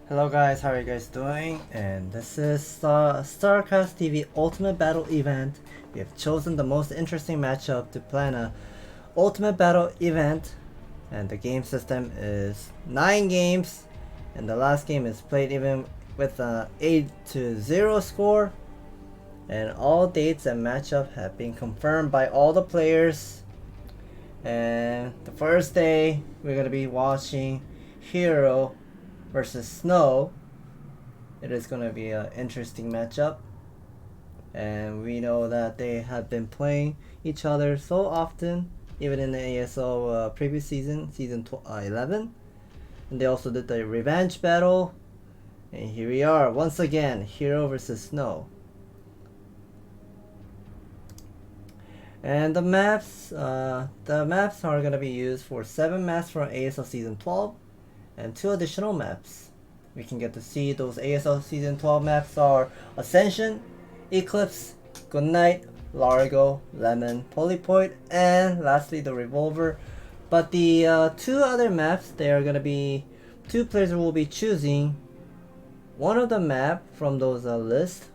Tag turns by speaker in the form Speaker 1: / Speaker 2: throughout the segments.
Speaker 1: Hello guys, how are you guys doing? And this is StarCastTV Ultimate Battle event. We have chosen the most interesting matchup to plan a Ultimate Battle event, and the game system is 9 games, and the last game is played even with an 8-0 score, and all dates and matchup have been confirmed by all the players. And the first day we're gonna be watching Hero versus Snow. It is going to be an interesting matchup, and we know that they have been playing each other so often, even in the ASL previous season 11, and they also did the Revenge Battle, and here we are once again, Hero versus Snow. And the maps are going to be used for 7 maps from ASL Season 12 and 2 additional maps. We can get to see those ASL Season 12 maps are Ascension, Eclipse, Goodnight, Largo, Lemon, Polypoid, and lastly the Revolver. But the 2 other maps, they are going to be 2 players will be choosing one of the map from those lists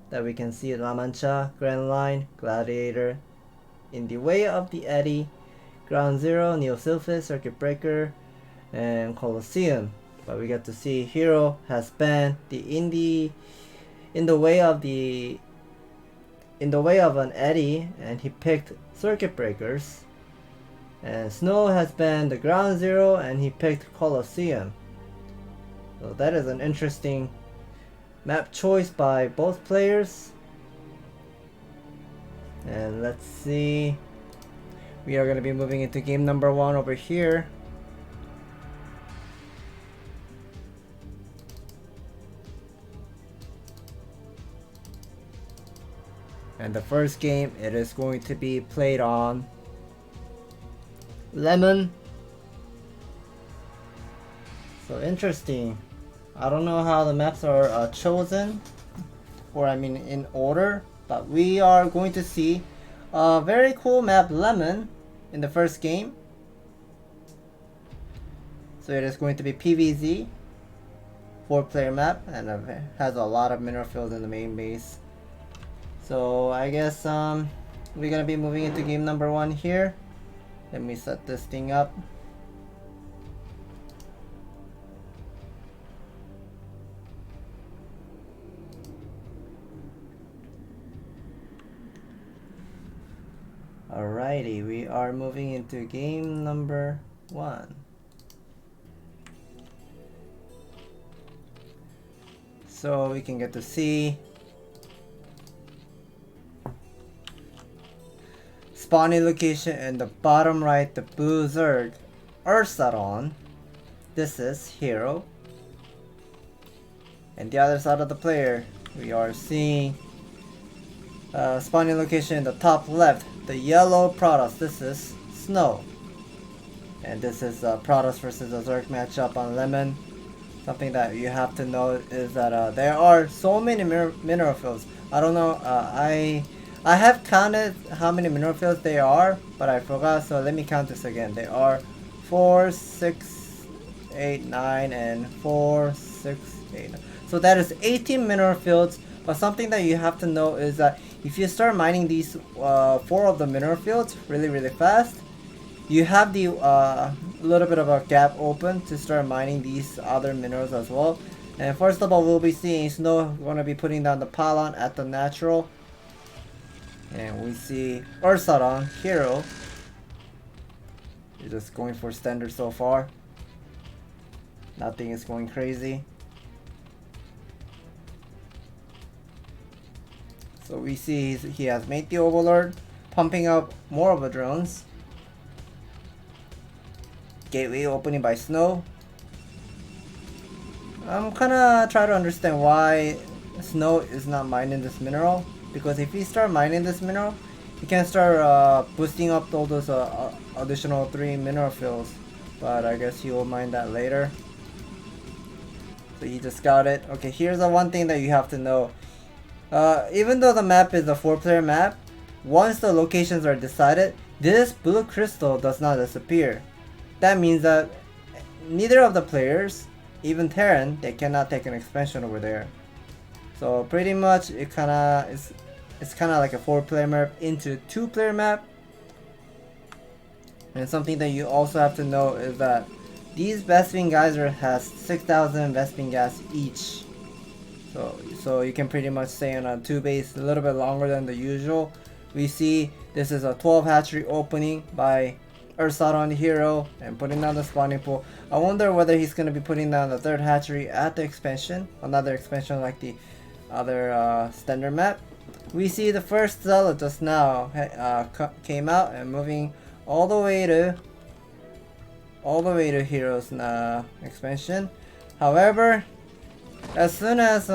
Speaker 1: that we can see: La Mancha, Grand Line, Gladiator, In the Way of the Eddy, Ground Zero, Neosilphus, Circuit Breaker, and Colosseum. But we get to see Hero has banned the in the way of an eddy, and he picked Circuit Breakers. And Snow has banned the Ground Zero, and he picked Colosseum. So that is an interesting map choice by both players. And let's see, we are going to be moving into game number 1 over here. And the first game, it is going to be played on Lemon. So interesting. I don't know how the maps are chosen, or I mean in order, but we are going to see a very cool map, Lemon, in the first game. So it is going to be PVZ, 4-player map, and it has a lot of mineral fields in the main base. So I guess we're gonna be moving into game number 1 here. Let me set this thing up. Alrighty, we are moving into game number 1. So we can get to see spawning location in the bottom right, the Blue Zerg Ursaron. This is Hero. And the other side of the player, we are seeing spawning location in the top left, the yellow Protoss. This is Snow. And this is Protoss versus a Zerg matchup on Lemon. Something that you have to know is that there are so many mineral fields. I don't know, I have counted how many mineral fields there are, but I forgot, so let me count this again. There are 4, 6, 8, 9, and 4, 6, 8, 9. So that is 18 mineral fields. But something that you have to know is that if you start mining these 4 of the mineral fields really fast, you have the little bit of a gap open to start mining these other minerals as well. And first of all, we'll be seeing Snow going to be putting down the pylon at the natural. And we see Ursaron, Hero. He's just going for standard so far. Nothing is going crazy. So we see he has made the Overlord, pumping up more of the drones. Gateway opening by Snow. I'm kinda trying to understand why Snow is not mining this mineral. Because if you start mining this mineral, you can start boosting up all those additional 3 mineral fields. But I guess you will mine that later. So you just got it. Okay, here's the one thing that you have to know. Even though the map is a 4-player map, once the locations are decided, this blue crystal does not disappear. That means that neither of the players even Terran, they cannot take an expansion over there. So pretty much it's kind of like a 4-player map into 2-player map. And something that you also have to know is that these Vespene Geyser has 6,000 Vespene gas each. So you can pretty much stay on a 2 base a little bit longer than the usual. We see this is a 12 hatchery opening by Ursat on the hero and putting down the spawning pool. I wonder whether he's going to be putting down the 3rd hatchery at the expansion, another expansion like the other standard map. We see the first Zealot just now came out and moving all the way to Heroes expansion. However, as soon as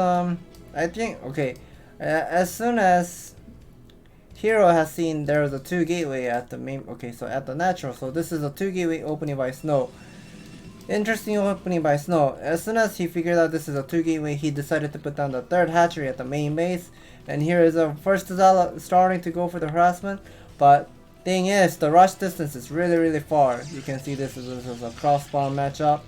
Speaker 1: as soon as Hero has seen there's a 2 gateway at the main, so at the natural, so this is a 2 gateway opening by Snow. Interesting opening by Snow. As soon as he figured out this is a 2 gateway, he decided to put down the 3rd hatchery at the main base. And here is a first Zealot starting to go for the harassment. But thing is, the rush distance is really far. You can see this is a cross spawn matchup.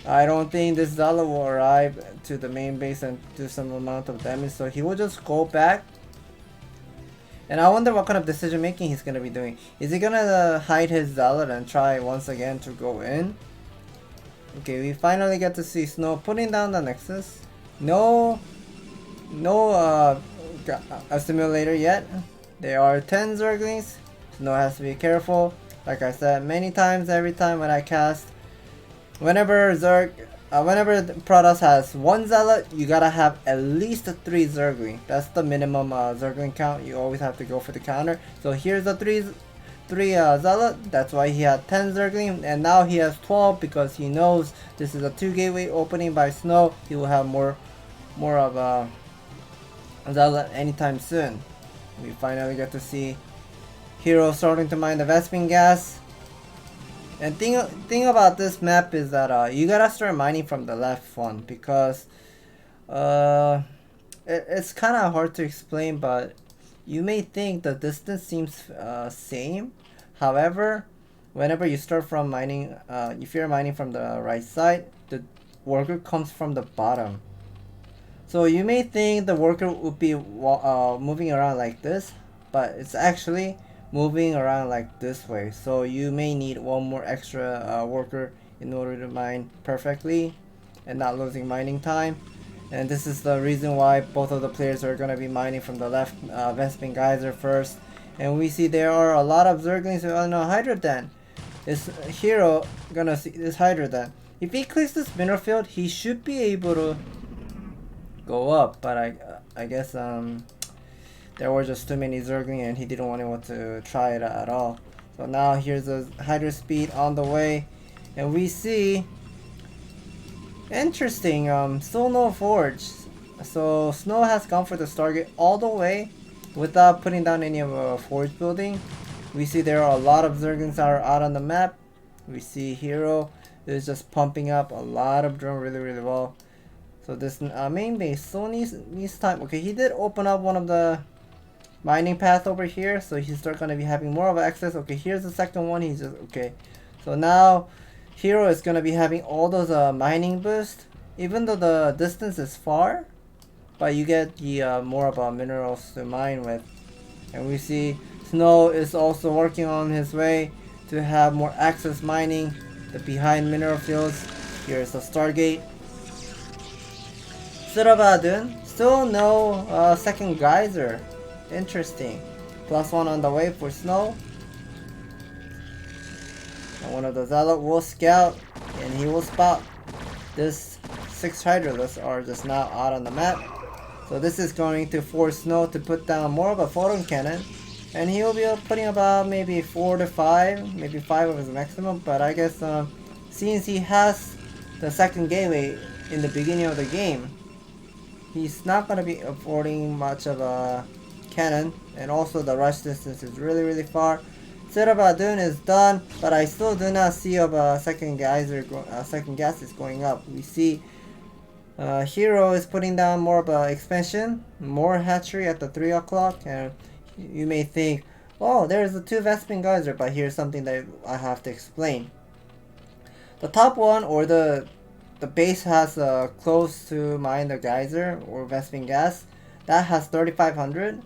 Speaker 1: I don't think this Zealot will arrive to the main base and do some amount of damage, so he will just go back. And I wonder what kind of decision making he's gonna be doing. Is he gonna hide his Zealot and try once again to go in? Okay, we finally get to see Snow putting down the Nexus. No simulator yet. There are 10 Zerglings. Snow has to be careful. Like I said many times, every time when I cast, whenever Protoss has 1 Zealot, you gotta have at least 3 Zergling. That's the minimum Zergling count. You always have to go for the counter. So here's the 3 Zealot. That's why he had 10 Zergling, and now he has 12 because he knows this is a 2 gateway opening by Snow. He will have more of a Zealot anytime soon. We finally get to see Hero starting to mine the Vespene gas. And thing about this map is that you gotta start mining from the left one because it's kind of hard to explain, but you may think the distance seems same. However, whenever you start from mining, if you're mining from the right side, the worker comes from the bottom. So you may think the worker would be moving around like this, but it's actually moving around like this way. So you may need one more extra worker in order to mine perfectly and not losing mining time. And this is the reason why both of the players are going to be mining from the left Vespene Geyser first. And we see there are a lot of Zerglings on a Hydra Den. Is Hero gonna see this Hydra Den? If he clears this mineral field, he should be able to go up, but I guess there were just too many Zergling and he didn't want to try it at all. So now here's a Hydra speed on the way, and we see interesting still no forge. So Snow has gone for the Stargate all the way without putting down any of a forge building. We see there are a lot of Zerglings that are out on the map. We see Hero is just pumping up a lot of drone really well. So this main base still needs time. Okay, he did open up one of the mining path over here, so he's start gonna be having more of access. Okay, here's the second one. He's just okay. So now Hero is gonna be having all those mining boost, even though the distance is far, but you get the more of minerals to mine with. And we see Snow is also working on his way to have more access mining the behind mineral fields. Here's the Stargate. Surabadun, still no second geyser. Interesting. +1 on the way for Snow. And one of the Zealot will scout and he will spot this 6 Hydralisks are just now out on the map. So this is going to force Snow to put down more of a photon cannon, and he will be putting about maybe 4 to 5, maybe 5 of his maximum. But I guess since he has the second gateway in the beginning of the game, he's not going to be affording much of a cannon, and also the rush distance is really far. Surabadun is done, but I still do not see of a second geyser, second gas is going up. We see Hero is putting down more of a expansion, more hatchery at the 3 o'clock, and you may think, oh, there's the 2 Vespene Geyser, but here's something that I have to explain. The top one, or the the base has close to mine, the geyser or Vespene gas, that has 3,500,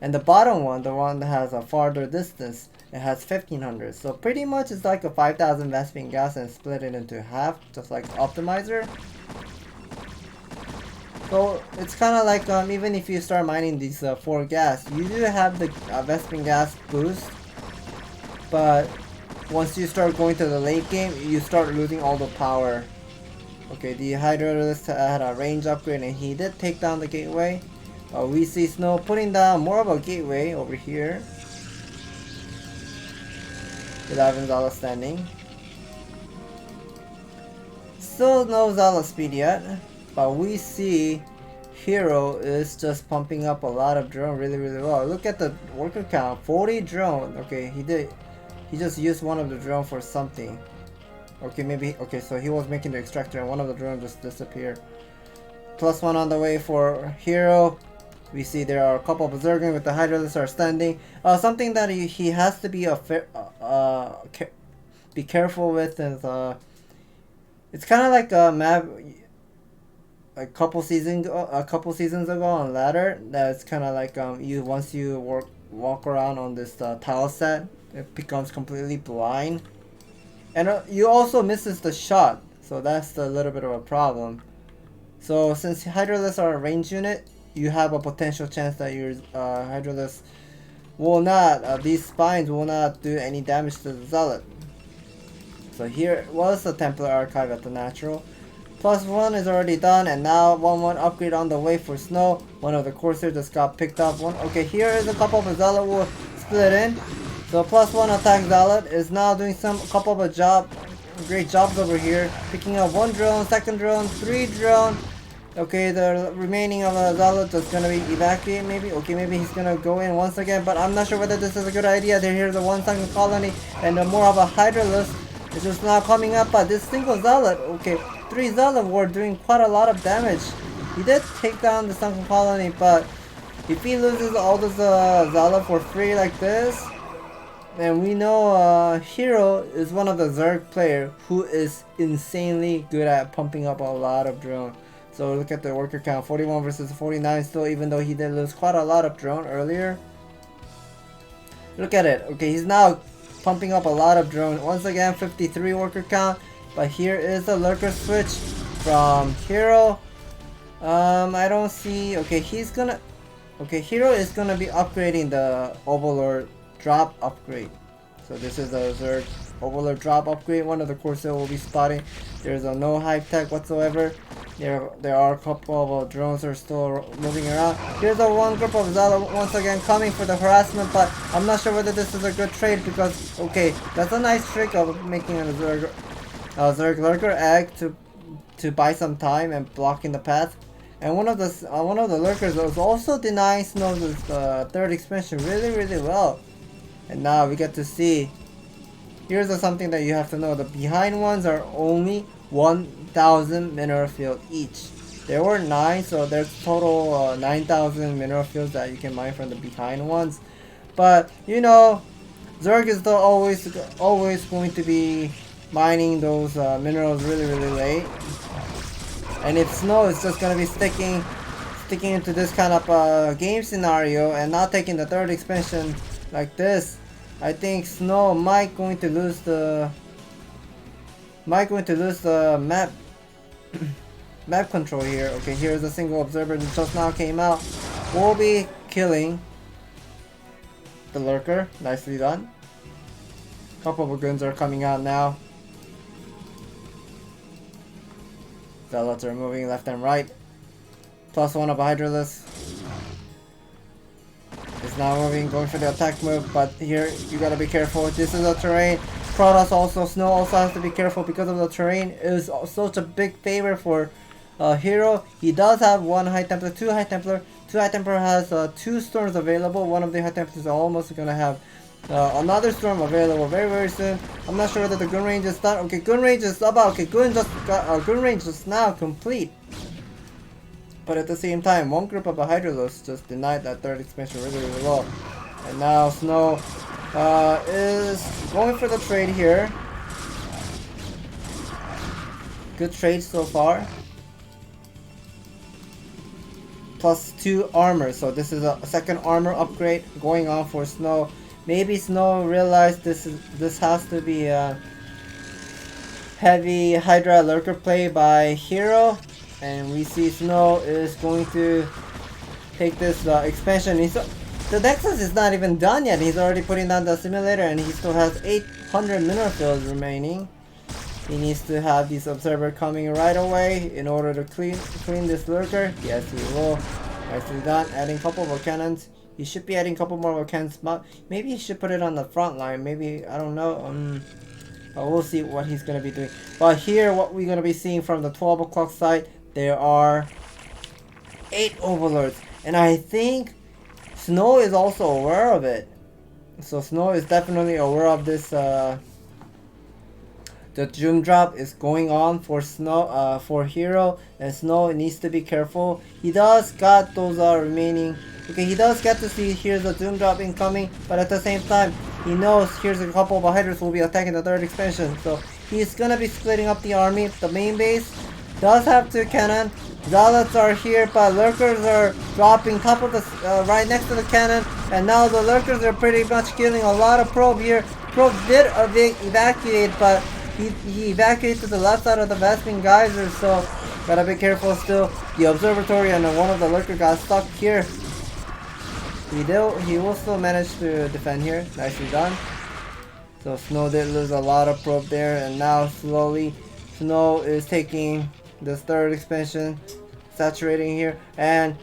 Speaker 1: and the bottom one, the one that has a farther distance, it has 1,500. So pretty much it's like a 5,000 Vespene gas and split it into half, just like optimizer. So it's kind of like even if you start mining these 4 gas, you do have the Vespene gas boost, but once you start going to the late game, you start losing all the power. Okay, the Hydralist had a range upgrade and he did take down the gateway. We see Snow putting down more of a gateway over here. 11 Zala standing. Still no Zala speed yet, but we see Hero is just pumping up a lot of drone really well. Look at the worker count, 40 drone. Okay, he just used one of the drone for something. Okay, maybe, okay, so he was making the extractor and one of the drones just disappeared. +1 on the way for Hero. We see there are a couple of Zergling with the Hydralists are standing. Something that he has to be be careful with is it's kind of like a map a couple seasons ago on Ladder. That's kind of like once you walk around on this tile set, it becomes completely blind, and you also misses the shot. So that's a little bit of a problem. So since Hydralists are a range unit, you have a potential chance that your Hydralists will not, these spines will not do any damage to the Zealot. So here was the Templar Archive at the natural. +1 is already done, and now 1-1 upgrade on the way for Snow. One of the Corsairs just got picked up. Okay, here is a couple of Zealot will split in. So +1 attack Zealot is now doing a couple of great jobs over here. Picking up 1 drone, 2nd drone, 3 drone. Okay, the remaining of the Zealot just gonna be evacuated maybe. Okay, maybe he's gonna go in once again, but I'm not sure whether this is a good idea. Here's the 1-second colony, and more of a Hydralist is just now coming up, but this single Zealot, okay, 3 Zealot were doing quite a lot of damage. He did take down the sunken colony, but if he loses all this Zealot for free like this, then we know Hero is one of the Zerg player who is insanely good at pumping up a lot of drone. So look at the worker count, 41 versus 49 still, even though he did lose quite a lot of drone earlier. Look at it. Okay, he's now pumping up a lot of drone. Once again, 53 worker count. But here is the lurker switch from Hero. I don't see. Okay, Hero is gonna be upgrading the Overlord drop upgrade. So this is a Zerg Overlord drop upgrade. One of the Corsair will be spotting. There's no hype tech whatsoever. There are a couple of drones that are still moving around. Here's a one group of Zealot once again coming for the harassment, but I'm not sure whether this is a good trade because, okay, that's a nice trick of making a Zerg lurker egg to buy some time and blocking the path. And one of the lurkers was also denying Snow's 3rd expansion really well. And now we get to see. Here's something that you have to know. The behind ones are only 1,000 mineral field each. There were 9, so there's total 9,000 mineral fields that you can mine from the behind ones. But you know, Zerg is still always going to be mining those minerals really late. And if Snow is just gonna be sticking into this kind of game scenario and not taking the 3rd expansion like this, I think Snow might going to lose the map map control here. Okay, here's a single observer that just now came out. We'll be killing the lurker. Nicely done. Couple of guns are coming out now. Zealots are moving left and right. +1 of a Hydralist is now moving, going for the attack move, but here you gotta be careful. This is a terrain. Protoss also, Snow also has to be careful because of the terrain. It is such a big favor for Hero. He does have 1 High Templar, 2 High Templar. 2 High Templar has 2 storms available. One of the High Templars are almost gonna have another storm available very soon. I'm not sure whether the gun range is done. Okay, gun range is about. Okay, gun range is now complete. But at the same time, one group of Hydralos just denied that 3rd expansion really well. And now Snow is going for the trade here. good trade so far. +2 armor, so this is a second armor upgrade going on for Snow. Maybe Snow realized this has to be a heavy Hydra lurker play by Hero, and we see Snow is going to take this expansion. The Nexus is not even done yet. He's already putting down the simulator, and he still has 800 mineral fields remaining. He needs to have these observer coming right away in order to clean this lurker. Yes, he will. Nicely done. Adding a couple of cannons. He should be adding a couple more cannons. Maybe he should put it on the front line. Maybe, I don't know. But we'll see what he's gonna be doing. But here, what we're gonna be seeing from the 12 o'clock side, there are 8 overlords, and I think Snow is also aware of it. So Snow is definitely aware of this. The Doom drop is going on for Snow, for Hero, and Snow needs to be careful. He does got those remaining. Okay, he does get to see here's a Doom drop incoming, but at the same time, he knows here's a couple of Hydras will be attacking the third expansion. So he's gonna be splitting up the army. The main base does have 2 cannon. Zealots are here, but lurkers are dropping top of the right next to the cannon, and now the lurkers are pretty much killing a lot of probe here. Probe did evacuate, but he evacuated to the left side of the Vespin Geyser, so gotta be careful still. The observatory and one of the lurker got stuck here. He will still manage to defend here. Nicely done. So Snow did lose a lot of probe there, and now slowly Snow is taking this third expansion, saturating here, and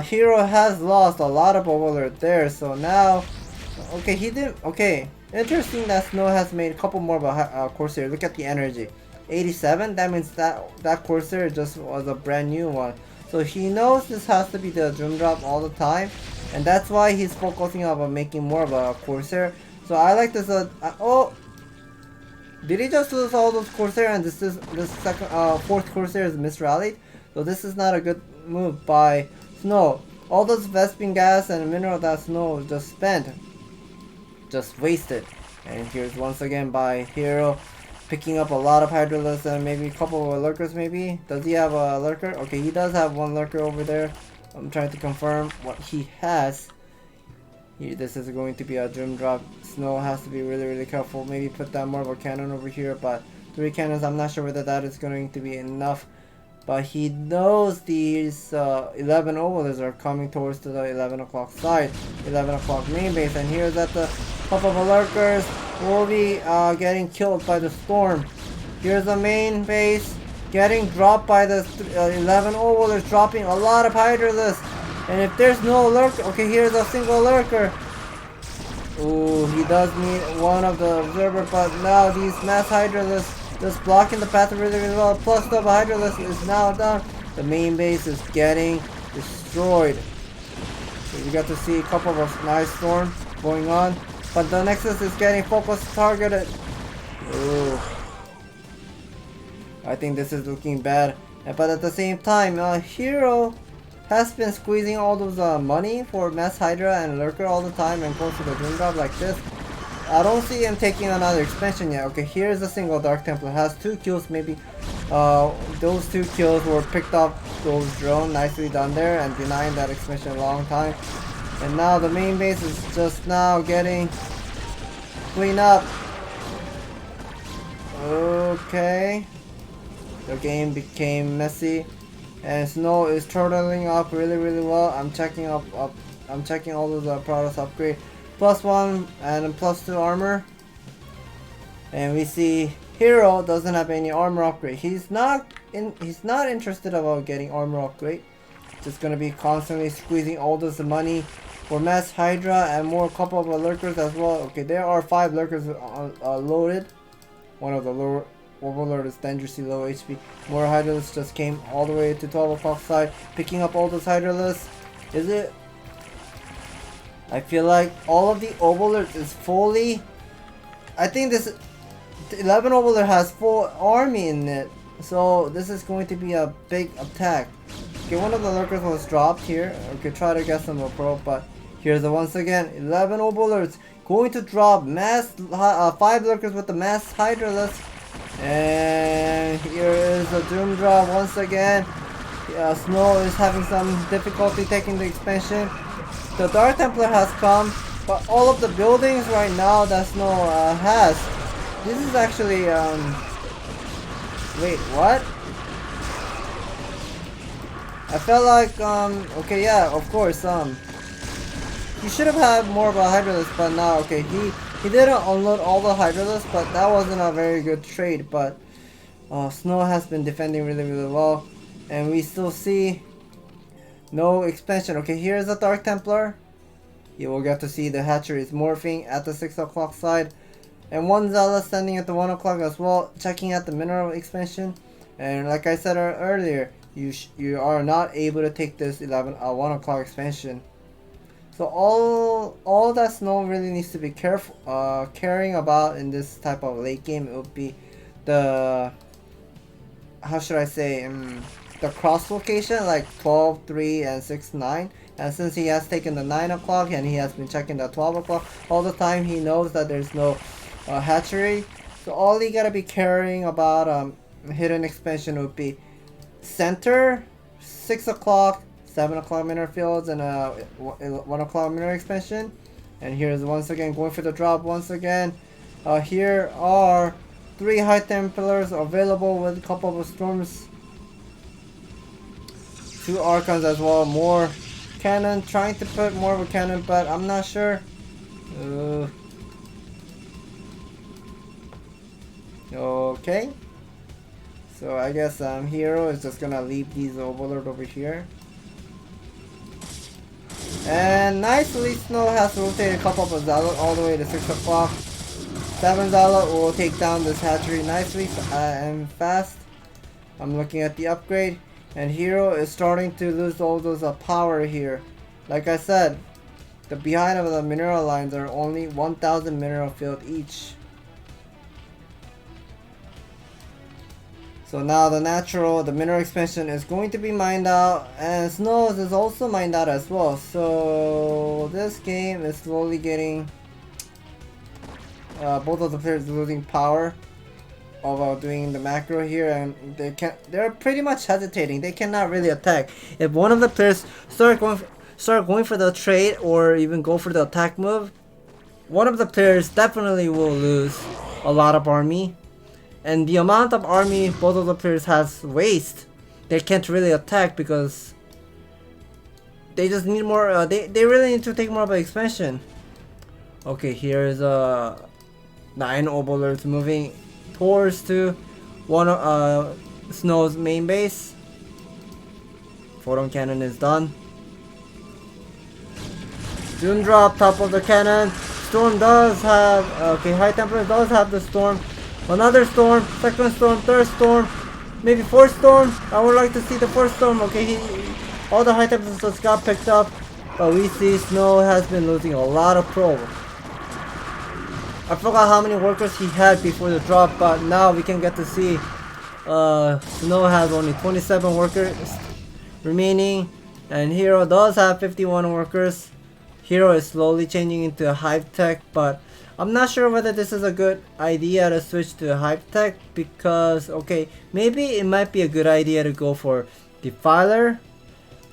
Speaker 1: Hero has lost a lot of overlord there. So now, okay, he did okay. Interesting that Snow has made a couple more of a Corsair. Look at the energy, 87. That means that Corsair just was a brand new one. So he knows this has to be the Doom drop all the time, and that's why he's focusing on making more of a Corsair. So I like this. Oh, did he just lose all those Corsair? And this second, fourth Corsair is misrallied. So this is not a good move by Snow. All those Vespin gas and mineral that Snow just spent, just wasted. And here's once again by Hero, picking up a lot of Hydralisk and maybe a couple of lurkers. Maybe does he have a lurker? Okay, he does have one lurker over there. I'm trying to confirm what he has. Here, this is going to be a Doom drop. Snow has to be really careful. Maybe put down more of a cannon over here, but 3 cannons, I'm not sure whether that is going to be enough. But he knows these 11 overlords are coming towards to the 11 o'clock side, 11 o'clock main base, and here's that the couple of lurkers will be getting killed by the storm. Here's the main base getting dropped by the 11 overlords, dropping a lot of Hydralisk. And if there's no lurker, okay, here's a single lurker. Ooh, he does need one of the observer, but now these mass Hydralisk just blocking the path really well. Plus the Hydralisk is now done. The main base is getting destroyed. So we got to see a couple of nice storms going on, but the Nexus is getting focused, targeted. Ooh, I think this is looking bad. But at the same time, Hero has been squeezing all those money for Mass Hydra and Lurker all the time and goes to the Doom drop like this. I don't see him taking another expansion yet. Okay, here's a single Dark Templar. Has 2 kills maybe. Those 2 kills were picked up those drones. Nicely done there, and denying that expansion a long time. And now the main base is just now getting cleaned up. Okay. The game became messy. And Snow is turtling up really well. I'm checking I'm checking all of the products upgrade. +1 and +2 armor. And we see Hero doesn't have any armor upgrade. He's not interested about getting armor upgrade. Just gonna be constantly squeezing all this money for Mass Hydra and more couple of lurkers as well. Okay, there are 5 lurkers loaded. One of the lower Overlord is dangerously low HP. More Hydralisk just came all the way to 12 o'clock side, picking up all those Hydralisk. Is it? I feel like all of the Overlord is fully. I think this 11 Overlord has full army in it, so this is going to be a big attack. Okay, one of the lurkers was dropped here. Okay, try to get some more probe, but here's the once again 11 Overlords going to drop mass 5 lurkers with the mass Hydralisk. And here is a Doom Drop once again. Snow is having some difficulty taking the expansion. The Dark Templar has come, but all of the buildings right now that Snow has, this is actually wait, what? I felt like okay, yeah, of course, he should have had more of a Hydralisk, but now, okay, he didn't unload all the Hydralisk, but that wasn't a very good trade. But Snow has been defending really well, and we still see no expansion. Okay, here's a Dark Templar. You will get to see the hatchery is morphing at the 6 o'clock side, and one Zealot standing at the 1 o'clock as well, checking out the mineral expansion. And like I said earlier, you are not able to take this 1 o'clock expansion. So all that Snow really needs to be caring about in this type of late game, it would be the, how should I say, the cross location, like 12, 3, and 6, 9. And since he has taken the 9 o'clock and he has been checking the 12 o'clock all the time, he knows that there's no hatchery. So all you gotta be caring about hidden expansion would be center, 6 o'clock, 7 o'clock mineral fields, and 1 o'clock mineral expansion. And here's once again going for the drop once again. Here are 3 High Templars available with a couple of storms, 2 Archons as well, more cannon, trying to put more of a cannon, but I'm not sure. Okay, so I guess Hero is just gonna leave these Overlord over here. And nicely, Snow has rotated a couple of Zealot all the way to 6 o'clock. 7 Zealot will take down this hatchery nicely and fast. I'm looking at the upgrade, and Hero is starting to lose all those power here. Like I said, the behind of the mineral lines are only 1,000 mineral field each. So now the mineral expansion is going to be mined out, and Snow's is also mined out as well. So this game is slowly getting both of the players losing power of doing the macro here, and they're pretty much hesitating. They cannot really attack. If one of the players start going for the trade or even go for the attack move, one of the players definitely will lose a lot of army. And the amount of army both of the players has waste, they can't really attack because they just need more. They really need to take more of an expansion. Okay, here's 9 Overlords moving towards to one Snow's main base. Photon cannon is done. Doom drop top of the cannon. Storm does have High Templar does have the storm. Another storm, second storm, third storm, maybe fourth storm. I would like to see the fourth storm. Okay, all the High Templars just got picked up, but we see Snow has been losing a lot of pro. I forgot how many workers he had before the drop, but now we can get to see Snow has only 27 workers remaining, and Hero does have 51 workers. Hero is slowly changing into a Hive Tech, but I'm not sure whether this is a good idea to switch to a Hive Tech, because okay, maybe it might be a good idea to go for Defiler,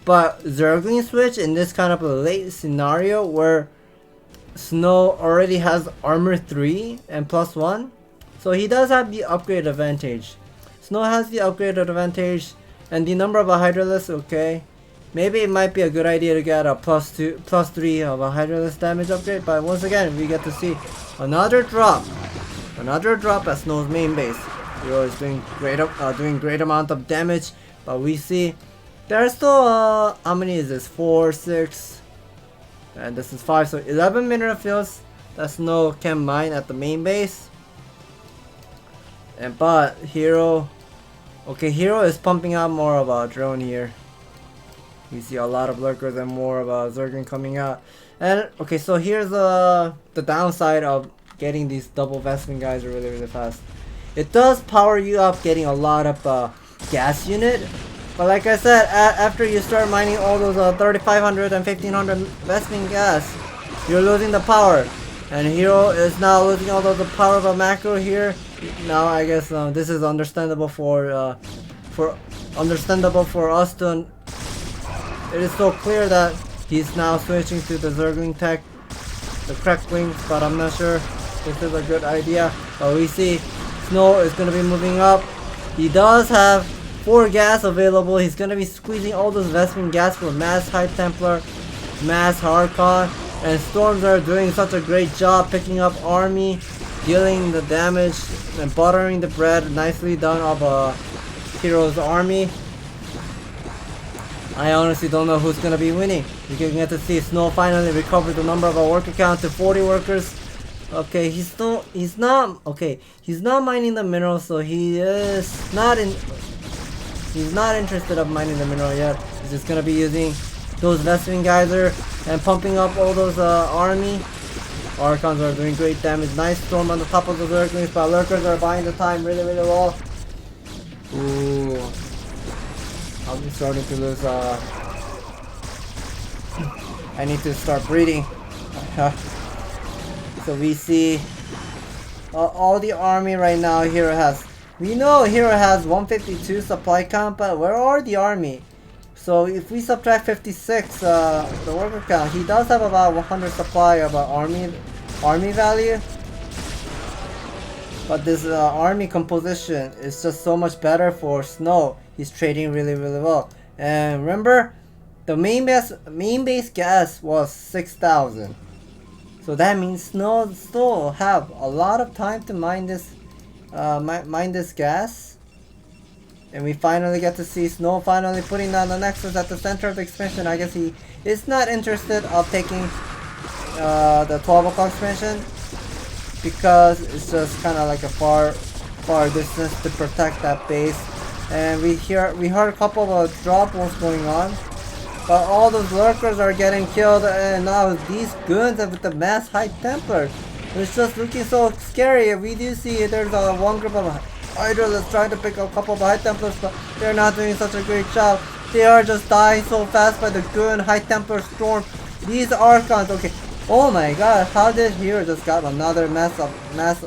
Speaker 1: but Zergling switch in this kind of a late scenario where Snow already has armor 3 and +1, so he does have the upgrade advantage. Snow has the upgrade advantage and the number of a Hydralisk. Okay, maybe it might be a good idea to get a +2, +3 of a Hydralisk damage upgrade, but once again, we get to see another drop at Snow's main base. Hero is doing great amount of damage, but we see there's still how many is this? 4, 6, and this is 5, so 11 mineral fields that Snow can mine at the main base. And but Hero is pumping out more of a drone here. We see a lot of lurkers and more of a Zergling coming out. And okay, so here's the downside of getting these double vestment guys really fast. It does power you up getting a lot of gas unit, but like I said, after you start mining all those 3500 and 1500 vestment gas, you're losing the power. And Hero is now losing all of the power of a macro here. Now I guess this is understandable for us to. It is so clear that he's now switching to the Zergling tech, the Cracklings, but I'm not sure this is a good idea. But we see Snow is going to be moving up. He does have 4 gas available. He's going to be squeezing all those Vespene gas for Mass High Templar, Mass Harkon, and Storms are doing such a great job picking up army, dealing the damage, and buttering the bread. Nicely done of Hero's army. I honestly don't know who's gonna be winning. We can get to see Snow finally recover the number of our worker count to 40 workers. Okay, he's not mining the mineral, so he's not interested of mining the mineral yet. He's just gonna be using those Vespene geyser and pumping up all those army. Archons are doing great damage. Nice storm on the top of the Zerglings, but Lurkers are buying the time really well. Ooh. I'm starting to lose, I need to start breeding. So we see all the army right now. We know Hero has 152 supply count, but where are the army? So if we subtract 56, the worker count, he does have about 100 supply of army value. But this army composition is just so much better for Snow. He's trading really well. And remember, the main base gas was 6,000. So that means Snow still have a lot of time to mine this gas. And we finally get to see Snow finally putting down the Nexus at the center of the expansion. I guess he is not interested of taking the 12 o'clock expansion, because it's just kind of like a far distance to protect that base. And we heard a couple of drop wolves going on, but all those Lurkers are getting killed, and now these goons with the Mass High Templar, it's just looking so scary. We do see there's one group of Hydra that's trying to pick up a couple of High Templars, but they're not doing such a great job. They are just dying so fast by the goon High Templar storm. These Archons, okay. Oh my god, how did Hero just got another mass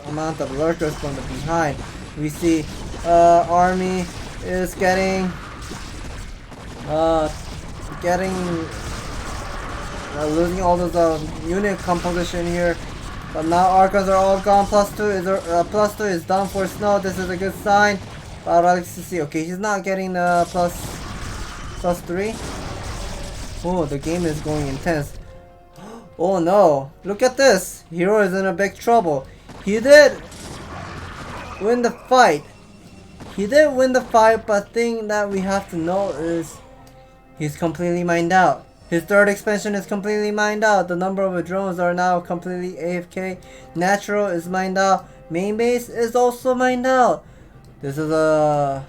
Speaker 1: amount of Lurkers from the behind? We see army is getting losing all those unit composition here. But now Archons are all gone. +2 is done for Snow. This is a good sign. But I like to see. Okay, he's not getting the +3. Oh, the game is going intense. Oh no! Look at this. Hero is in a big trouble. He did win the fight. But thing that we have to know is he's completely mined out. His third expansion is completely mined out. The number of drones are now completely AFK. Natural is mined out. Main base is also mined out. This is the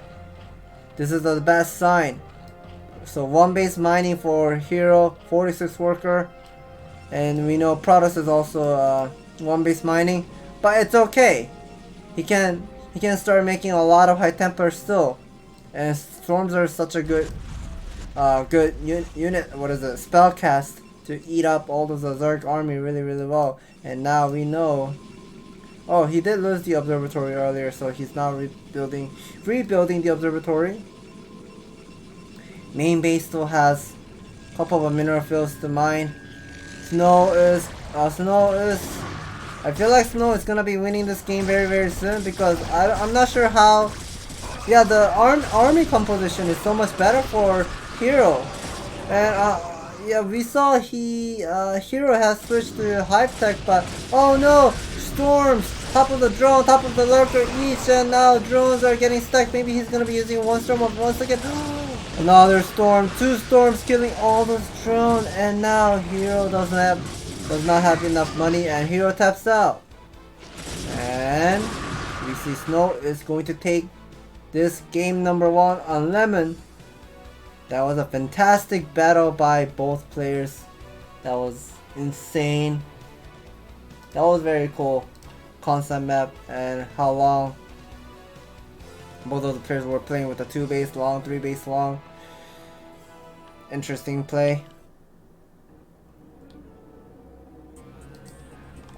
Speaker 1: best sign. So 1 base mining for Hero, 46 worker. And we know Protoss is also 1 base mining. But it's okay. He can start making a lot of High Templar still. And Storms are such a good unit, spellcast to eat up all of the Zerg army really well. And now we know, oh, he did lose the observatory earlier, so he's now rebuilding the observatory. Main base still has a couple of mineral fields to mine. I feel like Snow is gonna be winning this game very soon, because I'm not sure how. Yeah, the army composition is so much better for Hero, and yeah, we saw Hero has switched to Hive Tech, but oh no, Storms, top of the drone, top of the Lurker each, and now drones are getting stuck. Maybe he's gonna be using one storm once again. Another storm, 2 storms killing all those drones, and now Hero does not have enough money, and Hero taps out. And we see Snow is going to take this game number 1 on Lemon. That was a fantastic battle by both players. That was insane. That was very cool concept map, and how long both of the players were playing with a 2 base long, 3 base long. Interesting play.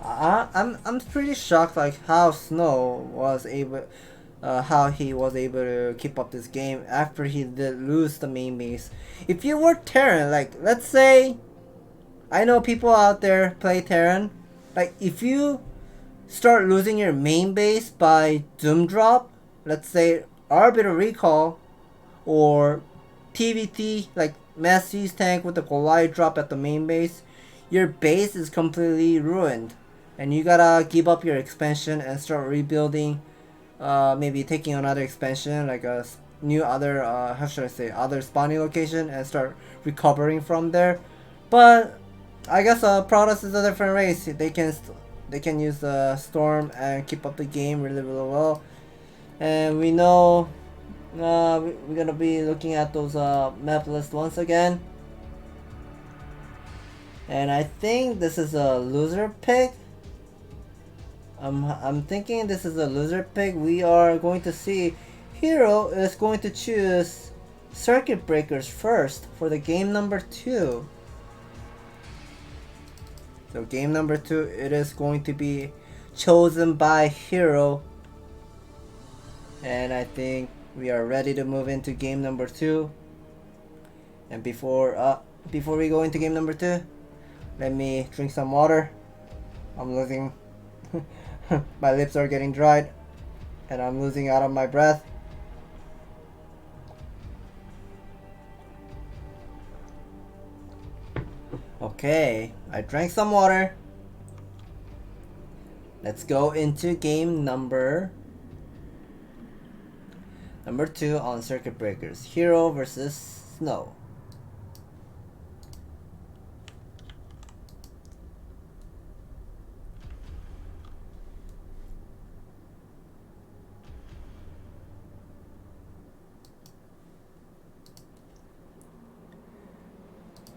Speaker 1: I'm pretty shocked like how Snow was able, how he was able to keep up this game after he did lose the main base. If you were Terran, like let's say, I know people out there play Terran, like if you start losing your main base by Doom Drop, let's say Arbiter Recall, or TVT, like Mass Siege Tank with the Goliath drop at the main base, your base is completely ruined. And you gotta give up your expansion and start rebuilding, maybe taking another expansion, like a new other, how should I say, other spawning location and start recovering from there. But I guess Protoss is a different race. They can use the Storm and keep up the game really, really well. And we know we're gonna be looking at those map lists once again. And I think this is a loser pick. I'm thinking this is a loser pick. We are going to see Hero is going to choose Circuit Breakers first for the game number 2. So game number 2, it is going to be chosen by Hero. And I think we are ready to move into game number 2. And before we go into game number 2, let me drink some water. I'm losing my lips are getting dried and I'm losing out of my breath. Okay, I drank some water. Let's go into game number 2 on Circuit Breakers. Hero versus Snow.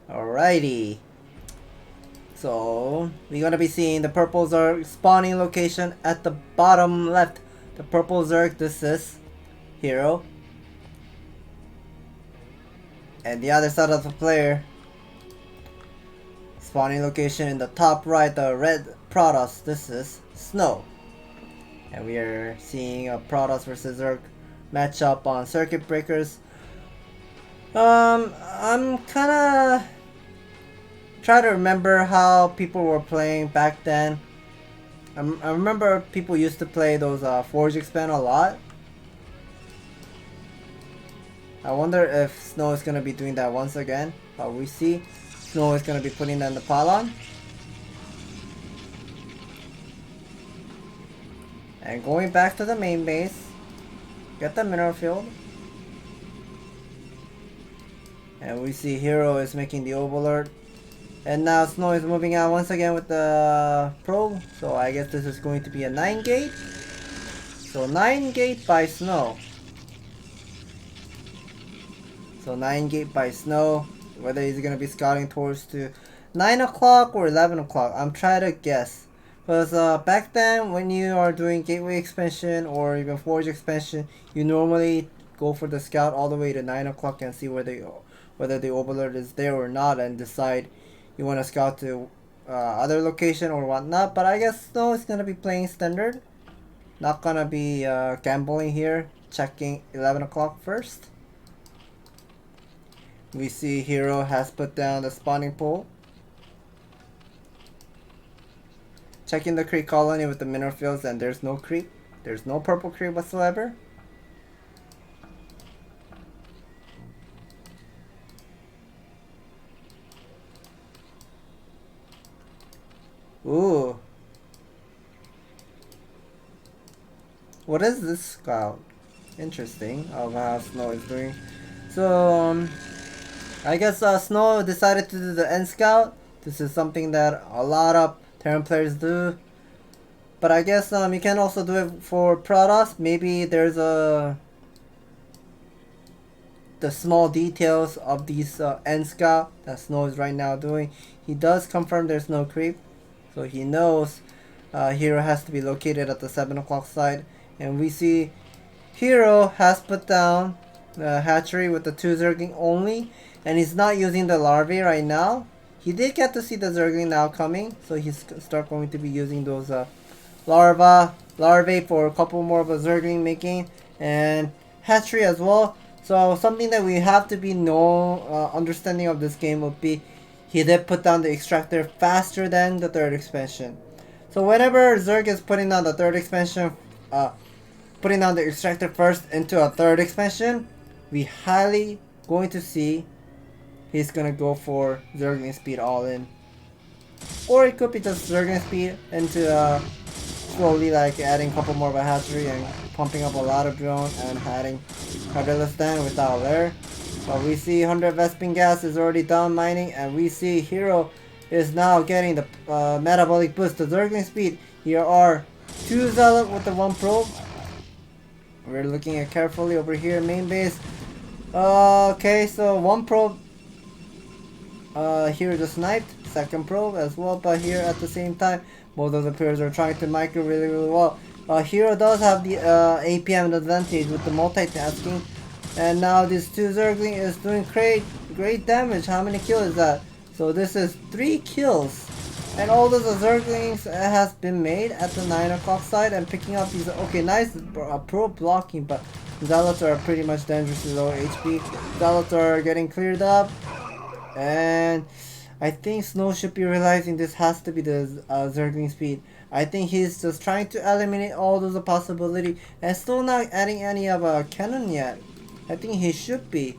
Speaker 1: Alrighty. So we're gonna be seeing the purple Zerg spawning location at the bottom left. The purple Zerg, this is Hero. And the other side of the player, spawning location in the top right, the red Protoss, this is Snow. And we are seeing a Protoss versus Zerg matchup on Circuit Breakers. I'm kinda try to remember how people were playing back then. I remember people used to play those Forge Expand a lot. I wonder if Snow is gonna be doing that once again. But we see Snow is gonna be putting that in the pylon. And going back to the main base. Get the mineral field. And we see Hero is making the overlord. And now Snow is moving out once again with the probe. So I guess this is going to be a 9 gate. So 9 gate by Snow. So 9 gate by Snow. Whether he's going to be scouting towards to 9 o'clock or 11 o'clock. I'm trying to guess. Because back then when you are doing gateway expansion or even forge expansion, you normally go for the scout all the way to 9 o'clock and see whether the overlord is there or not and decide you want to scout to other location or whatnot. But I guess Snow is going to be playing standard. Not going to be gambling here. Checking 11 o'clock first. We see Hero has put down the spawning pole. Checking the creep colony with the mineral fields and there's no creep. There's no purple creep whatsoever. Ooh. What is this scout? Interesting of how Snow is doing. So, I guess Snow decided to do the end scout. This is something that a lot of Terran players do. But I guess you can also do it for Protoss. Maybe there's the small details of these end scout that Snow is right now doing. He does confirm there's no creep. So he knows Hero has to be located at the 7 o'clock side. And we see Hero has put down the hatchery with the 2 Zerging only. And he's not using the larvae right now. he did get to see the Zergling now coming, so he's start going to be using those larvae for a couple more of a Zergling making and hatchery as well. So something that we have to be understanding of this game would be he did put down the extractor faster than the third expansion. So whenever Zerg is putting down the third expansion, putting down the extractor first into a third expansion, we highly going to see he's gonna go for Zergling speed all in. Or it could be just Zergling speed into slowly like adding a couple more of a hatchery and pumping up a lot of drone and adding Hydraless then without there. But we see 100 Vespin gas is already done mining, and we see Hero is now getting the metabolic boost to Zergling speed. Here are 2 Zealot with the 1 probe. We're looking at carefully over here main base. Okay, so 1 probe. Here just sniped. 2nd probe as well, but here at the same time both of the players are trying to micro really well. Hero does have the APM advantage with the multitasking, and now this 2 Zergling is doing great damage. How many kills is that? So this is 3 kills, and all those Zerglings has been made at the 9 o'clock side and picking up these. Okay, nice pro blocking, but Zealots are pretty much dangerously low HP. Zealots are getting cleared up, and I think Snow should be realizing this has to be the Zergling speed. I think he's just trying to eliminate all those possibilities and still not adding any of a cannon yet. I think he should be.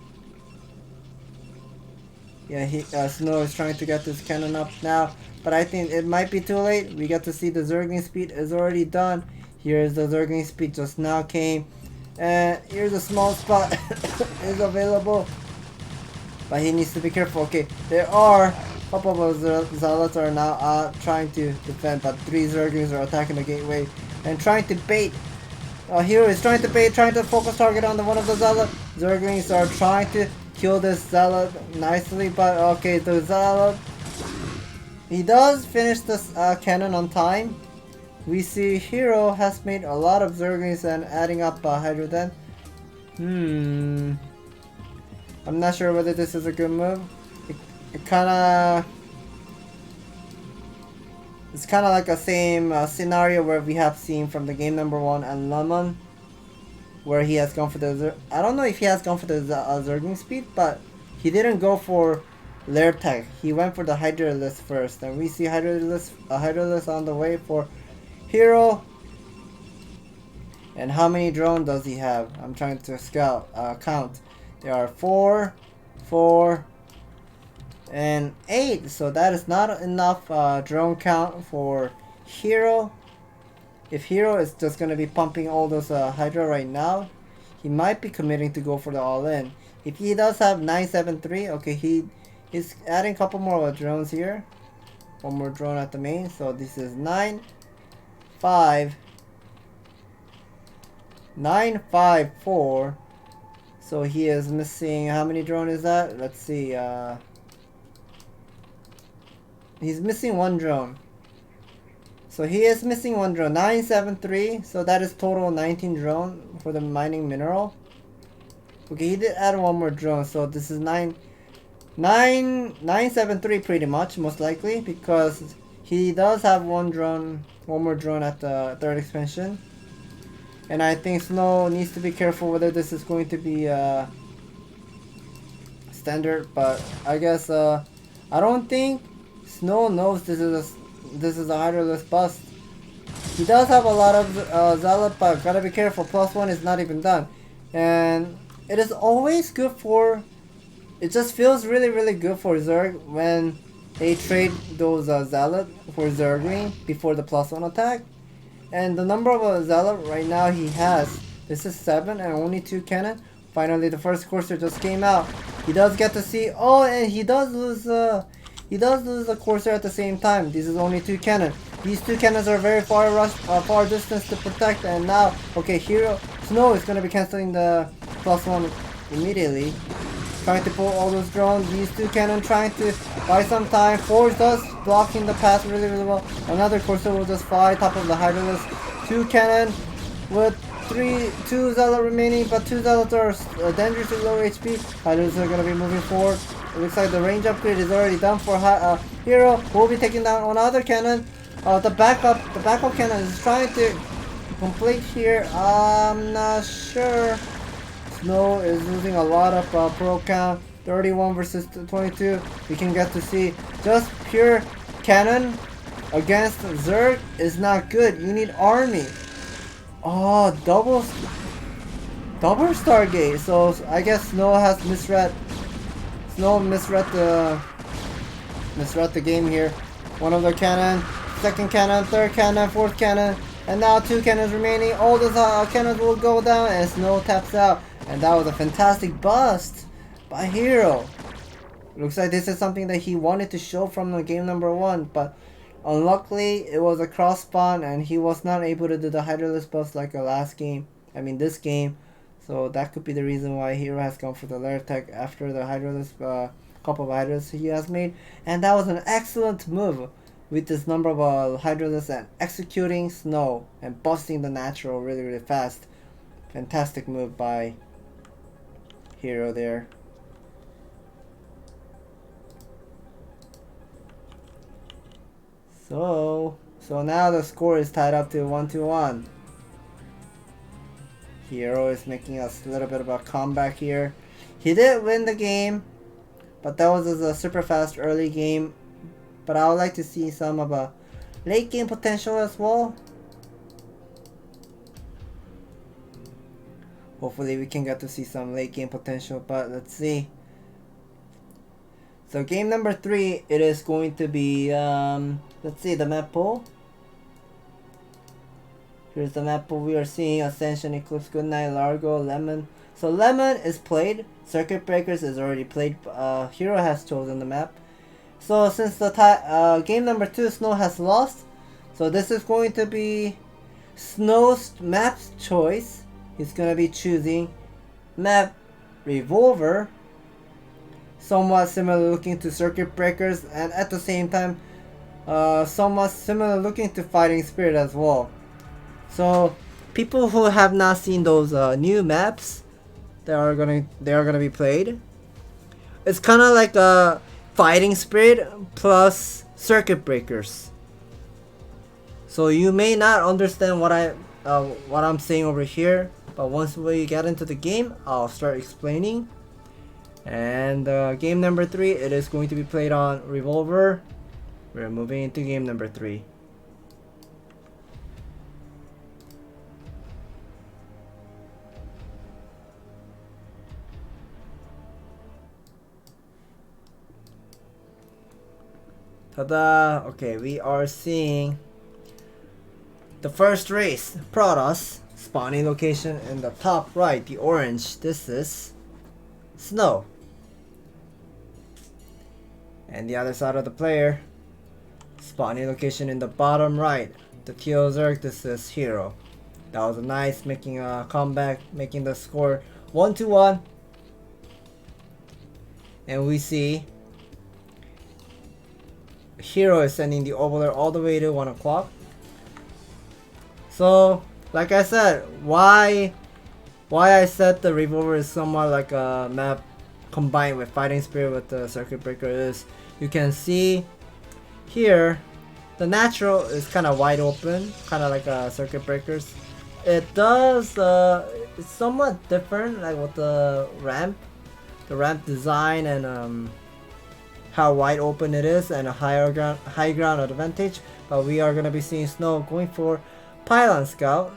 Speaker 1: Yeah, Snow is trying to get this cannon up now, but I think it might be too late. We get to see the Zergling speed is already done. Here's the Zergling speed just now came, and here's a small spot is available. But he needs to be careful. Okay, there are a couple of Zealots are now trying to defend, but 3 Zerglings are attacking the gateway and trying to bait. Hero is trying to bait, trying to focus target on the one of the Zealot. Zerglings are trying to kill this Zealot nicely, but okay, the Zealot, he does finish this cannon on time. We see Hero has made a lot of Zerglings and adding up Hydroden. I'm not sure whether this is a good move. It's kind of like a same scenario where we have seen from the game number 1 and Lemon, where he has gone for the I don't know if he has gone for the Zergling speed, but he didn't go for Lair Tech. He went for the Hydraless first, and we see Hydraless on the way for Hero. And how many drones does he have? I'm trying to count. There are 4, 4, and 8. So that is not enough drone count for Hero. If Hero is just going to be pumping all those Hydra right now, he might be committing to go for the all-in. If he does have 973, okay, he is adding a couple more drones here. 1 more drone at the main. So this is 9, 5, 9, 5, 4. So he is missing, how many drone is that? Let's see, he's missing 1 drone. So he is missing 1 drone, 973, so that is total 19 drone for the mining mineral. Okay, he did add 1 more drone, so this is 973 pretty much, most likely, because he does have 1 more drone at the 3rd expansion. And I think Snow needs to be careful whether this is going to be standard, but I guess I don't think Snow knows this is a Hydraless bust. He does have a lot of Zealot, but gotta be careful. +1 is not even done, and it is always good for. It just feels really good for Zerg when they trade those Zealot for Zergling before the +1 attack. And the number of Zealot right now he has, this is 7 and only 2 cannon. Finally the first Courser just came out. He does get to see, oh, and he does lose the Courser at the same time. This is only 2 cannon. These 2 cannons are very far distance to protect, and now, okay, Hero Snow is gonna be cancelling the +1 immediately. Trying to pull all those drones. These 2 cannon trying to buy some time. Forge does blocking the path really well. Another Courser will just fly top of the Hydraless. 2 cannon with 2 Zealot remaining, but 2 Zealots are dangerously low HP. Hydraless are gonna be moving forward. It looks like the range upgrade is already done for Hero. Will be taking down another cannon. The backup cannon is trying to complete here. I'm not sure. Snow is losing a lot of pro count. 31 versus 22. We can get to see just pure cannon against Zerg is not good. You need army. Oh, double Stargate. So I guess Snow has misread. Snow misread the game here. One of the cannon, second cannon, third cannon, fourth cannon, and now 2 cannons remaining. All those cannons will go down, and Snow taps out. And that was a fantastic bust by Hero. Looks like this is something that he wanted to show from the game number 1, but unluckily it was a cross spawn and he was not able to do the Hydralisk bust like the last game. I mean this game. So that could be the reason why Hero has gone for the lair tech after the Hydralisk couple of Hydralisks he has made. And that was an excellent move with this number of Hydralisks and executing Snow and busting the natural really fast. Fantastic move by Hero there. So now the score is tied up to 1-1. Hero is making a little bit of a comeback here. He did win the game, but that was a super fast early game. But I would like to see some of a late game potential as well. Hopefully we can get to see some late game potential, but let's see. So game number 3, it is going to be, let's see, the map pool. Here's the map pool. We are seeing Ascension, Eclipse, Goodnight, Largo, Lemon. So Lemon is played. Circuit Breakers is already played. Hero has chosen the map. So since the game number 2, Snow has lost. So this is going to be Snow's map's choice. He's going to be choosing map Revolver. Somewhat similar looking to Circuit Breakers, and at the same time somewhat similar looking to Fighting Spirit as well. So people who have not seen those new maps they are gonna be played, it's kind of like a Fighting Spirit plus Circuit Breakers. So you may not understand what I'm saying over here, but once we get into the game I'll start explaining. And game number 3, it is going to be played on Revolver. We're moving into game number 3. Ta-da! Okay, we are seeing the first race, Protoss, spawning location in the top right, the orange. This is Snow. And the other side of the player, spawning location in the bottom right, the teal Zerg. This is Hero. That was a nice making a comeback, making the score 1-1. And we see Hero is sending the overlord all the way to 1 o'clock. So like I said, why I said the Revolver is somewhat like a map combined with Fighting Spirit with the Circuit Breaker is you can see here the natural is kind of wide open, kind of like Circuit Breakers. It does it's somewhat different, like with the ramp design and how wide open it is and a high ground advantage. But we are gonna be seeing Snow going for Pylon Scout.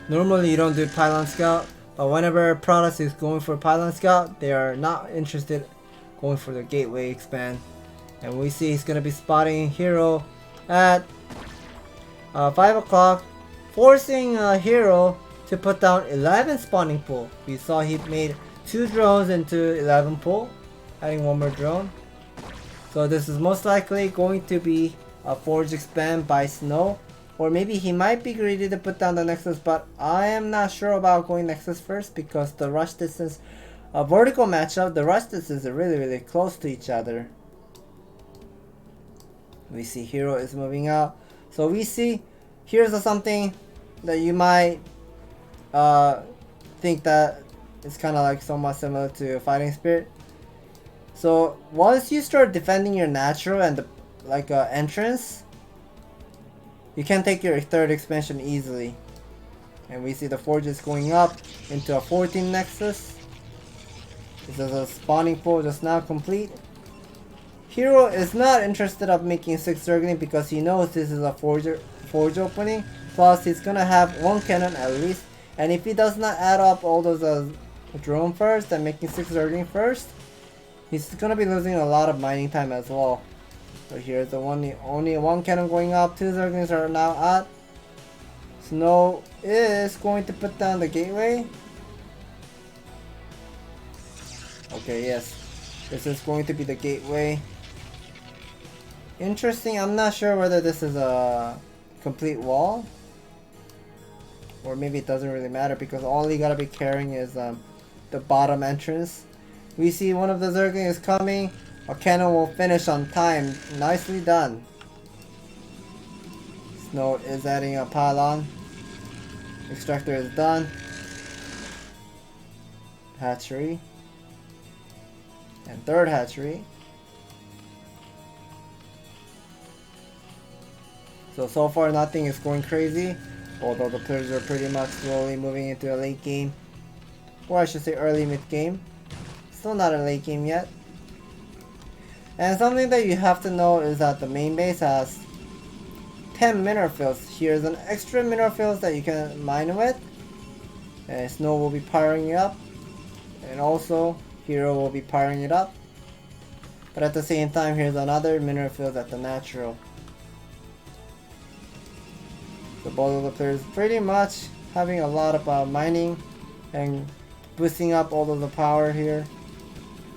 Speaker 1: Normally you don't do Pylon Scout, but whenever Protoss is going for Pylon Scout, they are not interested going for the Gateway Expand. And we see he's going to be spotting Hero at 5 o'clock, forcing Hero to put down 11 spawning pool. We saw he made 2 drones into 11 pool, adding 1 more drone. So this is most likely going to be a Forge Expand by Snow. Or maybe he might be greedy to put down the Nexus, but I am not sure about going Nexus first because the rush distance, a vertical matchup, the rush distance are really close to each other. We see Hero is moving out. So we see, here's something that you might think that it's kind of like somewhat similar to Fighting Spirit. So once you start defending your natural and the entrance, you can take your third expansion easily. And we see the forges going up into a 14 nexus. This is a spawning pool just now complete. Hero is not interested of making 6 Zergling because he knows this is a forge opening. Plus he's gonna have 1 cannon at least. And if he does not add up all those drone first and making 6 Zergling first, he's gonna be losing a lot of mining time as well. So here's the only 1 cannon going up, 2 Zerglings are now out. Snow is going to put down the gateway. Okay, yes. This is going to be the gateway. Interesting, I'm not sure whether this is a complete wall. Or maybe it doesn't really matter because all you gotta be carrying is the bottom entrance. We see one of the Zergling is coming. A cannon will finish on time. Nicely done. Snow is adding a pylon. Extractor is done. Hatchery. And third hatchery. So far nothing is going crazy. Although the players are pretty much slowly moving into a late game. Or I should say early mid game. Still not a late game yet. And something that you have to know is that the main base has 10 mineral fields. Here's an extra mineral fields that you can mine with. And Snow will be powering it up. And also Hero will be powering it up. But at the same time, here's another mineral field at the natural. So both of the players pretty much having a lot of mining and boosting up all of the power here.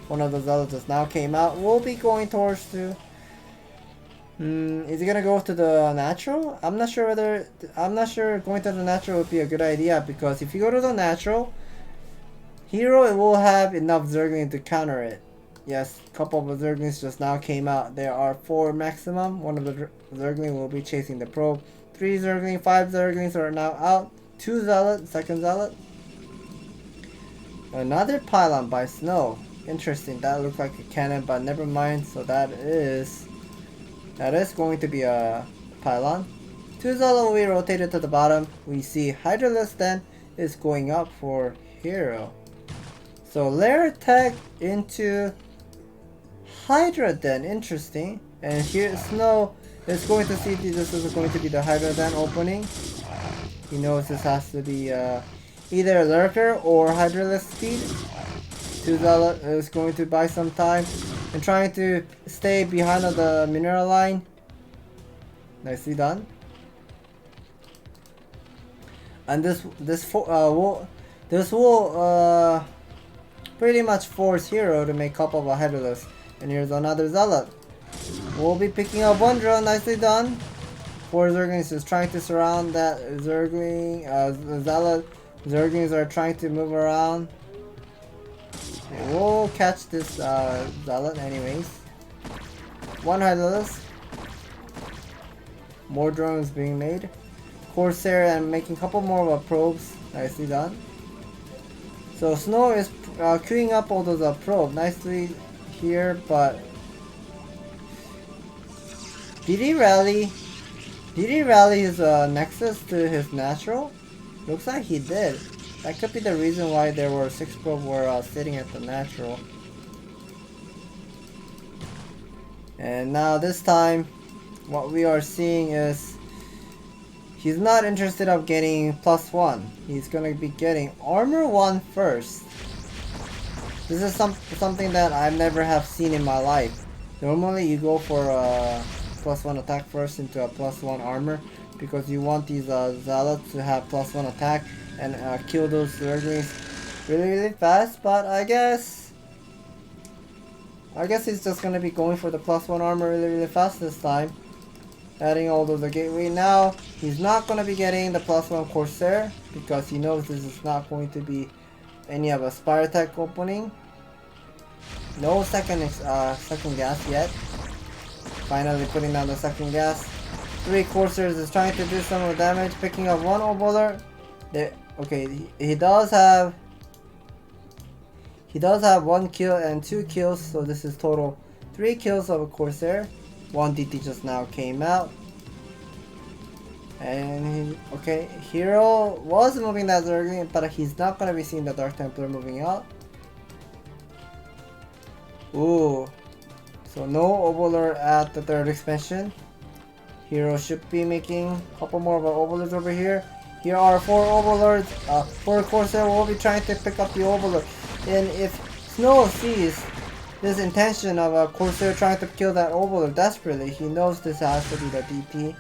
Speaker 1: One of the zealots just now came out. We'll be going towards to... is he gonna go to the natural? I'm not sure going to the natural would be a good idea, because if you go to the natural, Hero will have enough Zergling to counter it. Yes, a couple of Zerglings just now came out. There are 4 maximum. One of the Zergling will be chasing the probe. 3 Zergling, 5 Zerglings are now out. 2 Zealot, second Zealot. Another pylon by Snow. Interesting, that looks like a cannon, but never mind. So that is going to be a pylon. 2 Zealot will be rotated to the bottom. We see Hydralisk then is going up for Hero. So layer attack into Hydra then, interesting. And here Snow is going to see this is going to be the Hydra then opening. He knows this has to be either Lurker or Hydralisk speed. 2 Zealot is going to buy some time and trying to stay behind the mineral line. Nicely done. And this will pretty much force Hero to make couple of Hydralisks. And here's another Zealot. We'll be picking up 1 drone. Nicely done. 4 Zerglings is trying to surround that Zergling. Zealot. Zerglings are trying to move around. We'll catch this Zealot anyways. 1 Hydralisk. More drones being made. Corsair and making a couple more probes. Nicely done. So Snow is queuing up all those probes nicely here, but did he rally his nexus to his natural? Looks like he did. That could be the reason why there were 6 probes were sitting at the natural. And now this time, what we are seeing is he's not interested of getting +1. He's gonna be getting armor 1 first. This is something that I never have seen in my life. Normally you go for a +1 attack first into a +1 armor, because you want these Zealots to have +1 attack and kill those Zerglings really fast. But I guess he's just gonna be going for the +1 armor really fast this time. Adding all those gateway. Now he's not gonna be getting the +1 Corsair because he knows this is not going to be any of a Spire Tech opening. No second gas yet. Finally putting down the second gas. 3 Corsairs is trying to do some of the damage, picking up 1 Oboler. Okay, he does have He does have 1 kill and 2 kills, so this is total 3 kills of a Corsair. 1 DT just now came out. And okay, Hero was moving that Zergling, but he's not gonna be seeing the Dark Templar moving out. Ooh, so no Overlord at the 3rd expansion. Hero should be making a couple more of our Overlords over here. Here are 4 Overlords. 4 Corsair will be trying to pick up the Overlord. And if Snow sees this intention of a Corsair trying to kill that Overlord desperately, he knows this has to be the DP.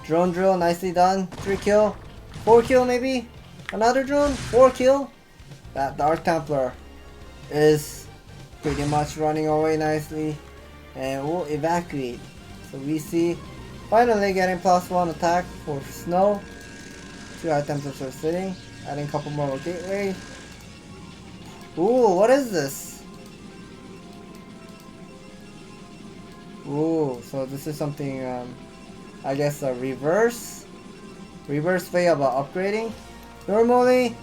Speaker 1: Drone drill, nicely done. 3 kill. 4 kill maybe? Another drone? 4 kill? That Dark Templar is pretty much running away nicely. And will evacuate. So we see finally getting +1 attack for Snow. 2 items are sitting. Adding a couple more gateway. Ooh, what is this? Ooh, so this is something I guess a reverse way of upgrading. Normally,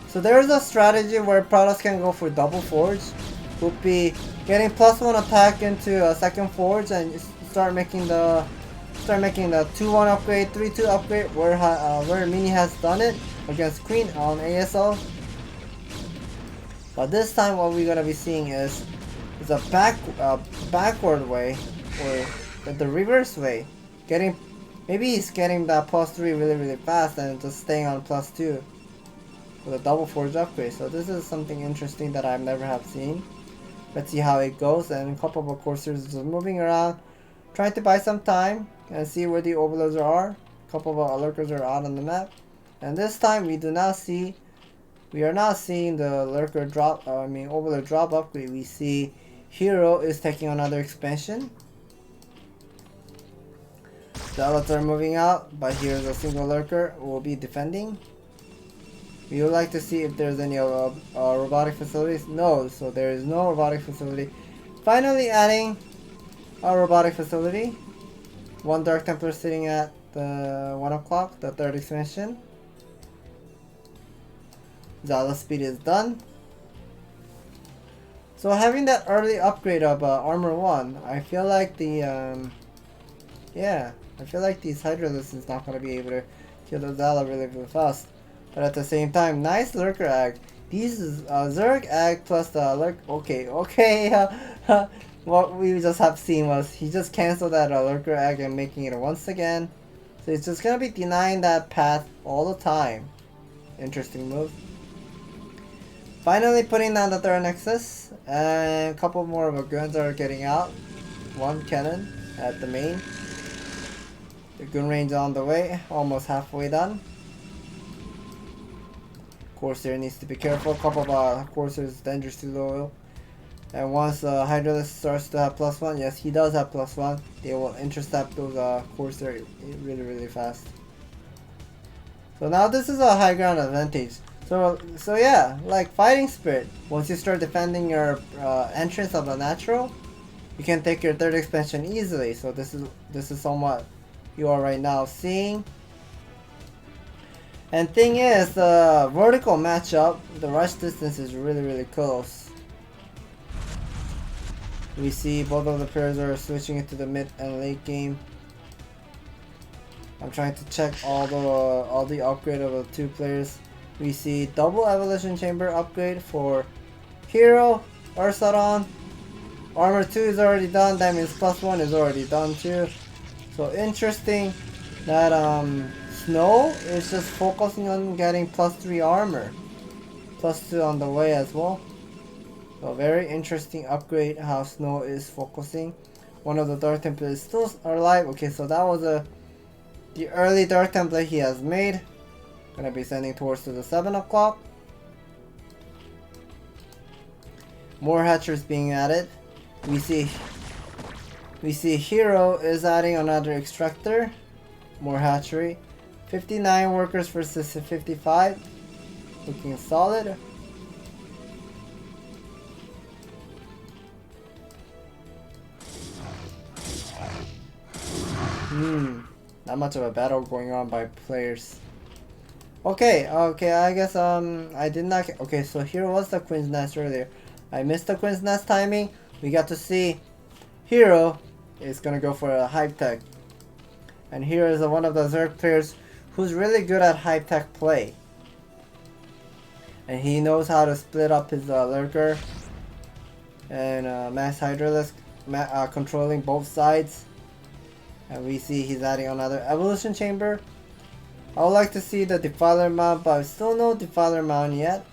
Speaker 1: so there's a strategy where products can go for double forge. Would be getting +1 attack into a second forge and start making the 2-1 upgrade, 3-2 upgrade where Mini has done it against Queen on ASL. But this time what we're gonna be seeing is a backward way, or the reverse way. Maybe he's getting that +3 really fast and just staying on +2 with a double forge upgrade. So this is something interesting that I've never have seen. Let's see how it goes. And a couple of Corsairs just moving around, trying to buy some time and see where the Overlords are. A couple of Lurkers are out on the map. And this time we are not seeing the Lurker drop, Overlord drop upgrade. We see Hero is taking another expansion. The others are moving out, but here's a single Lurker who will be defending. We would like to see if there's any robotic facilities. No, so there is no robotic facility. Finally adding a robotic facility. 1 Dark Templar sitting at the 1 o'clock, the 3rd expansion. Zala speed is done. So having that early upgrade of armor 1, I feel like I feel like these Hydralisk is not going to be able to kill the Zala really fast. But at the same time, nice Lurker Ag. These is Zerg Ag plus the Lurk. Okay. What we just have seen was he just canceled that Lurker Ag and making it once again. So it's just going to be denying that path all the time. Interesting move. Finally putting down the 3rd Nexus. And a couple more of our guns are getting out. 1 cannon at the main. The gun range on the way. Almost halfway done. Corsair needs to be careful. A couple of Corsairs dangerously loyal. And once Hydralisk starts to have +1, yes, he does have +1. They will intercept those Corsair really fast. So now this is a high ground advantage. So yeah, like Fighting Spirit, once you start defending your entrance of a natural, you can take your 3rd expansion easily. So this is somewhat you are right now seeing. And thing is, the vertical matchup, the rush distance is really close. We see both of the pairs are switching into the mid and late game. I'm trying to check all the upgrade of the 2 players. We see double evolution chamber upgrade for Hero, Ursadon. Armor 2 is already done, that means +1 is already done too. So interesting that Snow is just focusing on getting +3 armor. +2 on the way as well. So very interesting upgrade how Snow is focusing. One of the Dark Templar is still alive. Okay, so that was the early Dark Templar he has made. Gonna be sending towards to the 7 o'clock. More hatchers being added. We see Hero is adding another extractor. More hatchery. 59 workers versus 55. Looking solid. Not much of a battle going on by players. Okay, I guess I did not get, okay, so here was the Queen's Nest earlier. I missed the Queen's Nest timing. We got to see Hero is gonna go for a hype tech. And here is one of the Zerg players who's really good at hype tech play. And he knows how to split up his lurker and mass hydralisk, controlling both sides. And we see he's adding another evolution chamber. I would like to see the Defiler mount, but still no Defiler mount yet.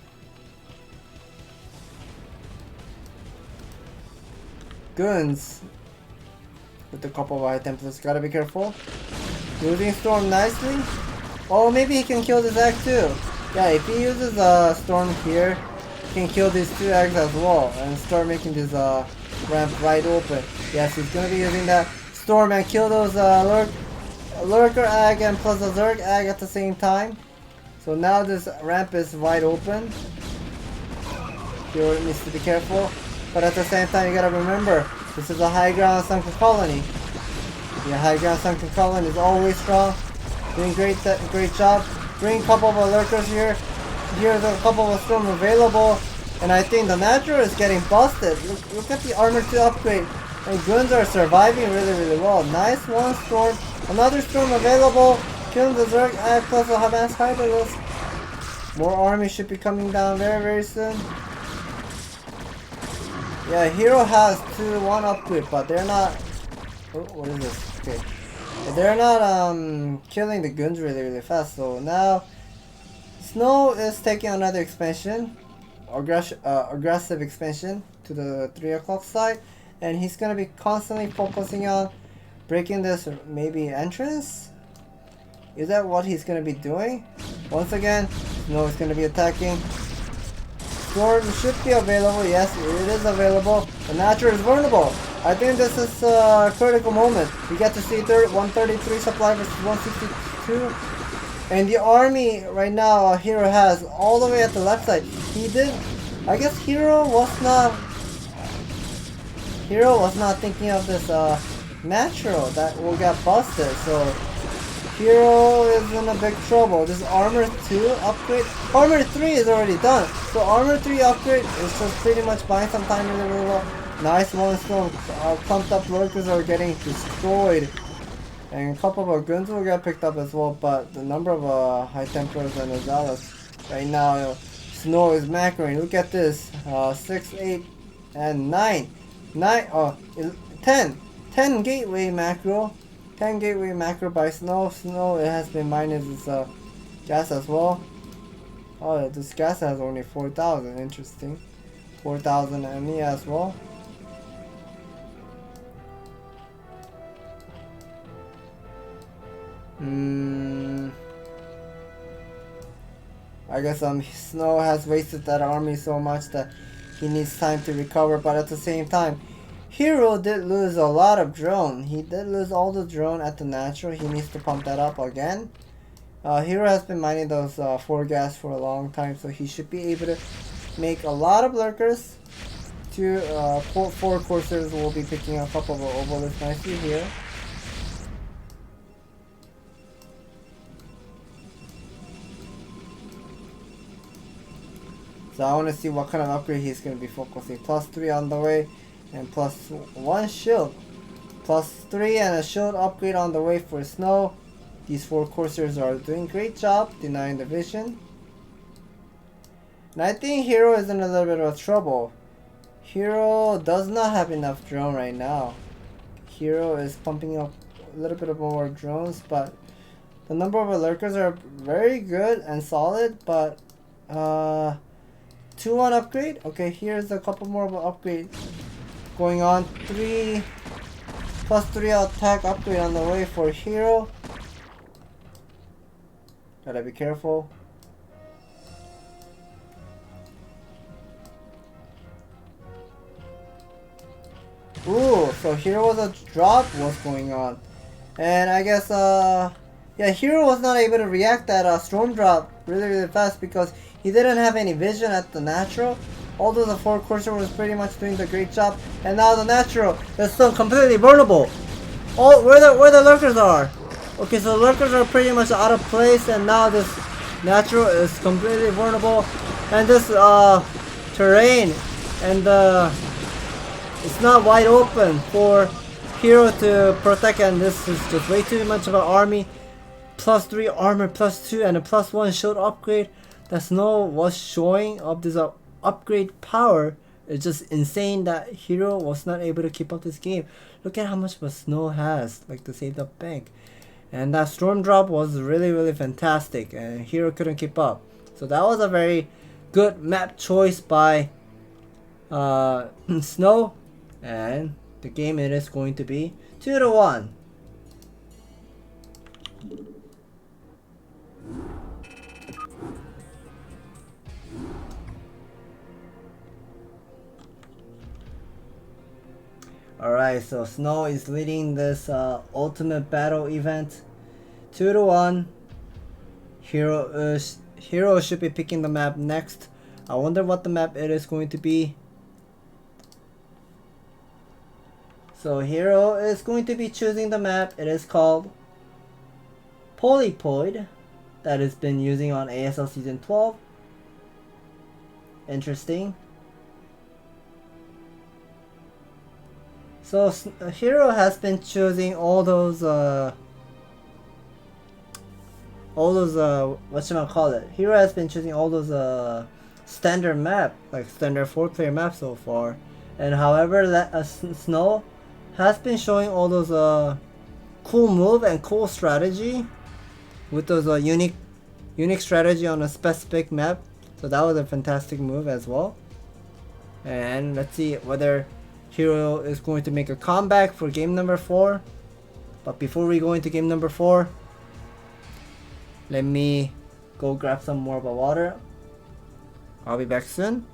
Speaker 1: Guns with a couple of high templates, gotta be careful. Using Storm nicely. Oh, maybe he can kill this egg too. Yeah, if he uses Storm here, he can kill these two eggs as well and start making this ramp wide open. Yes, he's gonna be using that Storm and kill those Lurker egg and plus a Zerg egg at the same time. So now this ramp is wide open. Hero needs to be careful. But at the same time, you gotta remember, this is a high ground sunken colony. Yeah, high ground sunken colony is always strong. Doing great job. Bring a couple of lurkers here. Here's a couple of storm available. And I think the natural is getting busted. Look at the armor 2 upgrade. And guns are surviving really well. Nice one storm. Another storm available. Killing the Zerg egg plus a Havanas Hydralisk. More army should be coming down very soon. Yeah, Hero has 2-1 upgrade, but they're not. Oh, what is this? Okay, they're not killing the guns really fast. So now Snow is taking another expansion, aggressive expansion to the 3 o'clock side, and he's gonna be constantly focusing on breaking this maybe entrance. Is that what he's gonna be doing? Once again, Snow is gonna be attacking. Storm should be available. Yes, it is available. The natural is vulnerable. I think this is a critical moment. We get to see 133 supply versus 162. And the army right now, Hero has all the way at the left side. I guess Hero was not thinking of this natural that will get busted. So Hero is in a big trouble. This armor 2 upgrade. Armor 3 is already done. So armor 3 upgrade is just pretty much buying some time really well. Nice one storm. Clumped up lurkers are getting destroyed. And a couple of guns will get picked up as well. But the number of high templars and Azalas right now, Snow is macroing. Look at this. 6, 8, and 9. 10. 10 gateway macro. 10 gateway macro by Snow. Snow, it has been minus its gas as well. Oh, this gas has only 4,000. Interesting. 4,000 ME as well. I guess Snow has wasted that army so much that he needs time to recover, but at the same time, Hero did lose a lot of drone. He did lose all the drone at the natural. He needs to pump that up again. Hero has been mining those 4 gas for a long time, so he should be able to make a lot of lurkers. 4 coursers will be picking up a couple of obelisks nicely here. So I want to see what kind of upgrade he's going to be focusing. +3 on the way. And +1 shield. +3 and a shield upgrade on the way for Snow. These 4 coursers are doing great job denying the vision. And I think Hero is in a little bit of trouble. Hero does not have enough drone right now. Hero is pumping up a little bit of more drones, but the number of lurkers are very good and solid, but 2-1 upgrade. Okay, here's a couple more of an upgrade going on. 3 +3 attack upgrade on the way for Hero. Gotta be careful. Ooh, so Hero was a drop. What's going on? And I guess yeah, Hero was not able to react that storm drop really fast because he didn't have any vision at the natural. Although the 4 courser was pretty much doing the great job, and now the natural is still completely vulnerable. Oh, where the lurkers are. Okay, so the lurkers are pretty much out of place, and now this natural is completely vulnerable, and this terrain and it's not wide open for Hero to protect, and this is just way too much of an army. +3 armor, +2, and a +1 shield upgrade. That Snow was showing of this upgrade power. It's just insane that Hero was not able to keep up this game. Look at how much of a Snow has, like the saved up bank. And that storm drop was really fantastic, and Hero couldn't keep up. So that was a very good map choice by Snow, and the game it is going to be 2-1. Alright, so Snow is leading this ultimate battle event 2-1. Hero should be picking the map next. I wonder what the map it is going to be. So Hero is going to be choosing the map. It is called Polypoid, that has been using on ASL Season 12. Interesting. So Hero has been choosing all those whatchamacallit. Hero has been choosing all those standard map, like standard 4-player map so far. And however, that Snow has been showing all those cool move and cool strategy with those unique strategy on a specific map. So that was a fantastic move as well. And let's see whether Hero is going to make a comeback for game number 4. But before we go into game number 4, let me go grab some more of a water. I'll be back soon.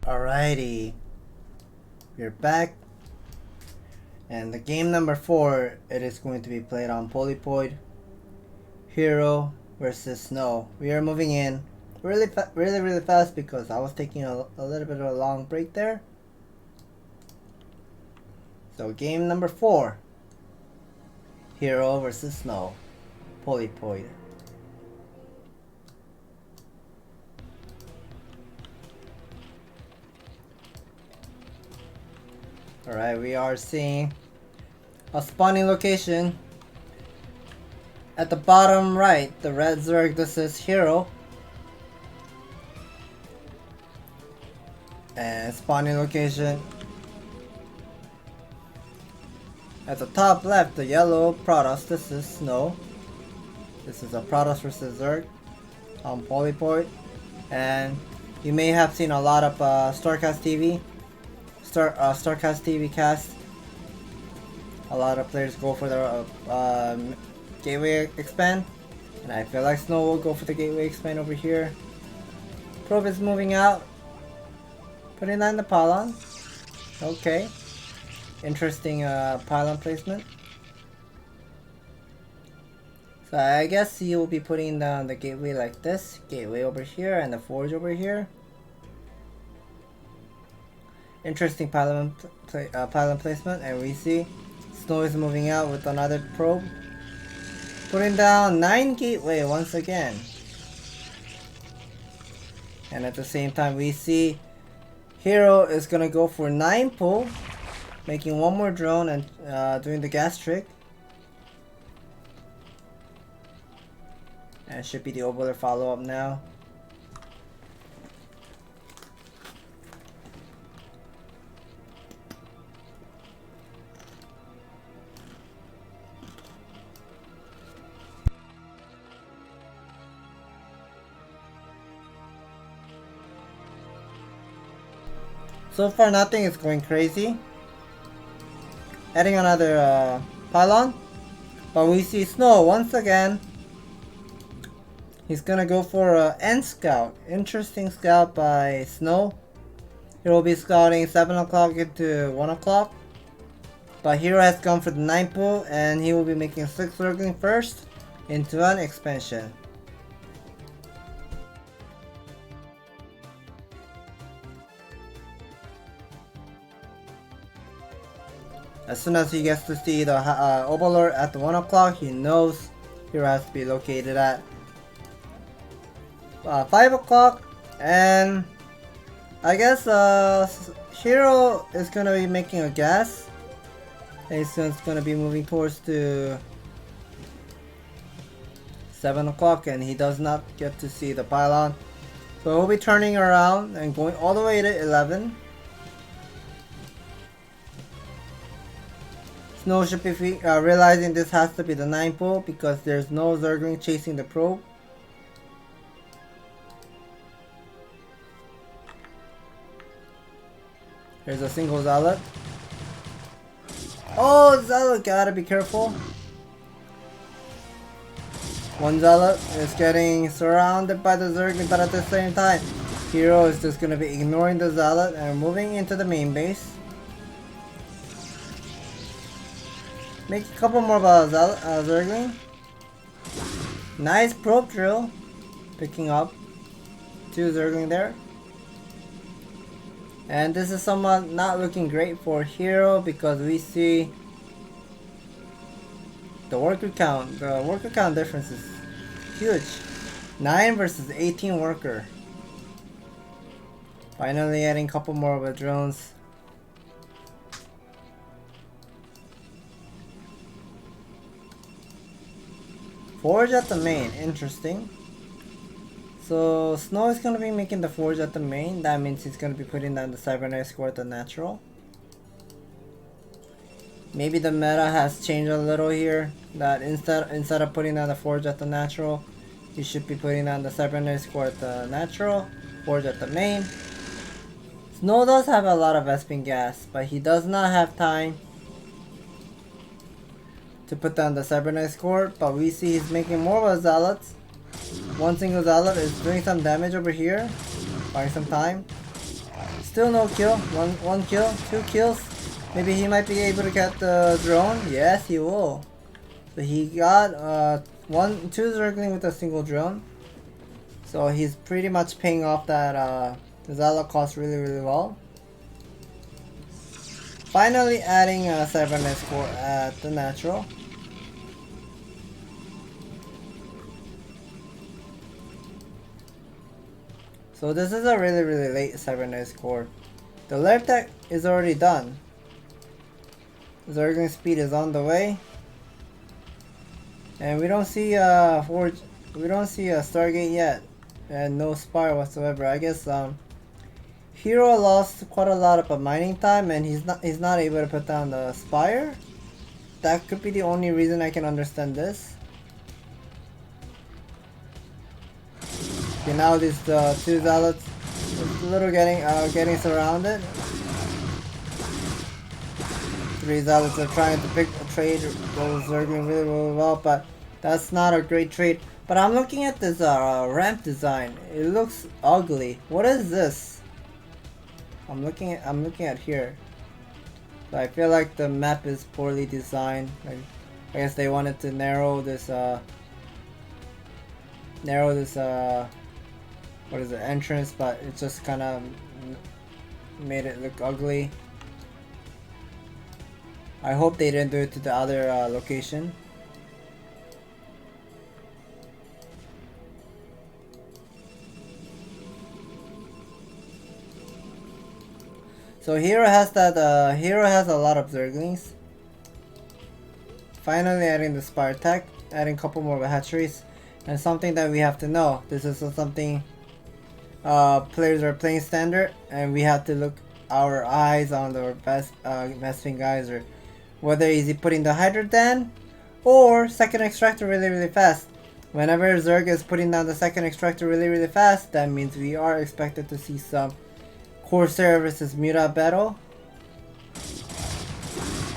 Speaker 1: Alrighty, we're back, and the game number 4, it is going to be played on Polypoid. Hero versus Snow. We are moving in really fast because I was taking a little bit of a long break there. So game number 4, Hero versus Snow, Polypoid. Alright, we are seeing a spawning location. At the bottom right, the red Zerg, this is Hero. And spawning location. At the top left, the yellow Protoss, this is Snow. This is a Protoss versus Zerg on Polypoid. And you may have seen a lot of StarCastTV. StarCastTV cast. A lot of players go for the gateway expand, and I feel like Snow will go for the gateway expand over here. Probe is moving out, putting that in the pylon. Okay, interesting pylon placement. So I guess he will be putting down the gateway like this, gateway over here, and the forge over here. Interesting pylon placement, and we see Snow is moving out with another probe, putting down 9 gateway once again. And at the same time, we see Hero is gonna go for 9 pull, making one more drone and doing the gas trick. And should be the Oboler follow up now. So far nothing is going crazy. Adding another pylon. But we see Snow once again. He's gonna go for End Scout. Interesting scout by Snow. He will be scouting 7 o'clock into 1 o'clock. But Hero has gone for the 9 pull, and he will be making 6 Zergling first into an expansion. As soon as he gets to see the Oboler at the 1 o'clock, he knows Hero has to be located at 5 o'clock. And I guess Hero is going to be making a gas. He's going to be moving towards to 7 o'clock, and he does not get to see the pylon. So he'll be turning around and going all the way to 11. Snow should be realizing this has to be the 9 pull because there's no Zergling chasing the probe. There's a single Zealot. Oh, Zealot, gotta be careful. One Zealot is getting surrounded by the Zergling, but at the same time, Hero is just gonna be ignoring the Zealot and moving into the main base. Make a couple more of Zergling. Nice probe drill. Picking up 2 Zergling there. And this is somewhat not looking great for Hero because we see the worker count. The worker count difference is huge. 9 versus 18 worker. Finally adding a couple more of the drones. Forge at the main, interesting. So Snow is going to be making the forge at the main. That means he's going to be putting down the cybernetic score at the natural. Maybe the meta has changed a little here. That instead of putting down the forge at the natural, you should be putting down the cybernetic score at the natural, forge at the main. Snow does have a lot of Vespene gas, but he does not have time to put down the cybernetic score. But we see he's making more of a Zealots. One single Zealot is doing some damage over here, buying some time. Still no kill. One kill, 2 kills. Maybe he might be able to get the drone. Yes, he will. So he got 2 Zergling with a single drone. So he's pretty much paying off that Zala cost really well. Finally adding a cybernetics core at the natural. So this is a really late cybernetics core. The lair tech is already done. Zergling speed is on the way. And we don't see a Stargate yet. And no spire whatsoever. I guess Hero lost quite a lot of mining time and he's not able to put down the spire. That could be the only reason I can understand this. Okay, now these 2 zealots a little getting surrounded. 3 zealots are trying to trade those Zergling really well, but that's not a great trade. But I'm looking at this ramp design. It looks ugly. What is this? I'm looking at here. So I feel like the map is poorly designed. Like, I guess they wanted to narrow this what is it, entrance, but it just kind of made it look ugly. I hope they didn't do it to the other location. So Hero has a lot of Zerglings. Finally adding the Spire Tech, adding a couple more hatcheries, and something that we have to know. This is something players are playing standard, and we have to look our eyes on the best guys, or whether is he putting the Hydra Dan or second extractor really fast. Whenever Zerg is putting down the second extractor really fast, that means we are expected to see some Corsair versus Muta battle.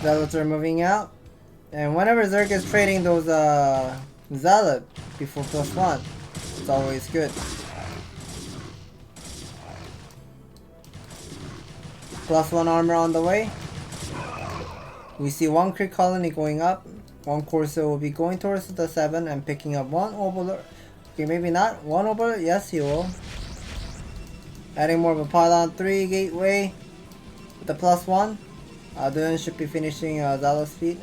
Speaker 1: Zealots are moving out, and whenever Zerg is trading those Zealot before +1, it's always good. +1 armor on the way. We see 1 crit colony going up. 1 Corsair will be going towards the 7 and picking up 1 Overlord. Okay, maybe not. 1 Overlord? Yes, he will. Adding more of a pylon 3 gateway with the +1. Dylan should be finishing Zala's feet.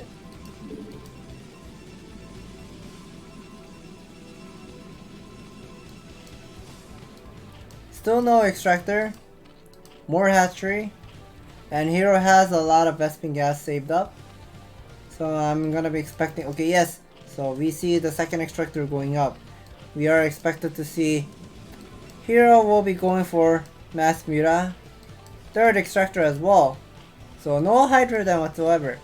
Speaker 1: Still no extractor. More hatchery. And Hero has a lot of Vespin gas saved up. So I'm gonna be expecting, okay, yes. So we see the second extractor going up. We are expected to see Hero will be going for Mass Muta. Third extractor as well. So no Hydra then whatsoever.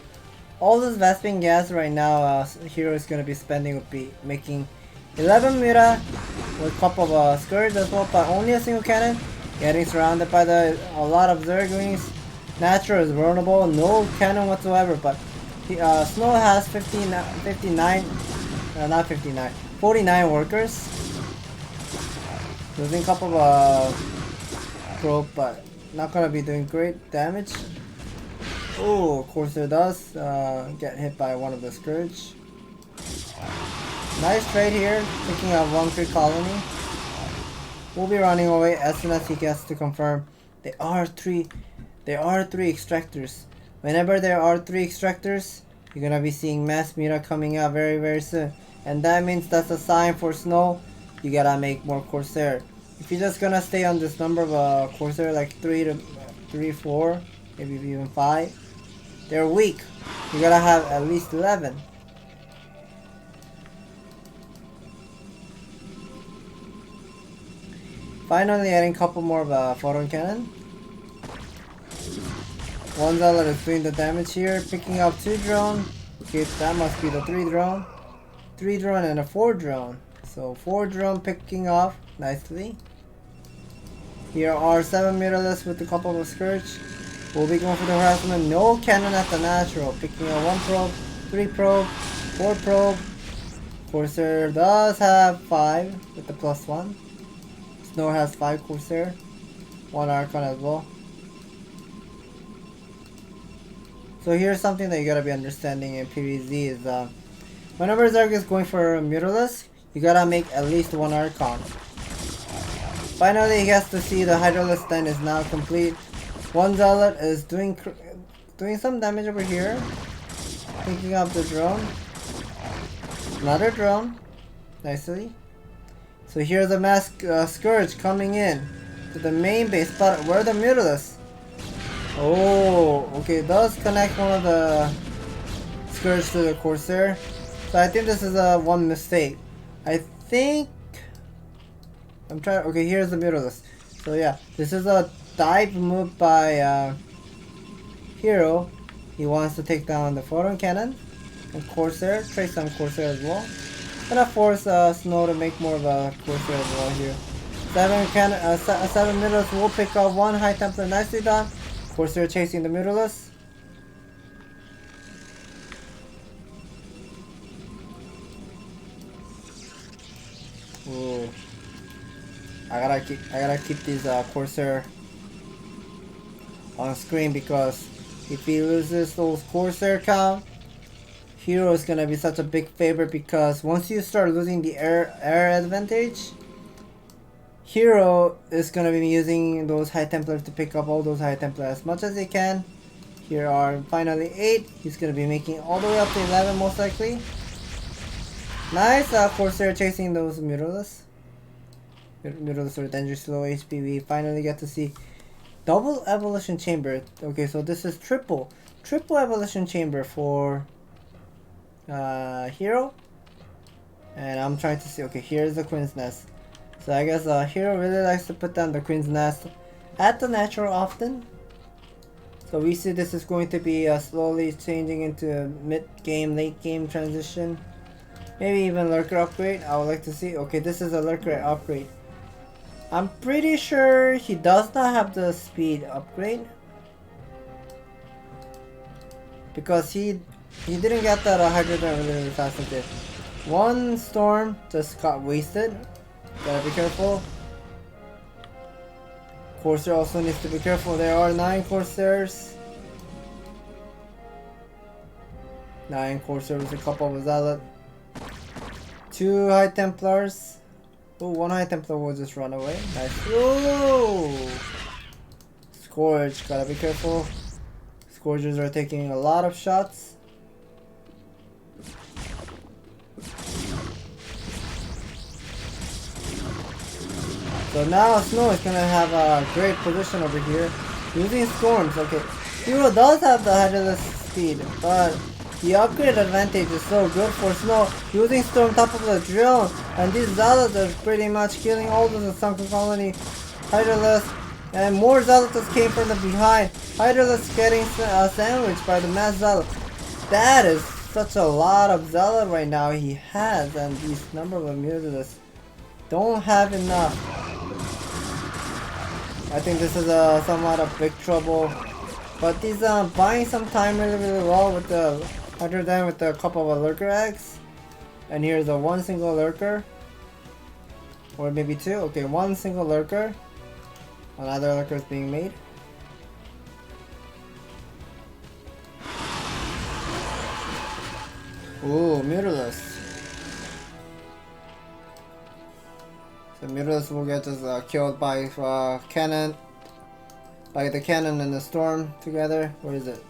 Speaker 1: All this Vespin gas right now Hero is gonna be spending would be making 11 Muta with a couple of Scourge as well, but only a single cannon. Getting surrounded by a lot of Zerglings. Natural is vulnerable, no cannon whatsoever, but Snow has 49 workers. Losing a couple of probe, but not gonna be doing great damage. Oh, Corsair does get hit by one of the Scourge. Nice trade here, picking up 1 crit colony. We'll be running away as soon as he gets to confirm. There are three extractors. Whenever there are 3 extractors, you're gonna be seeing Mass Muta coming out very soon. And that means that's a sign for Snow. You gotta make more Corsair. If you're just gonna stay on this number of Corsair, like 3, 4, maybe even 5, they're weak. You gotta have at least 11. Finally adding a couple more of a photon cannon. 1 Zealot is doing the damage here, picking up 2 drone. Okay, that must be the 3 drone. 3 drone and a 4 drone. So 4 drone picking off nicely. Here are 7 Mutalists with a couple of Scourge. We'll be going for the harassment. No cannon at the natural. Picking up 1 probe, 3 probe, 4 probe. Corsair does have 5 with the +1. Snow has 5 Corsair. 1 Archon as well. So here's something that you gotta be understanding in PvZ is whenever Zerg is going for Mutalisk, you gotta make at least 1 Archon. Finally he gets to see the Hydralisk Den is now complete. 1 Zealot is doing some damage over here. Picking up the drone. Another drone. Nicely. So here's the mass Scourge coming in to the main base, but where are the Mutalisks? Oh, okay, it does connect one of the Scourge to the Corsair. So I think this is one mistake. I think okay, here's the Mutalisk. So yeah, this is a dive move by Hero. He wants to take down the Photon Cannon and Corsair, trace on Corsair as well. Gonna force Snow to make more of a Corsair as well here. 7 Mutalisks will pick up 1 High Templar, nicely done. Corsair chasing the Mutalisks. Ooh. I gotta keep these Corsair on screen, because if he loses those Corsair count, Hero is gonna be such a big favorite, because once you start losing the air advantage, Hero is gonna be using those High Templars to pick up all those High Templars as much as he can. Here are finally 8. He's gonna be making all the way up to 11 most likely. Nice Corsair chasing those Mutalisks. Mutalisks are dangerous low HP. We finally get to see double Evolution Chamber. Okay, so this is triple Evolution Chamber for Hero. And I'm trying to see, okay, here's the Queen's Nest. So I guess Hero really likes to put down the Queen's Nest at the natural often. So we see this is going to be slowly changing into mid-game, late-game transition. Maybe even Lurker upgrade, I would like to see. Okay, this is a Lurker upgrade. I'm pretty sure he does not have the speed upgrade, because he didn't get that Hydrodon really fast into it. 1 Storm just got wasted. Gotta be careful. Corsair also needs to be careful. There are 9 Corsairs. 9 Corsairs with a couple of Zealot. 2 High Templars. Oh, 1 High Templar will just run away. Nice. Ooh! Scourge, gotta be careful. Scourgers are taking a lot of shots. So now Snow is gonna have a great position over here. Using Storms, okay. Hero does have the Hydralisk speed, but the upgrade advantage is so good for Snow. Using Storm top of the drone, and these Zealots are pretty much killing all of the Sunken Colony Hydralisk, and more Zealots came from the behind. Hydralisk getting sandwiched by the mass Zealot. That is such a lot of Zealot right now he has, and these number of Mutalisks don't have enough. I think this is somewhat of big trouble, but he's buying some time really well with the Hydrodon with a couple of Lurker eggs. And here's a 1 single Lurker, or maybe 2. Okay, 1 single Lurker. Another Lurker is being made. Ooh, Mutalisks. The Mutalisks will get just killed by cannon, by the cannon and the storm together. Where is it?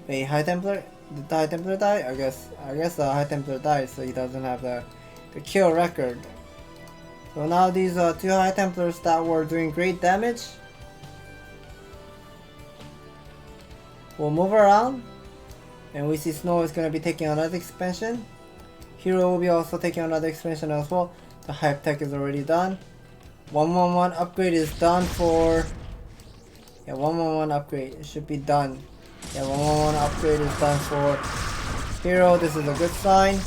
Speaker 1: A High Templar? Did the High Templar die? I guess the High Templar died, so he doesn't have the kill record. So now these 2 High Templars that were doing great damage will move around, and we see Snow is gonna be taking another expansion. Hero will be also taking another expansion as well. The Hype Tech is already done. 111 upgrade is done for... Yeah, 111 upgrade. It should be done. Yeah, 111 upgrade is done for Hero. This is a good sign.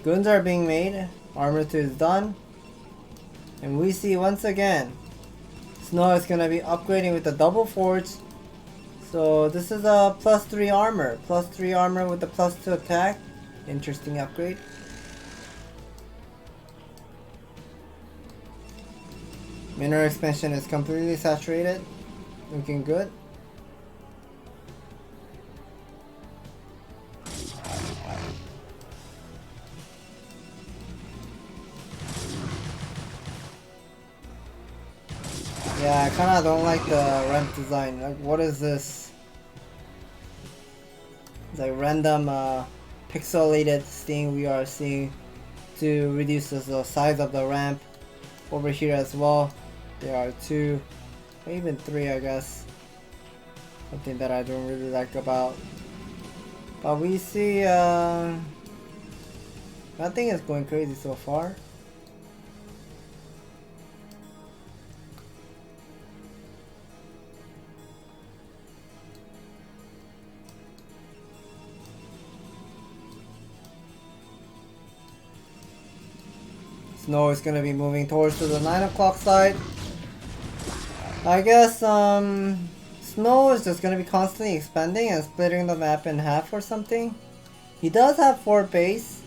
Speaker 1: Guns are being made. Armor 2 is done. And we see once again, Snow is gonna be upgrading with the double forge. So this is a +3 armor. +3 armor with the +2 attack. Interesting upgrade. Mineral expansion is completely saturated. Looking good. Yeah, I kinda don't like the ramp design. Like, what is this? It's like random pixelated thing we are seeing to reduce the size of the ramp. Over here as well, there are 2, or even 3, I guess. Something that I don't really like about. But we see, nothing is going crazy so far. Snow is gonna be moving towards to the 9 o'clock side. I guess Snow is just gonna be constantly expanding and splitting the map in half or something. He does have 4 base,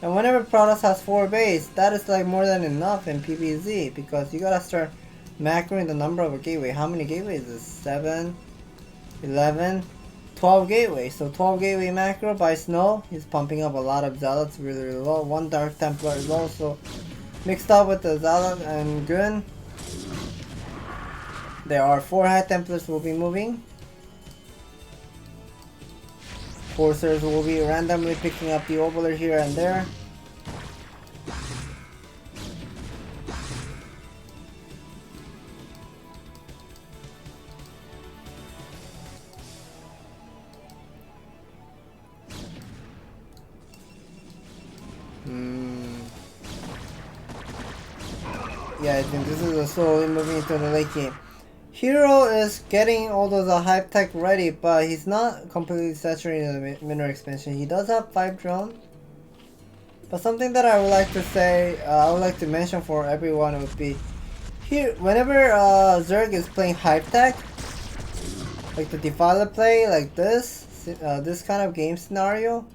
Speaker 1: and whenever Protoss has 4 base, that is like more than enough in PvZ, because you gotta start macroing the number of a gateway. How many gateways is this? 7, 11, 12 gateways. So 12 gateway macro by Snow. He's pumping up a lot of Zealots really low. 1 Dark Templar is also mixed up with the Zealot and Gun. There are 4 High Templars will be moving. Forcers will be randomly picking up the Overlord here and there. Yeah, I think this is slowly moving into the late game. Hero is getting all those hype tech ready, but he's not completely saturating the mineral expansion. He does have 5 drone. But something that I would like to say, I would like to mention for everyone would be, here, whenever Zerg is playing hype tech, like the Defiler play, like this kind of game scenario,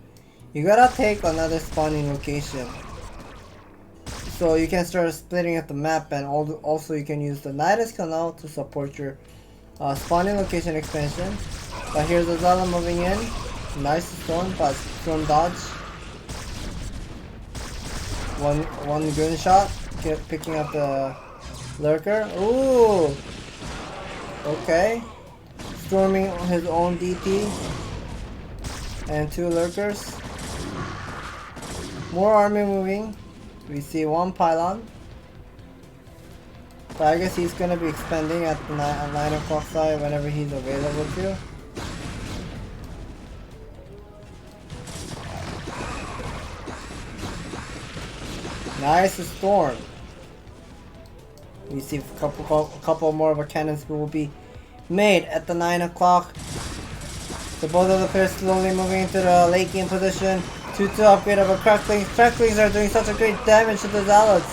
Speaker 1: you gotta take another spawning location. So you can start splitting up the map, and also you can use the Nidus Canal to support your spawning location expansion. But here's the Zala moving in. Nice storm, but storm dodge. One gunshot, picking up the lurker. Ooh! Okay. Storming his own DT. And 2 lurkers. More army moving. We see 1 pylon. But I guess he's gonna be expanding at the 9 o'clock side whenever he's available to. Nice storm. We see a couple more of our cannons will be made at the 9 o'clock. So both of the players slowly moving into the late game position. 2-2 upgrade of a Cracklings. Cracklings are doing such a great damage to the Zealots.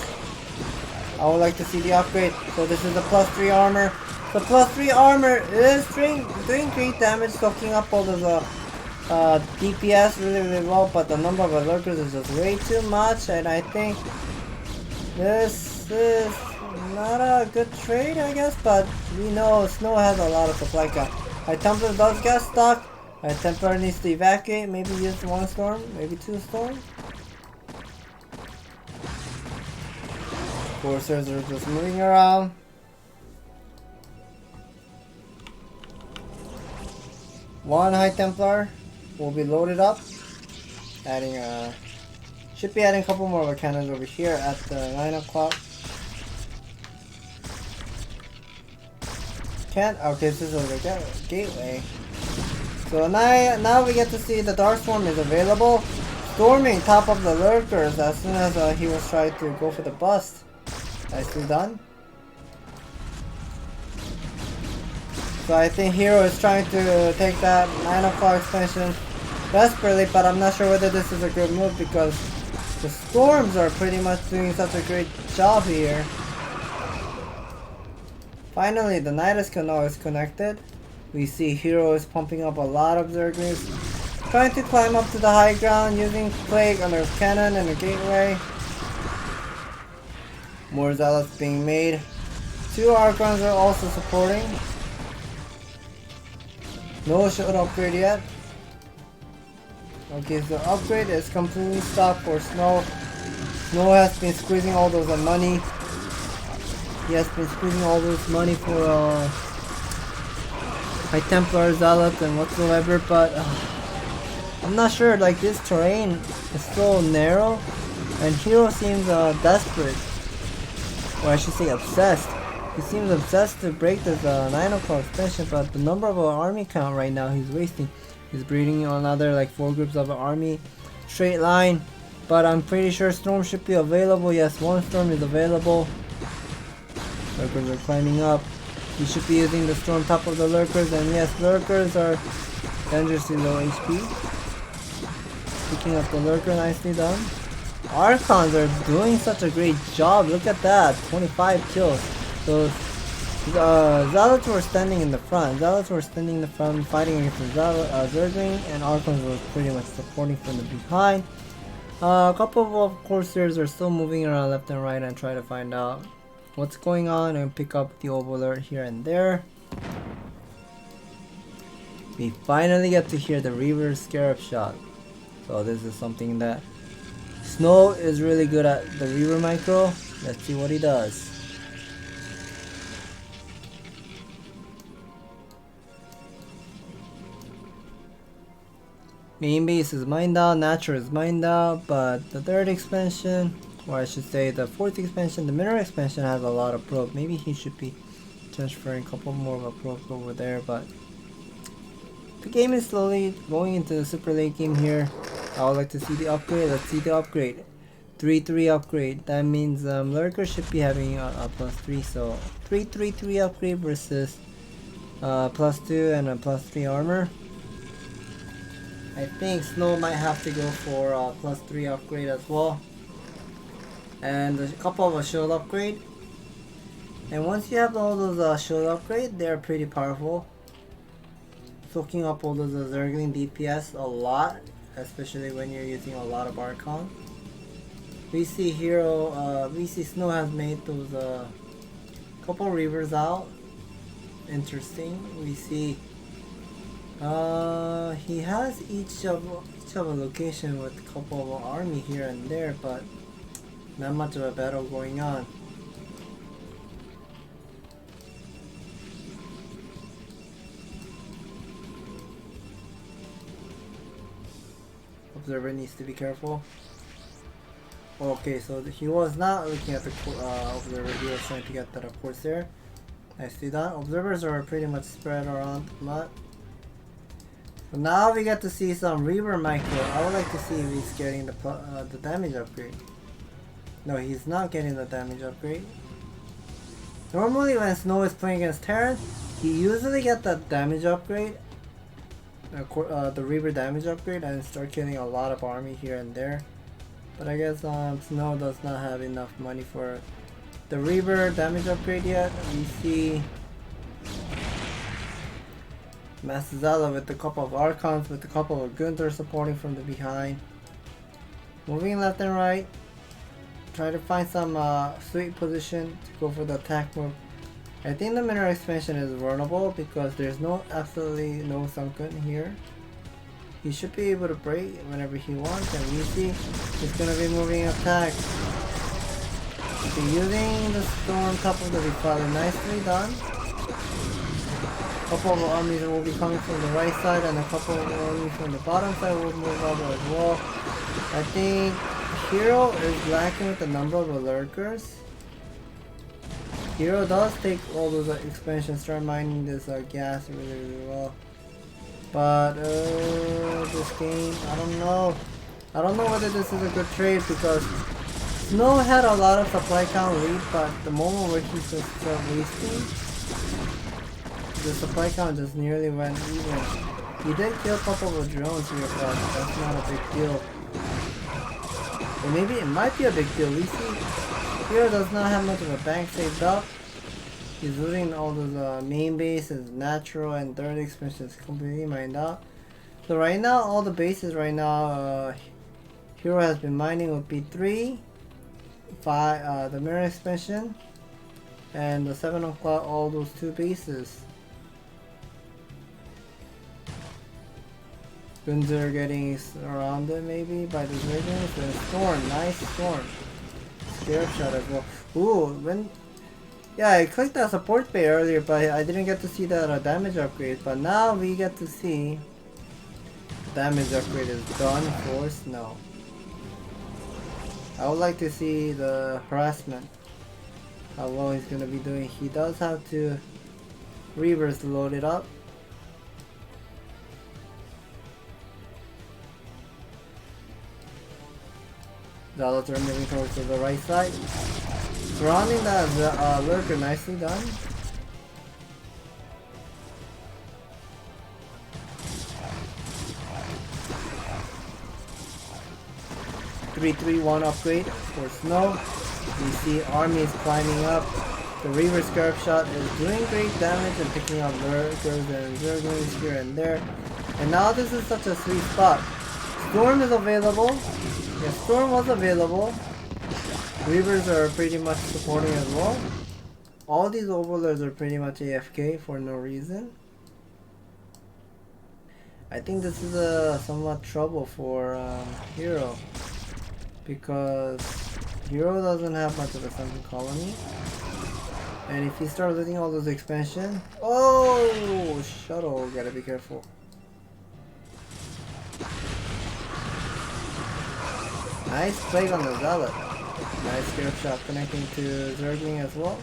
Speaker 1: I would like to see the upgrade. So this is the +3 armor. The +3 armor is doing great damage, soaking up all those DPS really well, but the number of lurkers is just way too much, and I think this is not a good trade, I guess, but we know Snow has a lot of supply cap. High Templar does get stuck. High Templar needs to evacuate, maybe use 1 storm, maybe 2 storm. Forcers are just moving around. One High Templar will be loaded up. Should be adding a couple more of our cannons over here at the 9 o'clock. Okay, this is a gateway. So now we get to see the Dark Swarm is available. Storming top of the lurkers as soon as he was trying to go for the bust. Nicely done. So I think Hero is trying to take that 9 o'clock expansion desperately, but I'm not sure whether this is a good move because the storms are pretty much doing such a great job here. Finally, the Nidus Canal is connected. We see Hero is pumping up a lot of Zerglings, trying to climb up to the high ground using Plague on their cannon and the gateway. More Zealots being made. 2 Archons are also supporting. No shield upgrade yet. Okay, so upgrade is completely stopped for Snow. Snow has been squeezing all those money. He has been squeezing all this money for High Templar, Zealot, and whatsoever, but I'm not sure, like this terrain is so narrow, and Hero seems desperate, or I should say obsessed. He seems obsessed to break this 9 o'clock expansion, but the number of army count right now he's wasting. He's breeding another like 4 groups of an army, straight line, but I'm pretty sure Storm should be available. Yes, 1 Storm is available. Lurkers are climbing up. He should be using the Storm top of the Lurkers, and yes, Lurkers are dangerously low HP. Picking up the Lurker, nicely done. Archons are doing such a great job. Look at that, 25 kills. So Zealots were standing in the front. Fighting against the Zergling, and Archons were pretty much supporting from the behind. A couple of Corsairs are still moving around left and right and try to find out what's going on and pick up the alert here and there. We finally get to hear the Reaver Scarab shot. So this is something that Snow is really good at, the Reaver micro. Let's see what he does. Main base is mined out, natural is mined out, but the 3rd expansion, or I should say the 4th expansion, the mineral expansion has a lot of probes. Maybe he should be transferring a couple more of a probes over there, but the game is slowly going into the super late game here. I would like to see the upgrade. Let's see the upgrade. 3-3 upgrade. That means Lurker should be having a +3, so 3-3-3 upgrade versus +2 and a +3 armor. I think Snow might have to go for a +3 upgrade as well, and a couple of a shield upgrade. And once you have all those shield upgrade, they're pretty powerful, soaking up all those Zergling DPS a lot, especially when you're using a lot of Archon. We see Snow has made those couple Reavers out. Interesting. We see he has each of a location with a couple of army here and there, but not much of a battle going on. Observer needs to be careful. Okay, so he was not looking at the observer, he was trying to get that of course there. Nicely done. Observers are pretty much spread around the map. So now we get to see some Reaver micro. I would like to see if he's getting the damage upgrade. No, he's not getting the damage upgrade. Normally when Snow is playing against Terran, he usually gets that damage upgrade, the Reaver damage upgrade, and start killing a lot of army here and there. But I guess Snow does not have enough money for the Reaver damage upgrade yet. We see Master with a couple of Archons, with a couple of Gunther supporting from the behind. Moving left and right. Try to find some sweet position to go for the attack move. I think the mineral expansion is vulnerable because there's absolutely no sunken here. He should be able to break whenever he wants, and we see he's gonna be moving attack. So using the storm top of the Refather, nicely done. A couple of armies will be coming from the right side, and a couple of armies from the bottom side will move over as well. I think Hero is lacking with the number of lurkers. Hero does take all those expansions, start mining this gas really well. But this game, I don't know. I don't know whether this is a good trade because Snow had a lot of supply count lead, but the moment where he just wasting, the supply count just nearly went even. He did kill a couple of drones here, but that's not a big deal. Or maybe it might be a big deal. We see Hero does not have much of a bank saved up. He's losing all those main bases, natural and 3rd expansions completely mined out. So right now, all the bases right now, Hero has been mining would be 3, 5, the mirror expansion, and the 7 o'clock, all those 2 bases. Guns are getting surrounded maybe by the dragons. And Storm, nice Storm. Scarab shot as well. Ooh, when... Yeah, I clicked that support bay earlier, but I didn't get to see that damage upgrade. But now we get to see damage upgrade is done for Snow. I would like to see the harassment. How well he's gonna be doing. He does have to reverse load it up. Zealots are moving towards to the right side. Surrounding that lurker, nicely done. Three-3-1 upgrade for Snow. We see armies climbing up. The Reaver Scarab Shot is doing great damage and picking up lurkers and zerglings here and there. And now this is such a sweet spot. Storm is available. Yeah, Storm was available. Reavers are pretty much supporting as well. All these overlords are pretty much AFK for no reason. I think this is a somewhat trouble for Hero, because Hero doesn't have much of a central colony. And if he starts looting all those expansion, oh, shuttle, gotta be careful. Nice play on the Zealot. Nice Scarab Shot connecting to Zergling as well.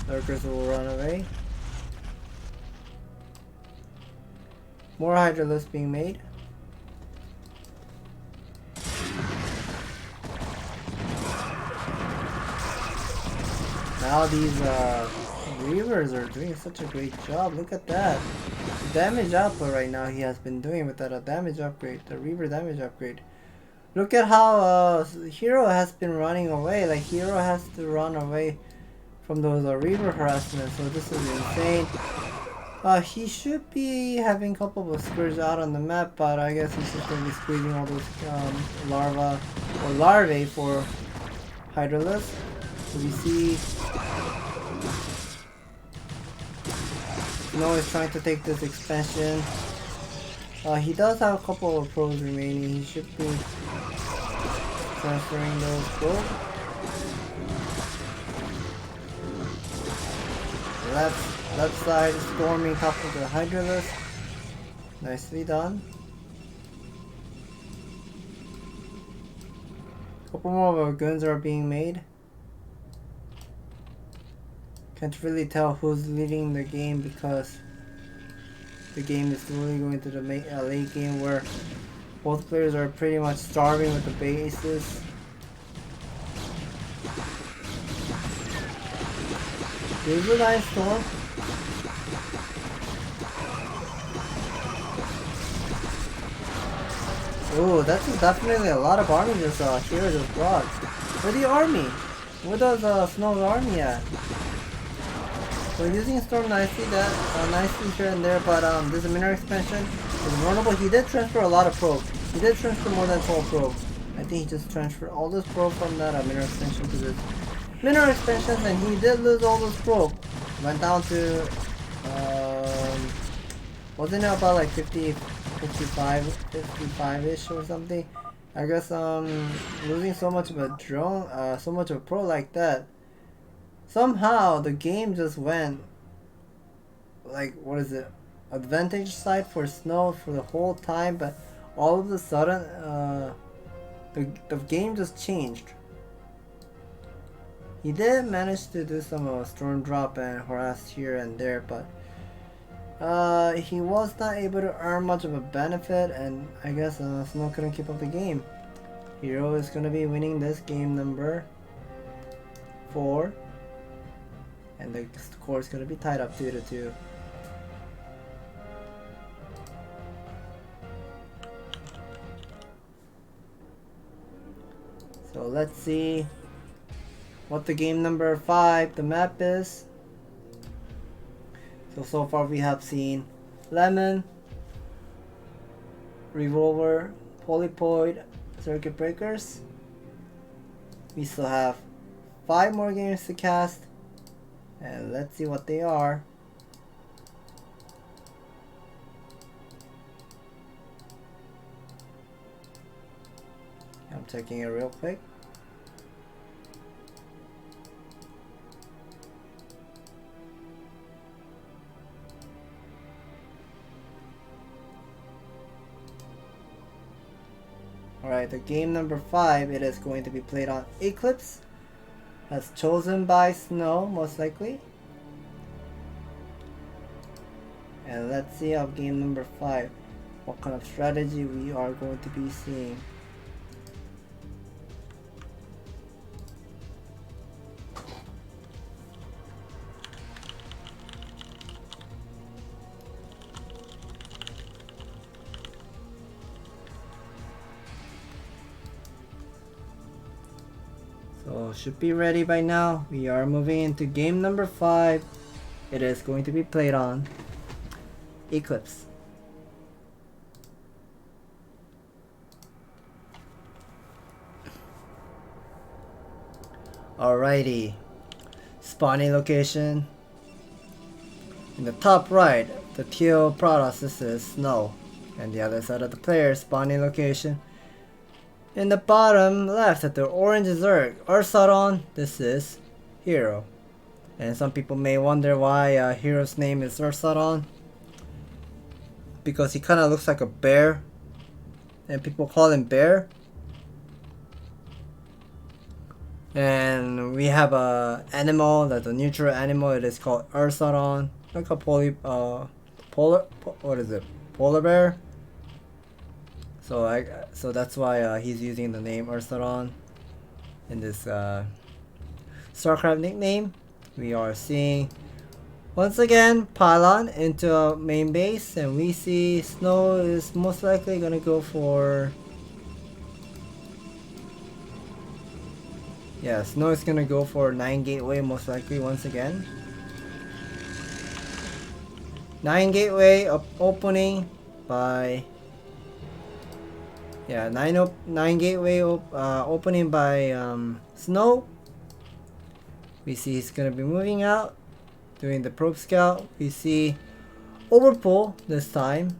Speaker 1: Lurkers will run away. More Hydralisks being made. Now these Reavers are doing such a great job. Look at that. The damage output right now he has been doing with that damage upgrade, the Reaver damage upgrade. Look at how Hero has been running away. Like, Hero has to run away from those Reaver harassments, so this is insane. He should be having a couple of scourge out on the map, but I guess he's just going to be squeezing all those larvae for Hydralisks. So we see Snow is trying to take this expansion. He does have a couple of pros remaining. He should be transferring those pros. Left side storming top of the Hydralisk. Nicely done. Couple more of our guns are being made. Can't really tell who's leading the game because the game is slowly going to the late game where both players are pretty much starving with the bases. Here's a nice storm. Oh, that's definitely a lot of army just here just brought. Where's the army? Where does Snow's army at? We're using Storm nicely, nicely here and there, but this mineral expansion is vulnerable. He did transfer a lot of probes. He did transfer more than 12 probes. I think he just transferred all those probes from that mineral expansion to this mineral expansion, and he did lose all those probes. Went down to wasn't it about like 55-ish or something? I guess losing so much of a drone, so much of a pro like that. Somehow the game just went like, what is it, advantage side for Snow for the whole time, but all of a sudden the game just changed. He did manage to do some storm drop and harass here and there, but he was not able to earn much of a benefit, and I guess Snow couldn't keep up the game. Hero is gonna be winning this game number 4. And the score is going to be tied up 2-2. So let's see what the game number 5, the map is. So far we have seen Lemon, revolver, polypoid, circuit breakers. We still have 5 more games to cast, and let's see what they are. I'm checking it real quick. Alright, the game number 5, it is going to be played on Eclipse. As chosen by Snow, most likely. And let's see of game number 5, what kind of strategy we are going to be seeing. So should be ready by now. We are moving into game number 5. It is going to be played on Eclipse. Alrighty. Spawning location. In the top right, the teal Protoss, this is Snow. And the other side of the player, spawning location. In the bottom left at the orange Zerg, Ursaron, this is Hero. And some people may wonder why Hero's name is Ursaron. Because he kind of looks like a bear. And people call him Bear. And we have a animal, that's a neutral animal, it is called Ursaron. Like a polar bear? So that's why he's using the name Ursaron in this StarCraft nickname. We are seeing once again pylon into a main base, and we see Snow is most likely gonna go for Snow is gonna go for 9 gateway most likely once again. 9 gateway opening by 9 gateway opening by Snow. We see he's gonna be moving out, doing the probe scout. We see overpull this time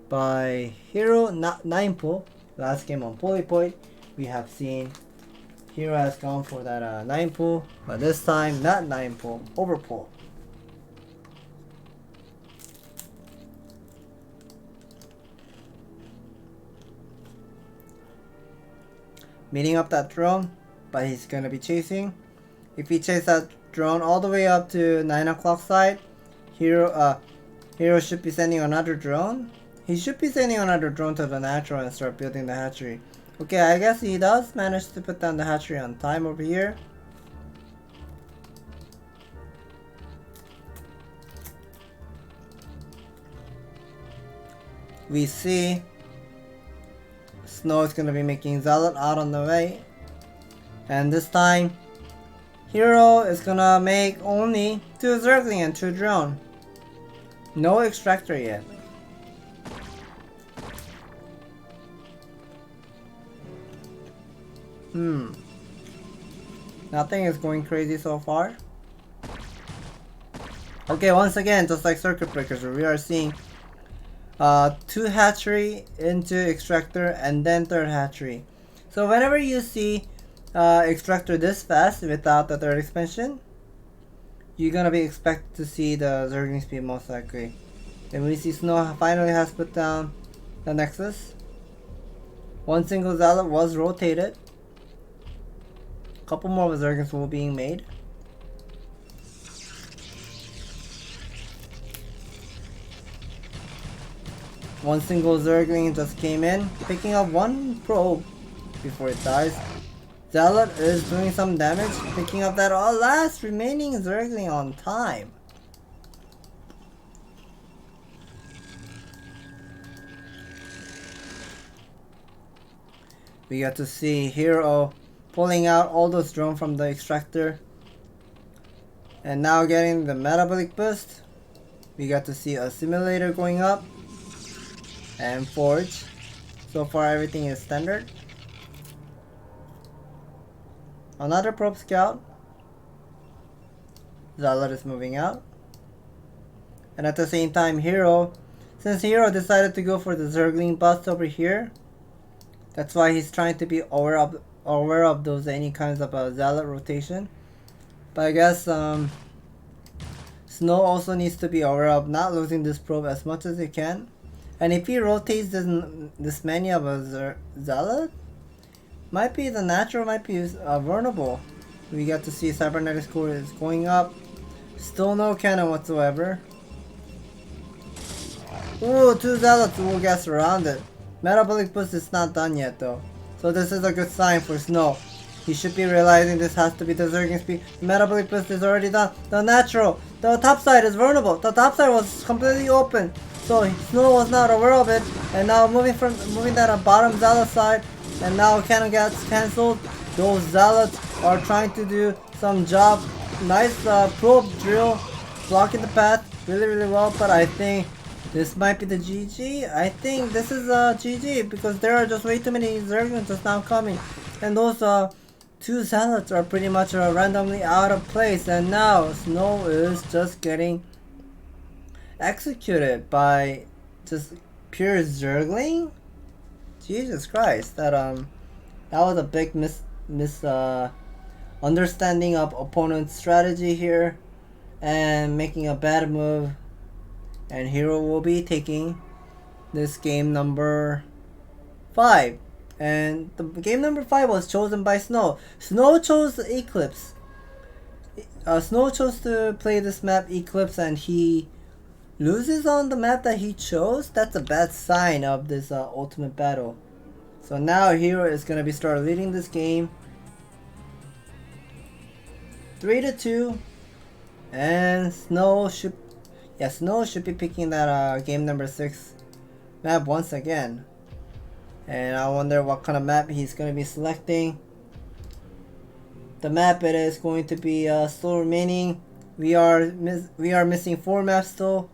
Speaker 1: by Hero, not 9 pull. Last game on Polypoid, we have seen Hero has gone for that 9 pull, but this time not 9 pull, overpull. Meeting up that drone, but he's gonna be chasing. If he chases that drone all the way up to 9 o'clock side, Hero should be sending another drone. He should be sending another drone to the natural and start building the hatchery. Okay, I guess he does manage to put down the hatchery on time over here. We see Snow is going to be making Zealot out on the way. And this time, Hero is going to make only 2 Zergling and 2 drone. No extractor yet. Nothing is going crazy so far. Okay, once again, just like circuit breakers, we are seeing 2 hatchery into extractor and then 3rd hatchery. So whenever you see extractor this fast without the 3rd expansion, you're gonna be expected to see the Zergling speed most likely. Then we see Snow finally has put down the Nexus. 1 single Zealot was rotated. Couple more Zerglings will be being made. One single Zergling just came in, picking up 1 probe before it dies. Zealot is doing some damage, picking up that last remaining Zergling on time. We got to see Hero pulling out all those drones from the extractor. And now getting the metabolic boost. We got to see a simulator going up. and forge. So far everything is standard. Another probe scout. Zealot is moving out. And at the same time Hero, since Hero decided to go for the Zergling bust over here, that's why he's trying to be aware of those any kinds of Zealot rotation. But I guess Snow also needs to be aware of not losing this probe as much as he can. And if he rotates this many of a Zealot, the natural might be vulnerable. We get to see Cybernetic score is going up. Still no cannon whatsoever. Ooh, 2 Zealots will get surrounded. Metabolic boost is not done yet though. So this is a good sign for Snow. He should be realizing this has to be the Zergling speed. The metabolic boost is already done. The natural. The top side is vulnerable. The top side was completely open. So Snow was not aware of it. And now moving that on bottom Zealot side. And now cannon gets cancelled. Those Zealots are trying to do some job. Nice probe drill. Blocking the path really well. But I think this might be the GG. I think this is GG because there are just way too many Zerglings just now coming. And those 2 Zealots are pretty much randomly out of place. And now Snow is just getting executed by just pure Zergling. Jesus Christ, that was a big understanding of opponent's strategy here and making a bad move. And Hero will be taking this game number 5. And the game number 5 was chosen by Snow. Snow chose Eclipse. Snow chose to play this map Eclipse and he loses on the map that he chose. That's a bad sign of this ultimate battle. So now Hero is going to be start leading this game 3-2. And Snow should be picking that game number 6 map once again. And I wonder what kind of map he's going to be selecting. The map it is going to be still remaining. We are missing 4 maps still.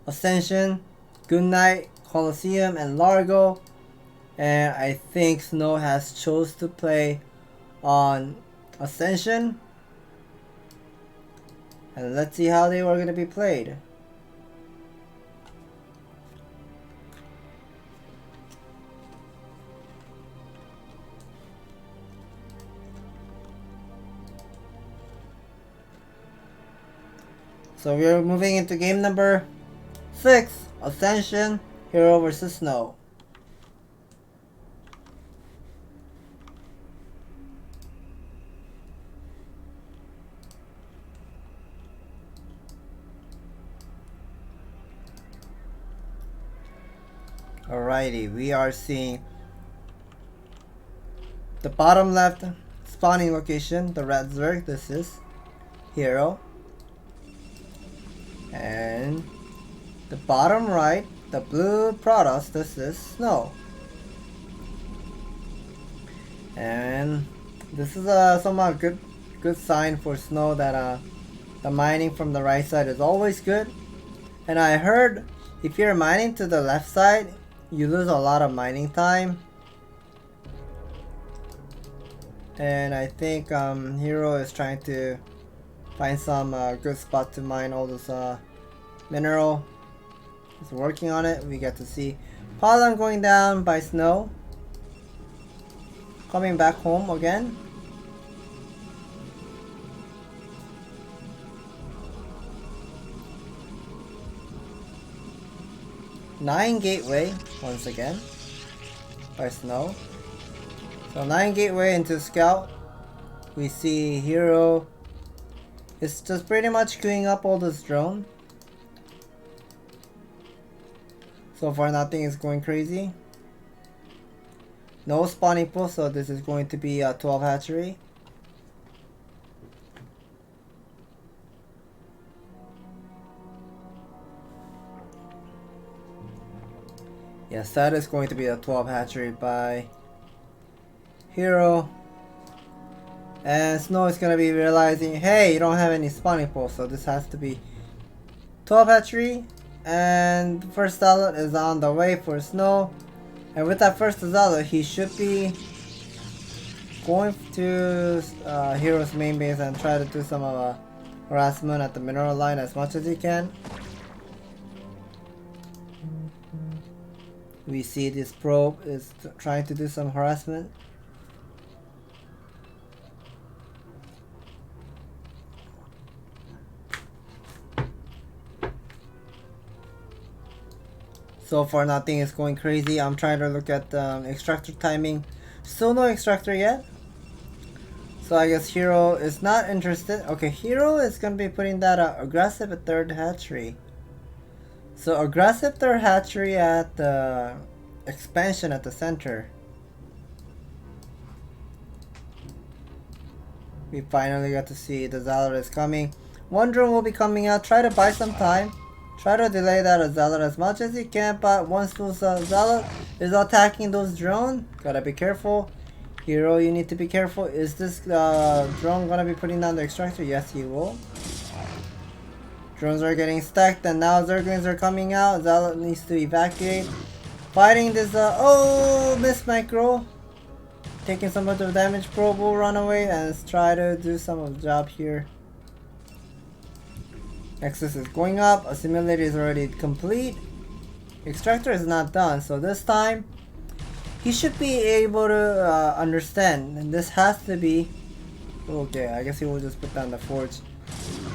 Speaker 1: Ascension, Goodnight, Colosseum, and Largo. And I think Snow has chose to play on Ascension. And let's see how they were going to be played. So we're moving into game number 6, Ascension, Hero versus Snow. Alrighty, we are seeing the bottom left spawning location, the red Zerg, this is Hero. And the bottom right, the blue Protoss, this is Snow. And this is a somewhat good sign for Snow that the mining from the right side is always good. And I heard if you're mining to the left side, you lose a lot of mining time. And I think Hero is trying to find some good spot to mine all this mineral. He's working on it. We get to see Pollen going down by Snow. Coming back home again. Nine gateway once again by Snow. So 9 gateway into scout. We see Hero is just pretty much queuing up all this drone. So far nothing is going crazy. No spawning pool, so this is going to be a 12 hatchery. Yes, that is going to be a 12 hatchery by Hero. And Snow is going to be realizing, hey, you don't have any spawning poles, so this has to be 12 hatchery. And first zealot is on the way for Snow. And with that first zealot, he should be going to Hero's main base and try to do some harassment at the mineral line as much as he can. We see this probe is trying to do some harassment. So far nothing is going crazy. I'm trying to look at the extractor timing. Still no extractor yet. So I guess Hero is not interested. Okay, Hero is going to be putting that aggressive at third hatchery. So aggressive third hatchery at the expansion at the center. We finally got to see the Zealot is coming. One drone will be coming out. Try to buy some time. Try to delay that Zealot as much as you can, but once those Zealot is attacking those drones, gotta be careful. Hero, you need to be careful. Is this drone gonna be putting down the extractor? Yes, he will. Drones are getting stacked, and now Zerglings are coming out. Zealot needs to evacuate. Fighting this, oh, miss micro. Taking some of the damage. Probe will run away and try to do some of the job here. Nexus is going up. Assimilator is already complete. Extractor is not done, so this time he should be able to understand. And this has to be okay. I guess he will just put down the forge.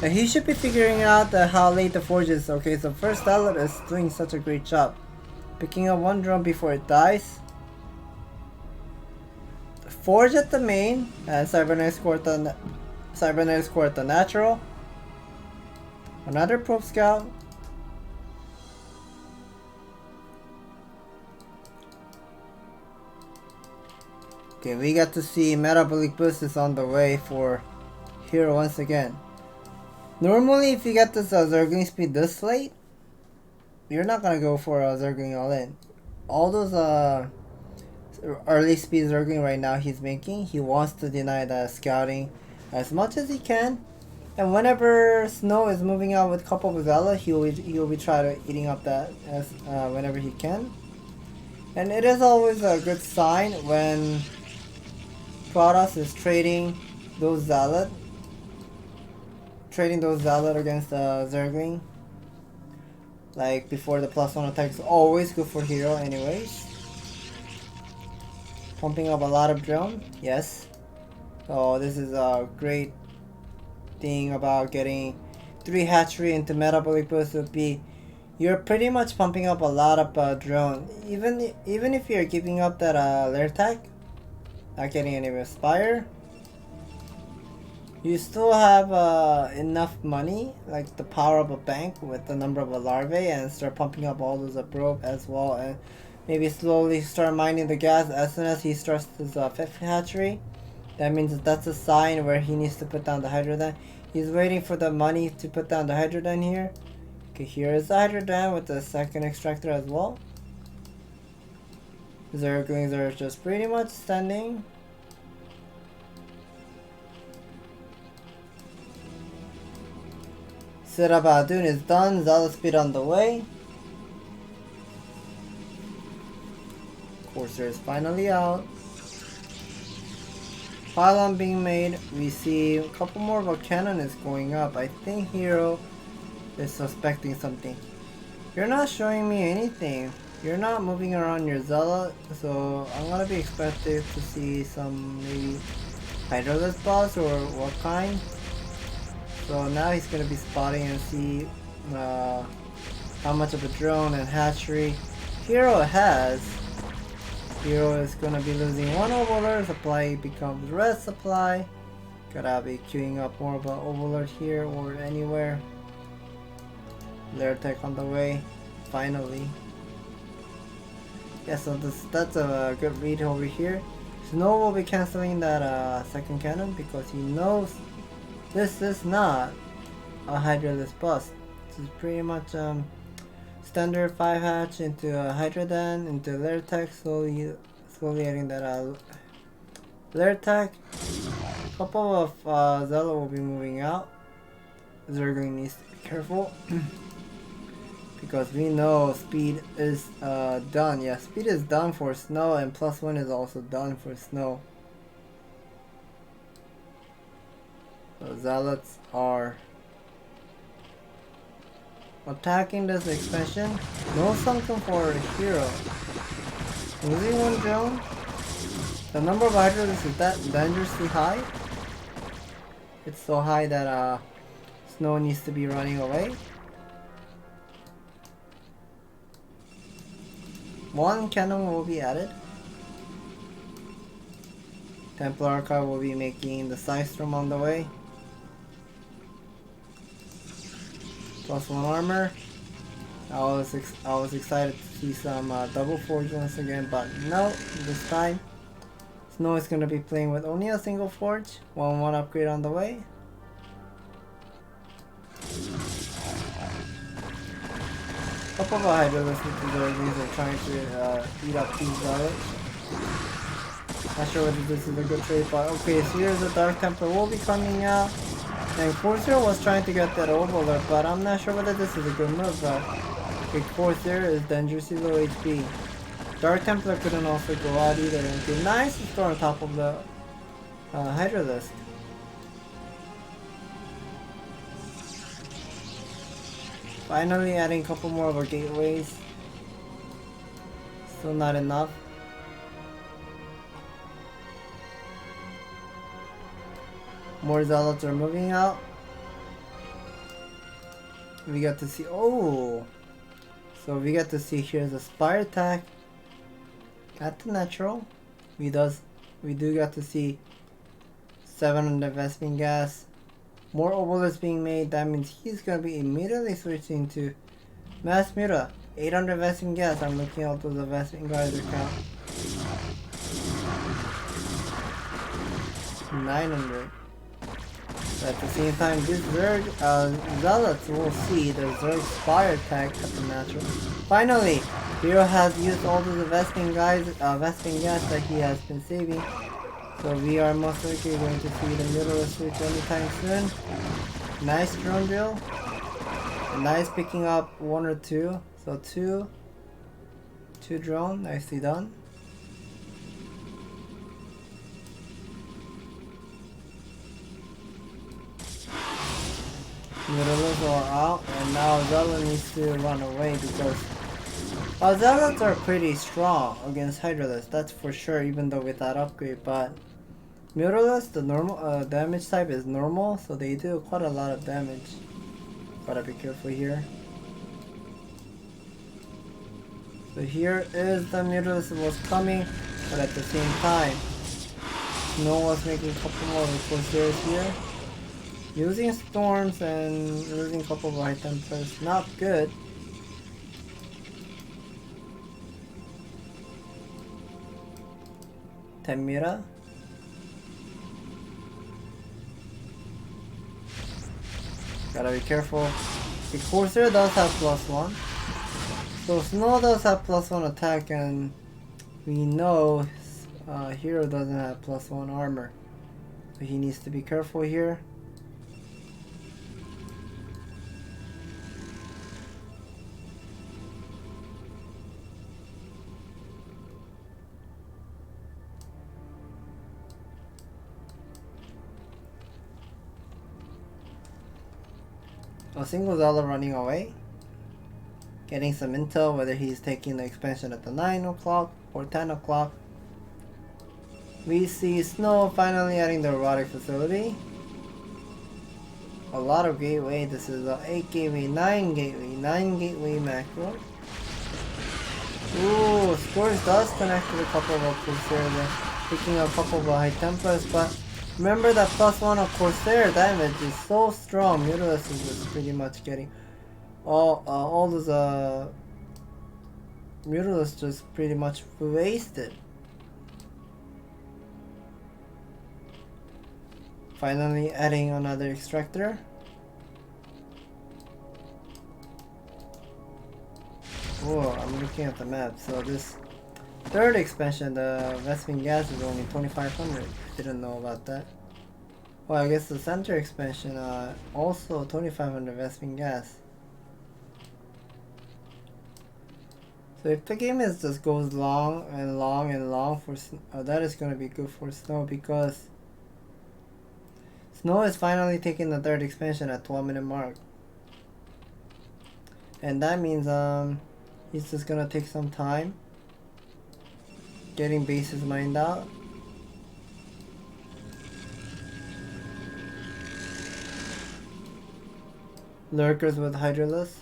Speaker 1: And he should be figuring out how late the forge is. Okay, so first Zealot is doing such a great job, picking up one drone before it dies. Forge at the main and Cybernetics Core at the natural. Another probe scout. Okay, we got to see metabolic boost is on the way for Hero once again. Normally, if you get this Zergling speed this late, you're not gonna go for a Zergling all in. All those early speed Zergling right now he's making, he wants to deny that scouting as much as he can. And whenever Snow is moving out with a couple of Zealot, he'll be trying to eating up that as whenever he can. And it is always a good sign when Protoss is trading those Zealot against the Zergling. Like before the +1 attack is always good for Hero anyways. Pumping up a lot of drone, yes. So this is a great thing about getting 3 hatchery into metabolic boost would be you're pretty much pumping up a lot of drone. Even if you're giving up that lair tag, not getting any respire, you still have enough money, like the power of a bank with the number of larvae, and start pumping up all those probe as well, and maybe slowly start mining the gas as soon as he starts his 5th hatchery. That means that's a sign where he needs to put down the Hydrodan. He's waiting for the money to put down the Hydrodan here. Okay, here is the Hydrodan with the 2nd extractor as well. Zerglings are just pretty much standing. Setup Adun is done. Zealot speed on the way. Courser is finally out. Pylon being made. We see a couple more of a cannon is going up. I think Hero is suspecting something. You're not showing me anything. You're not moving around your Zealot, so I'm gonna be expected to see some maybe Hydroless boss or what kind. So now he's gonna be spotting and see how much of a drone and hatchery Hero has. Hero is gonna be losing one overlord, supply becomes red supply. Gotta be queuing up more of an overlord here or anywhere. Lair tech on the way, finally. Yeah, so that's a good read over here. Snow will be cancelling that 2nd cannon because he knows this is not a Hydroless bust. This is pretty much standard 5 hatch into a Hydrodan, into lair tech, slowly adding that lair tech. Couple of Zealot will be moving out. Zergling needs to be careful. Because we know speed is done. Yeah, speed is done for snow, and +1 is also done for snow. So zealots are attacking this expansion. No sunken for a hero. Losing one drone. The number of hydras is that dangerously high. It's so high that snow needs to be running away. One cannon will be added. Templar Archive will be making the Psystorm on the way. +1 armor. I was excited to see some double forge once again, but no, this time Snow is going to be playing with only a single forge. 1-1 upgrade on the way. Couple of Hydralisks with the Zerglings are trying to eat up these zealots. Not sure whether this is a good trade, but okay, so here's the Dark Templar will be coming out. And Corsair was trying to get that Overlord, but I'm not sure whether this is a good move, but okay, Corsair is dangerously low HP. Dark Templar couldn't also go out either. Okay, nice to store on top of the Hydralisk. Finally adding a couple more of our gateways. Still not enough. More zealots are moving out. We got to see, oh! So we got to see here's a Spire attack at the natural. We do got to see 700 Vespene gas. More obelisks being made. That means he's gonna be immediately switching to Mass Muta. 800 Vespene gas. I'm looking out those Vespene guys account. 900. At the same time, this Zerg zealots will see the Zerg Spire attack at the natural. Finally, Hero has used all of the Vespene gas that he has been saving. So we are most likely going to see the Nicolas switch anytime soon. Nice drone drill. Nice picking up 1 or 2. So two drone, nicely done. Nicolas are out, and now Zealot needs to run away because Zealots are pretty strong against Hydralisk, that's for sure, even though with that upgrade, but Muralist, the normal damage type is normal, so they do quite a lot of damage. Gotta be careful here. So here is the Muralist was coming, but at the same time, Snow was making a couple more Corsairs here. Using storms and losing a couple of High Templars, not good. Temira. Gotta be careful. The Corsair does have +1. So Snow does have +1 attack, and we know Hero doesn't have +1 armor. So he needs to be careful here. A single Zealot running away. Getting some intel whether he's taking the expansion at the 9 o'clock or 10 o'clock. We see Snow finally adding the robotic facility. A lot of gateway. This is a 8 gateway, 9 gateway macro. Ooh, Scores does connect with a couple of Corsairs, picking up a couple of High Templars, but remember that +1 of Corsair damage is so strong. Nicolas is just pretty much getting all those Nicolas just pretty much wasted. Finally adding another extractor. Whoa, I'm looking at the map. So this third expansion, the Vespene gas is only 2500. Didn't know about that. Well, I guess the center expansion also 2500 Vespene gas. So if the game is just goes long and long and long for that is gonna be good for Snow, because Snow is finally taking the 3rd expansion at 12-minute mark, and that means he's just gonna take some time getting bases mined out. Lurkers with Hydralisk.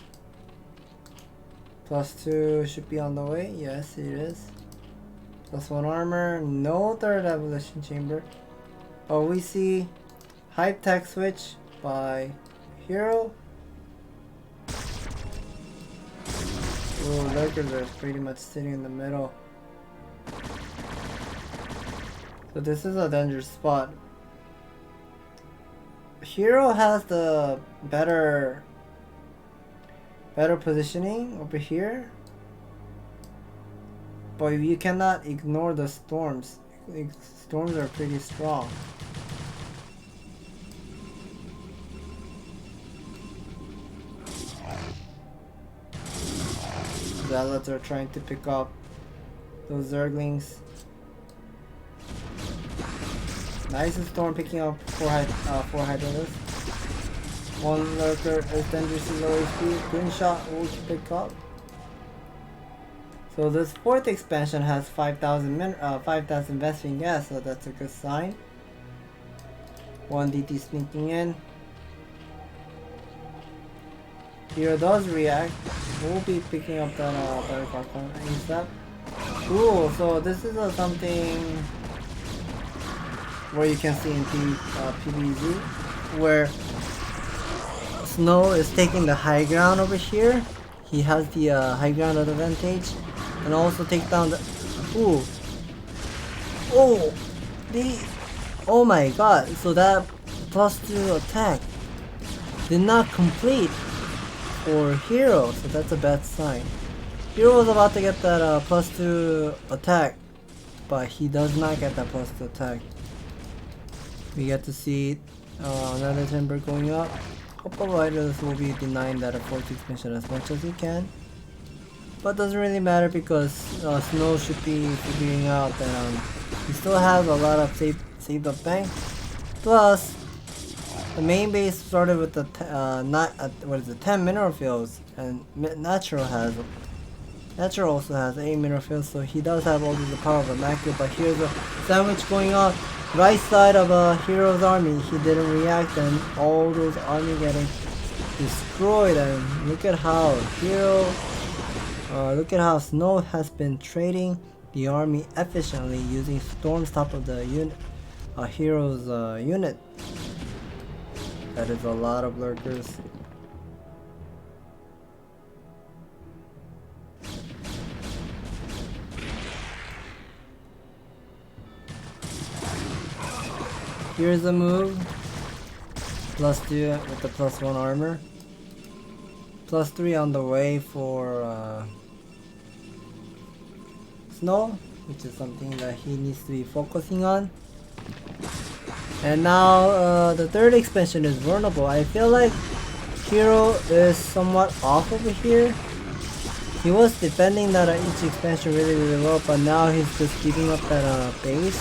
Speaker 1: +2 should be on the way. Yes, it is. +1 armor. No 3rd evolution chamber. But we see hype tech switch by hero. Ooh, Lurkers are pretty much sitting in the middle. So this is a dangerous spot. Hero has the better positioning over here, but you cannot ignore the storms. Storms are pretty strong. Zealots are trying to pick up those Zerglings. Nice storm picking up 4 Hydralisks. 1 Lurker is dangerously low HP. Green shot will pick up. So this 4th expansion has 5,000 Vespene gas, so that's a good sign. 1 DT sneaking in. Hero does react. We'll be picking up that better Carcon ASAP. Cool, so this is something where you can see in PvZ, where Snow is taking the high ground over here. He has the high ground advantage, and also take down the oh my god, so that +2 attack did not complete for Hero, so that's a bad sign. Hero was about to get that +2 attack, but he does not get that +2 attack. We get to see another timber going up. Couple of riders will be denying that 4th expansion as much as he can, but doesn't really matter because Snow should be figuring out that he still has a lot of saved up bank. Plus, the main base started with the 10 mineral fields, and Natural also has 8 mineral fields, so he does have all the power of a macro. But here's a sandwich going on right side of a Hero's army. He didn't react, and all those army getting destroyed. And look at how Snow has been trading the army efficiently using Storm's top of the Hero's unit. That is a lot of Lurkers. Here's a move. +2 with the +1 armor. +3 on the way for Snow, which is something that he needs to be focusing on. And now the 3rd expansion is vulnerable. I feel like Hero is somewhat off over here. He was defending that each expansion really well, but now he's just giving up that base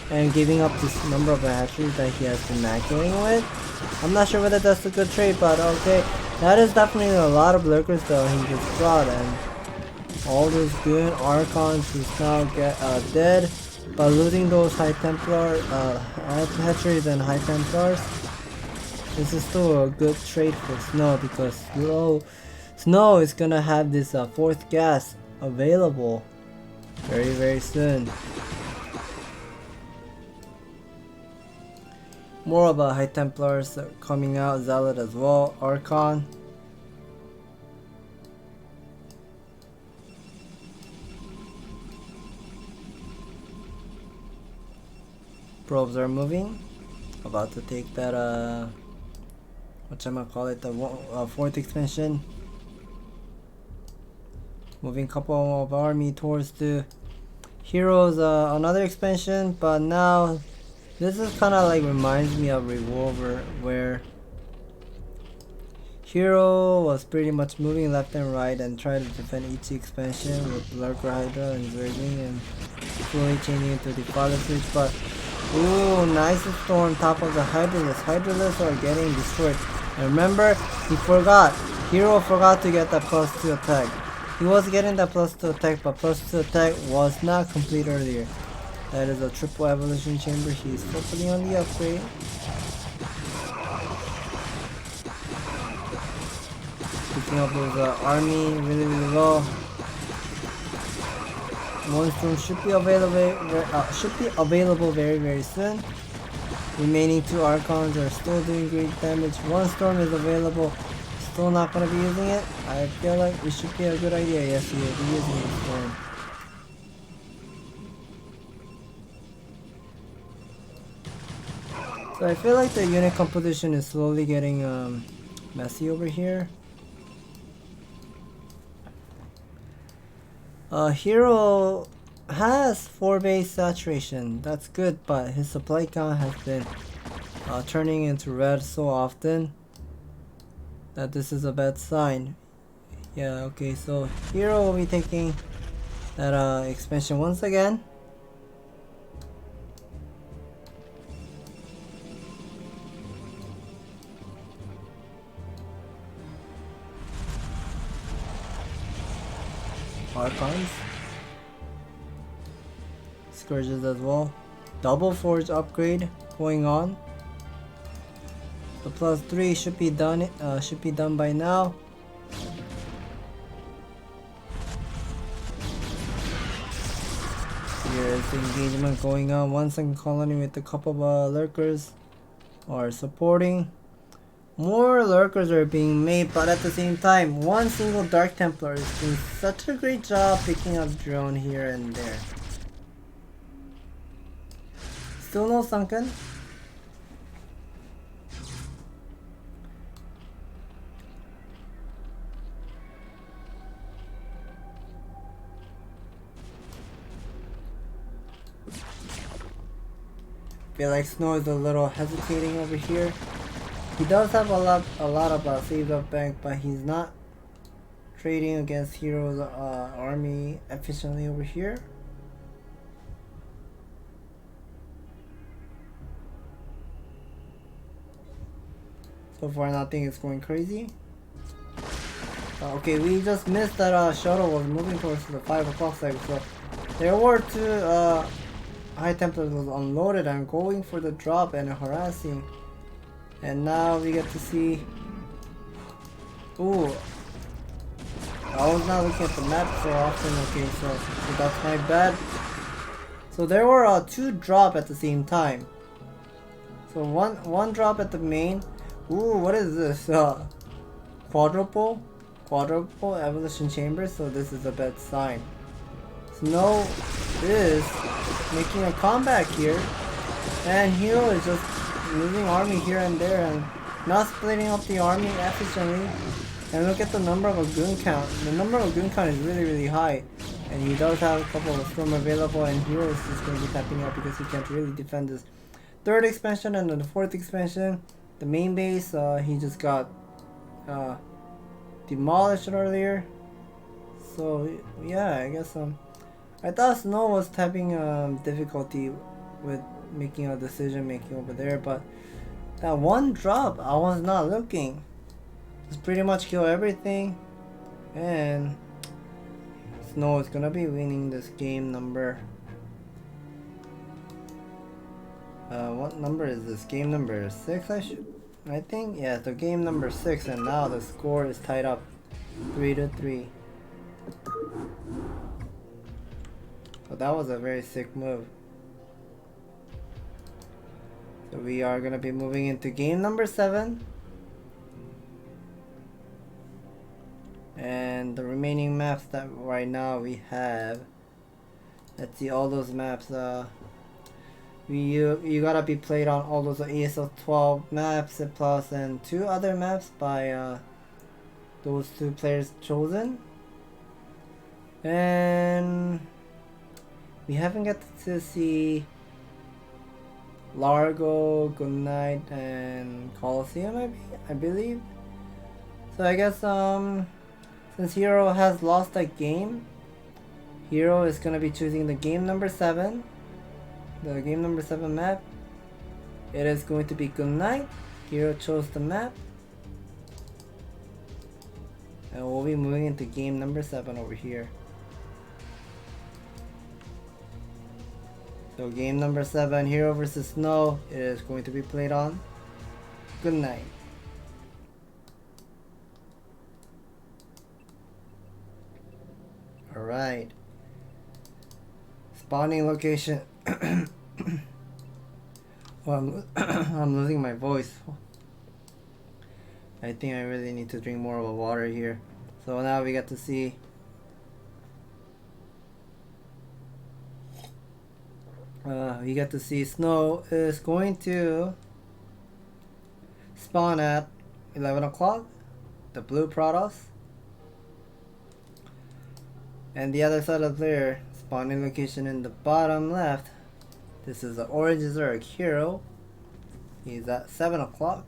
Speaker 1: and giving up this number of hatcheries that he has been macroing with. I'm not sure whether that's a good trade, but okay. That is definitely a lot of Lurkers though he just brought, and all those good Archons who's now dead. By losing those High Templar hatcheries and High Templars, this is still a good trade for Snow, because Snow is gonna have this 4th gas available very soon. More about High Templars coming out, Zealot as well, Archon. Probes are moving, about to take that the 4th expansion. Moving couple of army towards the Heroes another expansion, but now this is kind of like reminds me of Revolver, where Hero was pretty much moving left and right and tried to defend each expansion with Lurker Hydra and Zergling and slowly changing into the Father Switch, but ooh, nice storm on top of the Hydralisk. Hydralisk are getting destroyed. And remember, Hero forgot to get that +2 attack. He was getting that +2 attack, but +2 attack was not complete earlier. That is a triple evolution chamber. He's focusing on the upgrade. Picking up his army really low. One storm should be available very soon. Remaining 2 Archons are still doing great damage. One storm is available. Still not gonna be using it. I feel like it should be a good idea. Yes, he will be using the storm. So I feel like the unit composition is slowly getting messy over here. Hero has 4 base saturation. That's good, but his supply count has been turning into red so often that this is a bad sign. Yeah, okay, so Hero will be taking that expansion once again. Archons. Scourges as well. Double Forge upgrade going on. The +3 should be done by now. Here is the engagement going on. 1 second colony with a couple of lurkers are supporting. More lurkers are being made, but at the same time, one single Dark Templar is doing such a great job picking up drone here and there. Still no sunken. Feel like Snow is a little hesitating over here. He does have a lot of saved up bank, but he's not trading against Hero's army efficiently over here. So far nothing is going crazy. Okay, we just missed that shuttle was moving towards the 5 o'clock side, so there were 2 High Templars was unloaded and going for the drop and harassing. And now we get to see. Ooh, I was not looking at the map so often. Okay, so that's my bad. So there were 2 drop at the same time. So one drop at the main. Ooh, what is this? Quadruple evolution chamber. So this is a bad sign. Snow is making a comeback here, and Hero is just moving army here and there and not splitting up the army efficiently. And look at the number of a goon count. The number of goon count is really high, and he does have a couple of storm available, and Hero is just going to be tapping out because he can't really defend this 3rd expansion and then the 4th expansion. The main base, he just got demolished earlier. So yeah, I guess I thought Snow was having difficulty with making a decision making over there, but that one drop, I was not looking. Just pretty much kill everything, and Snow is gonna be winning this game number. What number is this? Game number 6, I think? Yeah, so game number 6, and now the score is tied up 3-3. So that was a very sick move. So we are gonna be moving into game number 7. And the remaining maps that right now we have. Let's see, all those maps. You gotta be played on all those ASL 12 maps plus and 2 other maps by those 2 players chosen. And we haven't got to see Largo, Goodnight, and Coliseum, I believe. So I guess since Hero has lost a game, Hero is gonna be choosing the game number 7. The game number 7 map. It is going to be Good Night. Hero chose the map. And we'll be moving into game number 7 over here. So game number 7, Hero versus Snow, it is going to be played on Good Night. Alright. Spawning location. Well, I'm losing my voice. I think I really need to drink more of a water here. So now we get to see Snow is going to spawn at 11 o'clock, the blue Protoss. And the other side of the player, spawning location in the bottom left. This is the orange Zerg Hero. He's at 7 o'clock.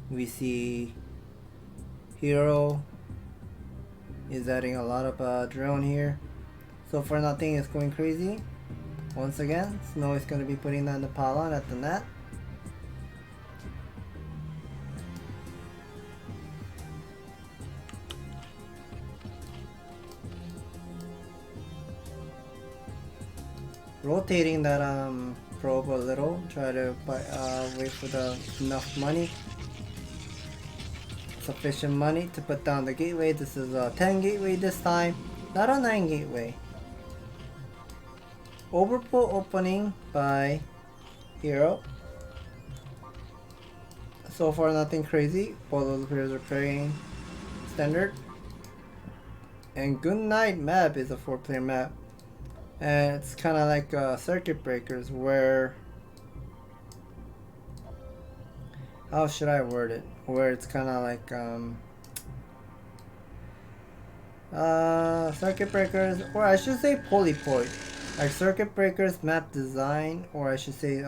Speaker 1: We see Hero is adding a lot of drone here. So for nothing is going crazy. Once again, Snow is going to be putting down the pylon at the net. Rotating that probe a little, try to wait for the enough money, sufficient money to put down the gateway. This is a 10 gateway this time, not a 9 gateway. Overpull opening by Hero. So far nothing crazy, both of the players are playing standard. And Good Night map is a 4-player map. And it's kind of like circuit breakers where, how should I word it, where it's kind of like circuit breakers, or I should say polypoid, like circuit breakers map design, or I should say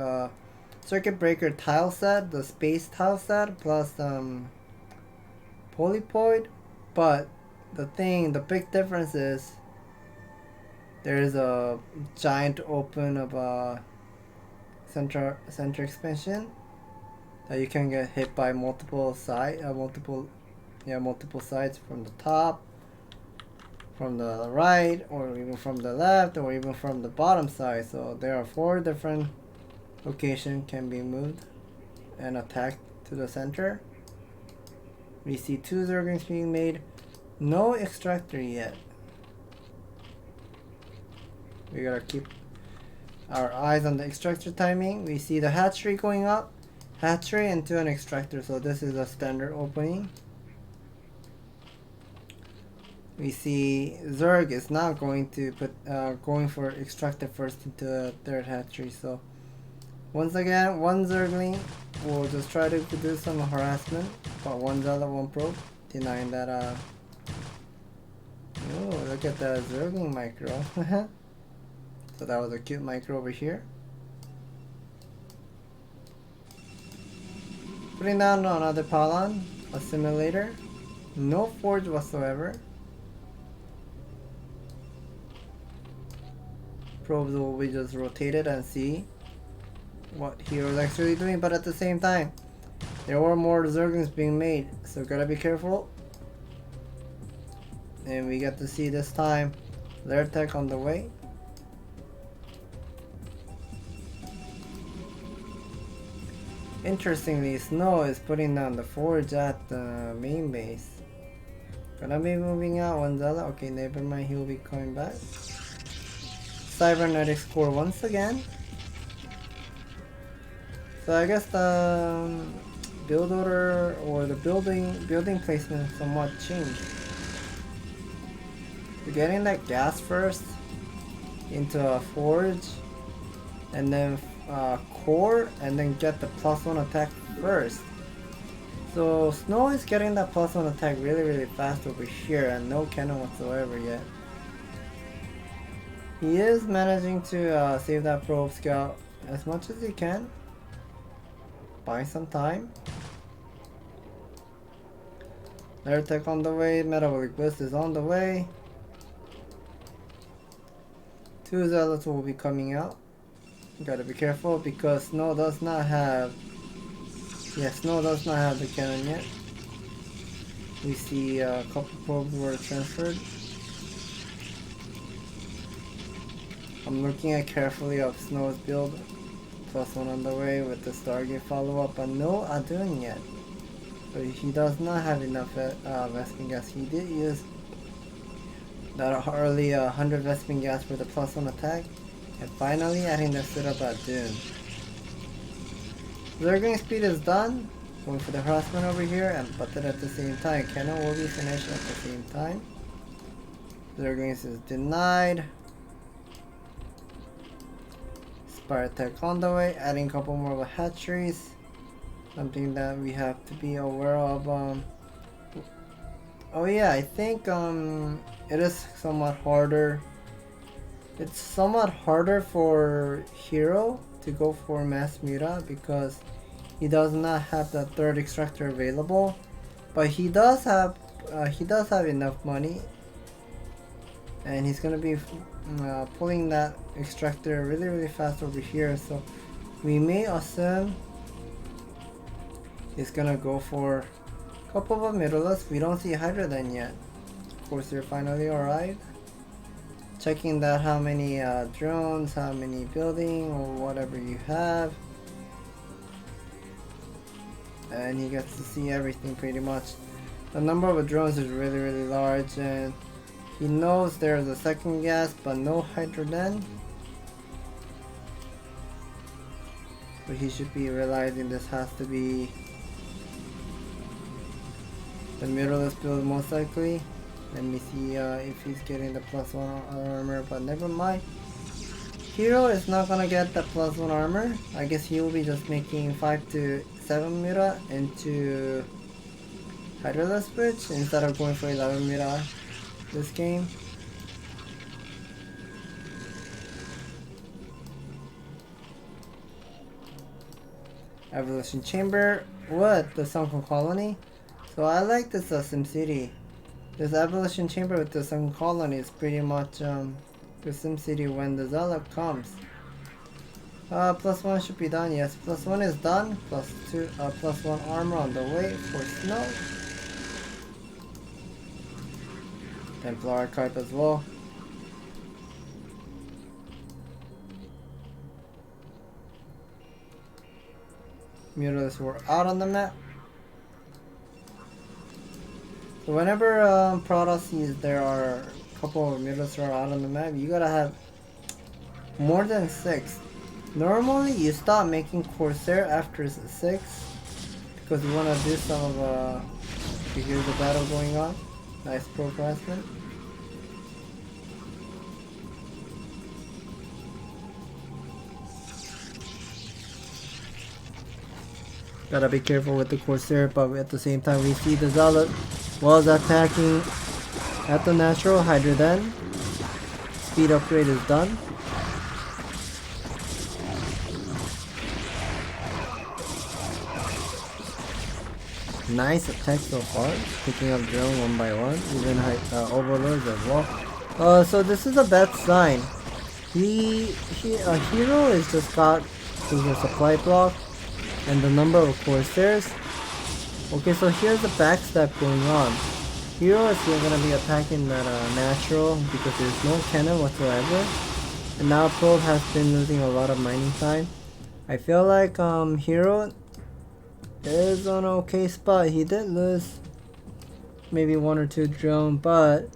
Speaker 1: circuit breaker tile set, the space tile set plus polypoid. But the big difference is there is a giant open of a center expansion that you can get hit by multiple sides from the top, from the right, or even from the left, or even from the bottom side. So there are 4 different locations can be moved and attacked to the center. We see 2 Zerglings being made, no extractor yet. We gotta keep our eyes on the extractor timing. We see the hatchery going up, hatchery into an extractor, so this is a standard opening. We see Zerg is not going to put going for extractor first into the 3rd hatchery. So once again, 1 Zergling will just try to do some harassment, but 1 Zealot, 1 probe, denying that oh, look at that Zergling micro. So that was a cute micro over here. Putting down another pylon, a simulator, no forge whatsoever. Probes will be just rotated and see what Hero is actually doing, but at the same time, there were more Zerglings being made, so gotta be careful. And we get to see this time, lair tech on the way. Interestingly, Snow is putting down the forge at the main base. Gonna be moving out 1 Zealot. Okay, never mind, he'll be coming back. Cybernetics core once again. So I guess the build order or the building placement somewhat changed. We're getting that gas first into a forge, and then core, and then get the +1 attack first. So Snow is getting that +1 attack really fast over here, and no cannon whatsoever yet. He is managing to save that probe scout as much as you can. Buy some time. Air tech on the way, metabolic boost is on the way. 2 zealots will be coming out. You gotta be careful because Snow does not have the cannon yet. We see a couple probes were transferred. I'm looking at carefully of Snow's build. +1 on the way with the Stargate follow-up, but no Adun yet. But he does not have enough Vespene gas. He did use that early 100 Vespene gas for the +1 attack. And finally adding the setup Adun. Zergling speed is done. Going for the harassment over here, but then at the same time, cannon will be finished at the same time. Zergling is denied. Spire tech on the way, adding a couple more hatcheries. Something that we have to be aware of. Oh yeah, I think it is somewhat harder. It's somewhat harder for Hero to go for Mass Muta because he does not have the 3rd extractor available, but he does have enough money, and he's gonna be pulling that extractor really fast over here. So we may assume he's gonna go for a couple of middleless. We don't see Hydra then yet. Of course, you're finally arrived. Checking that how many drones, how many building or whatever you have. And he gets to see everything pretty much. The number of drones is really large, and he knows there's a second gas but no hydrogen. So he should be realizing this has to be the middleless build most likely. Let me see if he's getting the +1 armor, but never mind. Hero is not gonna get the +1 armor. I guess he will be just making 5 to 7 Muta into Hydroless switch instead of going for 11 Muta this game. Evolution Chamber with the Sunken Colony. So I like this SimCity. This Evolution Chamber with the Sunken Colony is pretty much the SimCity when the Zealot comes. +1 should be done. Yes, +1 is done. +1 armor on the way for Snow. Templar Archive as well. Mutants were out on the map. So whenever Protoss sees there are a couple of mutants are out on the map, you gotta have more than 6. Normally you stop making Corsair after 6 because you wanna do some of you hear the battle going on. Nice Harassment. Gotta be careful with the Corsair, but at the same time we see the Zealot was attacking at the natural Hydra then. Speed upgrade is done. Nice attack so far, picking up drone one by one, even overlords as well. So this is a bad sign. Hero is just got to the supply block and the number of Corsairs. Okay, so here's the backstab going on. Hero is gonna be attacking that natural because there's no cannon whatsoever. And now Probe has been losing a lot of mining time. I feel like Hero is on an okay spot. He did lose maybe 1 or 2 drone, but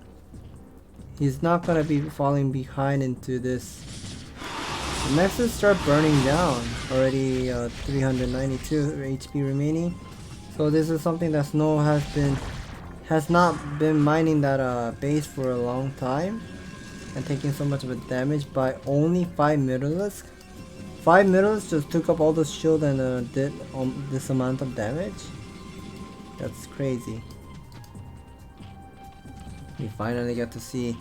Speaker 1: he's not gonna be falling behind into this. The Nexus start burning down. Already 392 HP remaining. So this is something that Snow has not been mining that base for a long time and taking so much of a damage by only 5 middles. 5 middles just took up all the shield and did this amount of damage. That's crazy. We finally get to see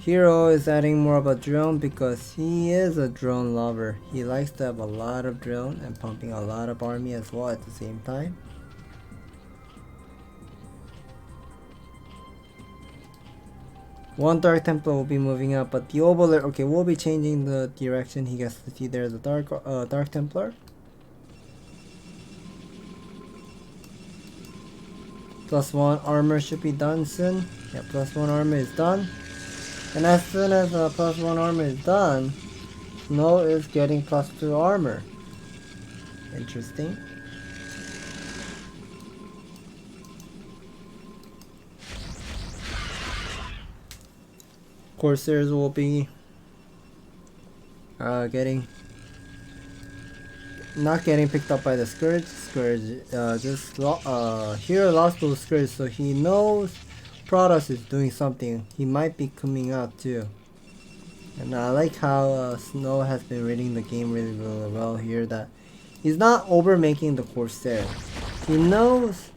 Speaker 1: Hero is adding more of a drone because he is a drone lover. He likes to have a lot of drone and pumping a lot of army as well at the same time. One Dark Templar will be moving up, but the Overlord, okay, we'll be changing the direction he gets to see. There's a Dark Templar. +1 armor should be done soon. Yeah, +1 armor is done. And as soon as +1 armor is done, Snow is getting +2 armor. Interesting. Corsairs will be not getting picked up by the Scourge. Hero lost those Scourge, so he knows Protoss is doing something. He might be coming out too. And I like how Snow has been reading the game really well here, that he's not over making the Corsair. He knows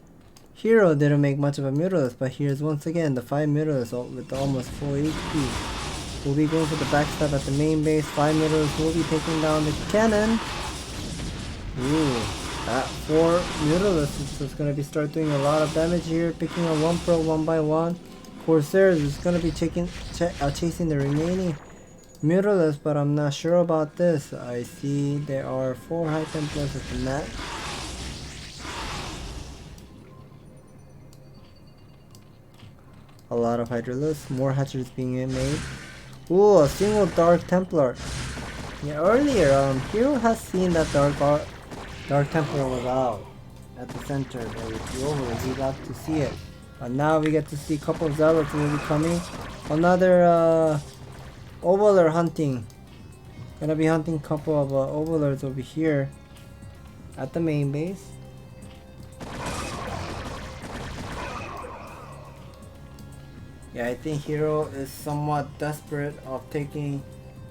Speaker 1: Hero didn't make much of a Mutalisk, but here's once again the 5 Mutalisk with almost full HP. We'll be going for the backstab at the main base. 5 Mutalisk will be taking down the cannon. Ooh, that 4 Mutalisk is just gonna be start doing a lot of damage here, picking up 1 pro 1 by 1. Corsairs is gonna be chasing the remaining Mutalisk, but I'm not sure about this. I see there are 4 High Templars at the mat. A lot of Hydralisks, more hatcheries being made. Ooh, a single Dark Templar. Yeah, earlier, Hero has seen that Dark Templar was out at the center, but with the Overlord, we got to see it. But now we get to see a couple of Zealots will be coming. Another Overlord hunting. Gonna be hunting a couple of Overlords over here at the main base. Yeah, I think Hero is somewhat desperate of taking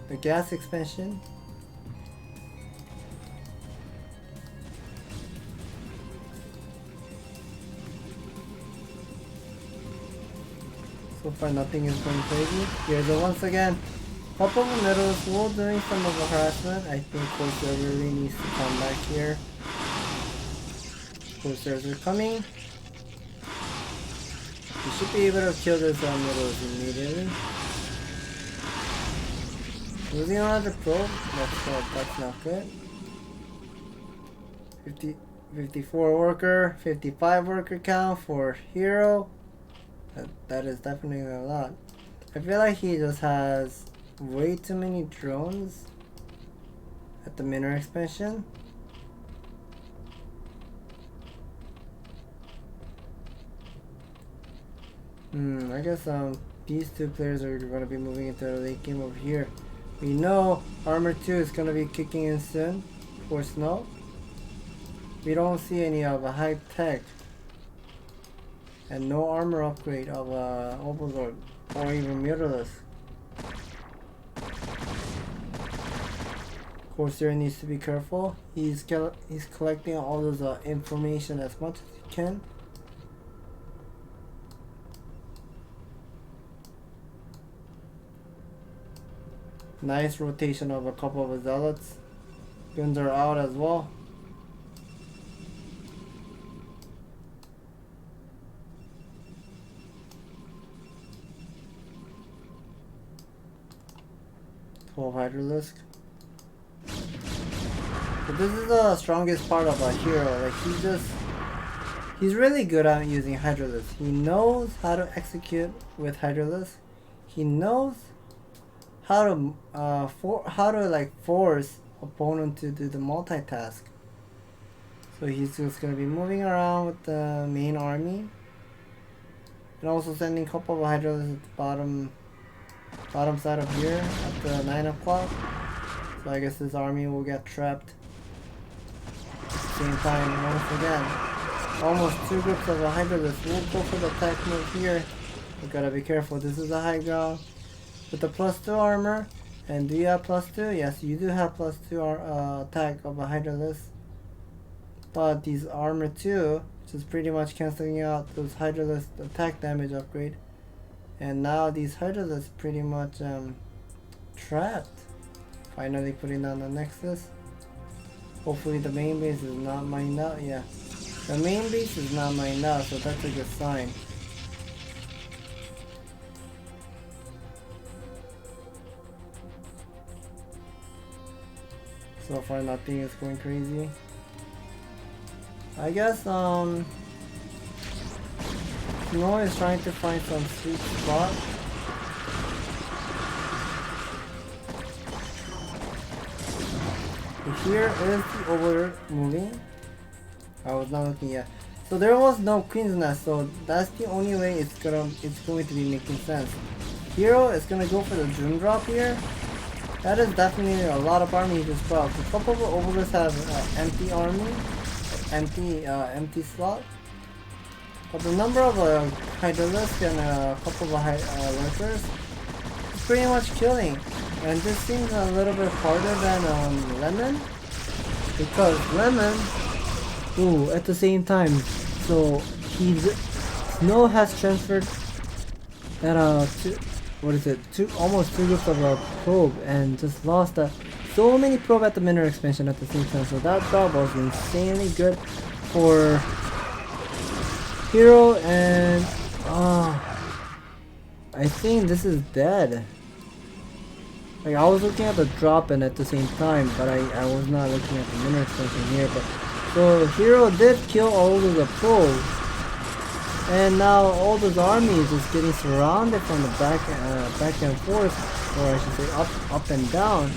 Speaker 1: the gas expansion. So far nothing is going crazy. Here's once again, couple of middles will doing some of the harassment. I think Corsair really needs to come back here. Corsairs are coming. You should be able to kill this middles immediately. Losing another probe, that's not good. 54 worker, 55 worker count for Hero. That is definitely a lot. I feel like he just has way too many drones at the minor expansion. I guess these two players are going to be moving into the late game over here. We know Armor 2 is going to be kicking in soon for Snow. We don't see any of a high tech and no armor upgrade of Overlord or even Mutalisk. Corsair needs to be careful. He's collecting all those information as much as he can. Nice rotation of a couple of Zealots. Guns are out as well. Hydralisk. But this is the strongest part of a Hero. Like he's really good at using Hydralisk. He knows how to execute with Hydralisk. He knows how to force opponent to do the multitask. So he's just gonna be moving around with the main army, and also sending a couple of Hydralisks at the bottom side of here at the 9 o'clock. So I guess this army will get trapped at the same time once again. Almost 2 groups of Hydralisks will go for the attack move here. You gotta be careful. This is a high ground with the +2 armor. And do you have +2? Yes, you do have +2 attack of a Hydralisk. But these armor 2, which is pretty much cancelling out those Hydralisk attack damage upgrade, And now these hydras is pretty much trapped. Finally putting down the Nexus. Hopefully the main base is not mined out. Yeah, the main base is not mined out, so that's a good sign. So far nothing is going crazy. I guess Snow is trying to find some sweet spot. Here is the Overlord moving. I was not looking yet. So there was no Queen's Nest, so that's the only way it's going to be making sense. Hero is gonna go for the June drop here. That is definitely a lot of army as well. A couple of Overlords have empty army, empty slot. But the number of Hydralisks and a couple of Lurkers is pretty much killing. And this seems a little bit harder than Lemon. Because Lemon, ooh, at the same time, so Snow has transferred that almost two groups of probe and just lost so many probe at the mineral expansion at the same time. So that job was insanely good for Hero, and I think this is dead. Like, I was looking at the drop and at the same time, but I was not looking at the mineral expansion here. But so Hero did kill all of the probes, and now all those armies is getting surrounded from the back and forth, or I should say up and down.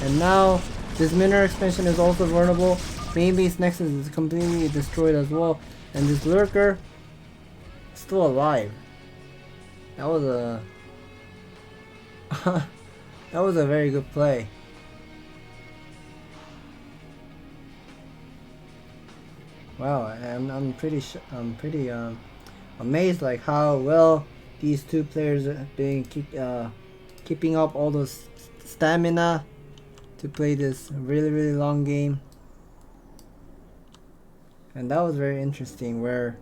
Speaker 1: And now this mineral expansion is also vulnerable. Main base Nexus is completely destroyed as well, and this Lurker is still alive. That was a that was a very good play. Wow, I'm pretty amazed like how well these two players have been keeping up all those stamina to play this really long game. And that was very interesting, where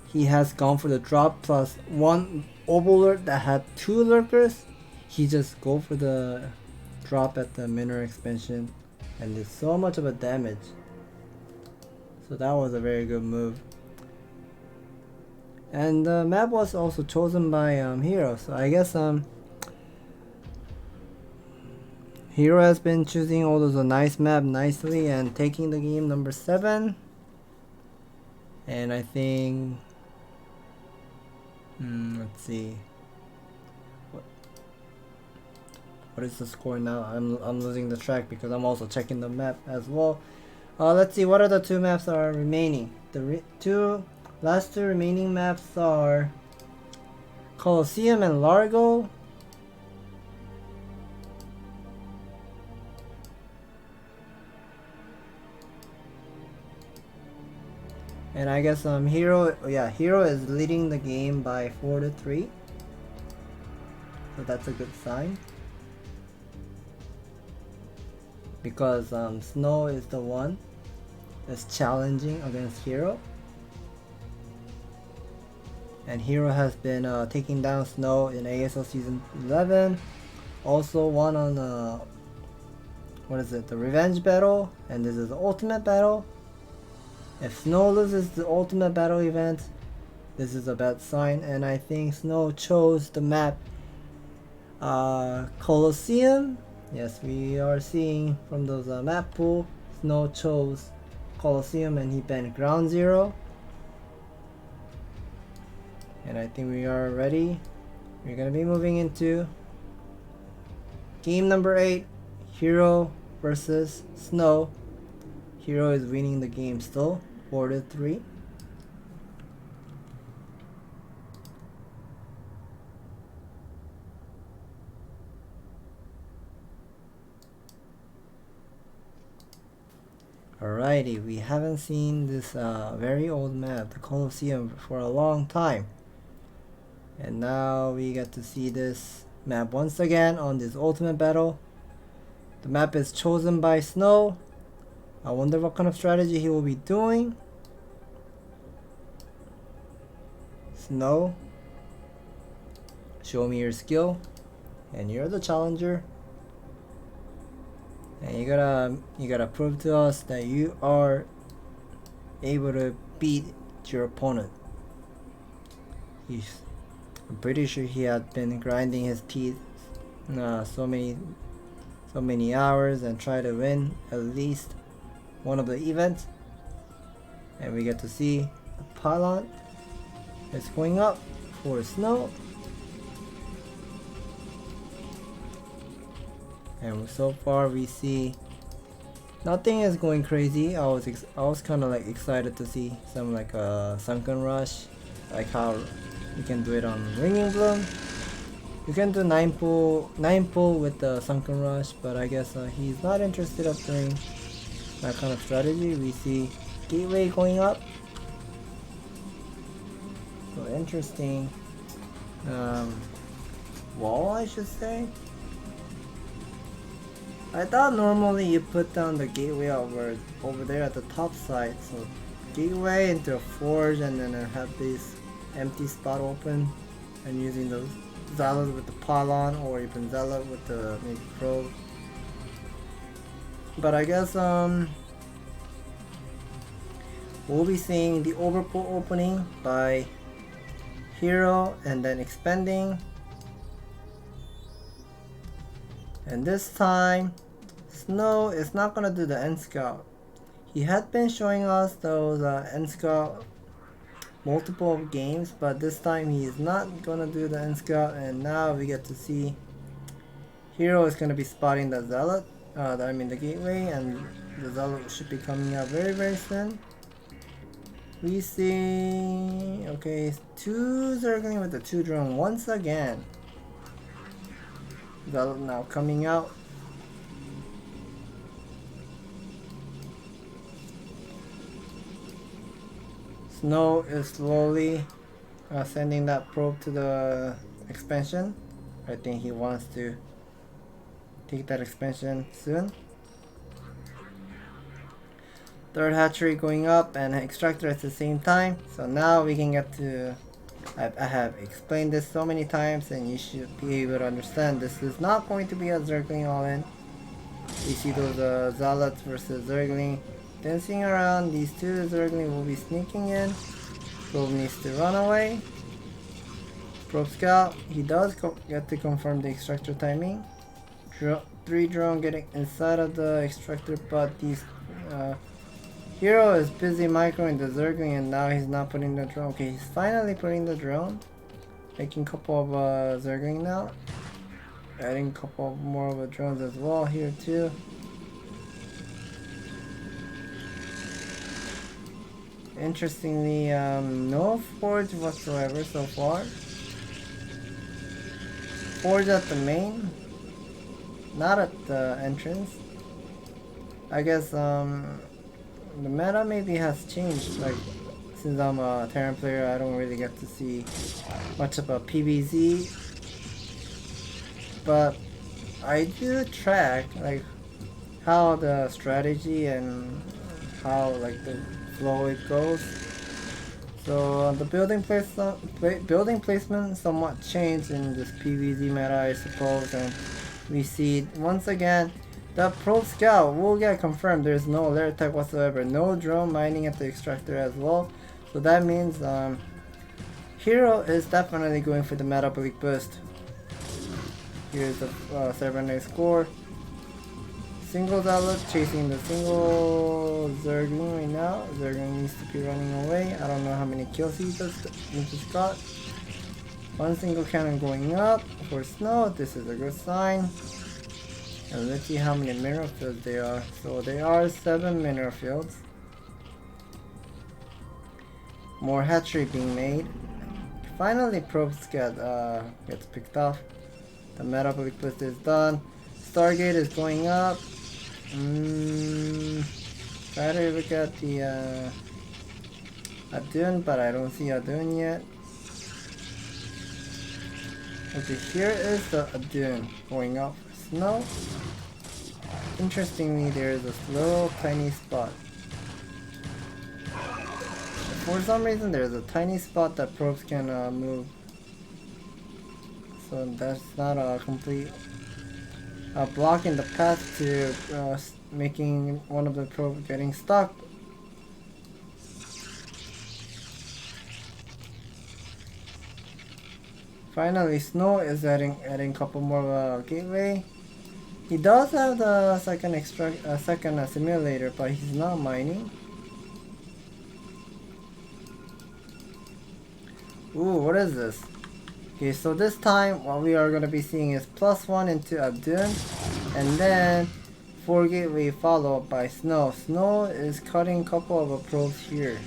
Speaker 1: he has gone for the drop plus one Overlord that had two Lurkers. He just go for the drop at the mineral expansion and did so much of a damage. So that was a very good move. And the map was also chosen by Hero. So I guess Hero has been choosing all those nice map nicely and taking the game number 7. And I think let's see. What is the score now? I'm losing the track because I'm also checking the map as well. Let's see what are the two maps that are remaining. The last two remaining maps are Colosseum and Largo. And I guess Hero is leading the game by 4-3. So that's a good sign. Because Snow is the one that's challenging against Hero. And Hero has been taking down Snow in ASL Season 11. Also won on the Revenge Battle. And this is the Ultimate Battle. If Snow loses the Ultimate Battle event, this is a bad sign. And I think Snow chose the map Colosseum. Yes, we are seeing from those map pool, Snow chose Colosseum and he banned Ground Zero. And I think we are ready. We're gonna be moving into game number 8, Hero versus Snow. Hero is winning the game still, 4-3. Alrighty, we haven't seen this very old map, the Colosseum, for a long time. And now we get to see this map once again on this Ultimate Battle. The map is chosen by Snow. I wonder what kind of strategy he will be doing. Snow show me your skill, and you're the challenger. And you gotta prove to us that you are able to beat your opponent. I'm pretty sure he had been grinding his teeth so many hours and try to win at least one of the events. And we get to see the pylon is going up for Snow. And so far we see nothing is going crazy. I was kind of like excited to see some like a sunken rush, like how you can do it on Ringing Bloom. You can do 9 pull with the sunken rush, but I guess he's not interested of doing that kind of strategy. We see gateway going up, so interesting. Wall, I should say. I thought normally you put down the gateway over there at the top side, so gateway into a forge and then have this empty spot open and using those zealots with the pylon or even zealot with the maybe probe. But I guess we'll be seeing the overpull opening by hero and then expanding. And this time, Snow is not gonna do the end scout. He had been showing us those end scout multiple games, but this time he is not gonna do the end scout. And now we get to see hero is gonna be spotting the zealot, the gateway, and the zealot should be coming out very soon. We see, okay, 2 Zergling with the 2 drone once again. Zealot now coming out. Snow is slowly sending that probe to the expansion. I think he wants to take that expansion soon. Third hatchery going up and extractor at the same time. So now we can get to, I have explained this so many times and you should be able to understand this is not going to be a Zergling all-in. We see those Zealots versus Zergling dancing around. These 2 Zergling will be sneaking in. Probe needs to run away. Probe scout, he does get to confirm the extractor timing. 3 drone getting inside of the extractor, but these hero is busy microing the Zergling and now he's not putting the drone. Okay, he's finally putting the drone. Making a couple of Zergling now. Adding a couple more of drones as well here too. Interestingly, no forge whatsoever so far. Forge at the main, not at the entrance. I guess the meta maybe has changed. Like since I'm a Terran player, I don't really get to see much of a PvZ. But I do track like how the strategy and how like the flow it goes. So the building placement somewhat changed in this PvZ meta, I suppose, and we see once again the probe scout will get confirmed. There's no lair type whatsoever, no drone mining at the extractor as well. So that means hero is definitely going for the metabolic boost. Here's the 7 score. Single zealot chasing the single Zergling right now. Zergling needs to be running away. I don't know how many kills he just got. 1 single cannon going up for Snow. This is a good sign. And let's see how many mineral fields they are. So there are 7 mineral fields. More hatchery being made. Finally probes gets picked off. The metabolic boost is done. Stargate is going up. Try to look at the Adun, but I don't see Adun yet. Okay, here is the Adun going up for Snow. Interestingly, there is a little tiny spot. For some reason, there's a tiny spot that probes can move so that's not a complete blocking the path to making one of the probes getting stuck. Finally, Snow is adding a couple more gateway. He does have the second simulator, but he's not mining. Ooh, what is this? Okay, so this time what we are going to be seeing is +1 into Abdun, and then 4 gateway followed by Snow. Snow is cutting a couple of probes here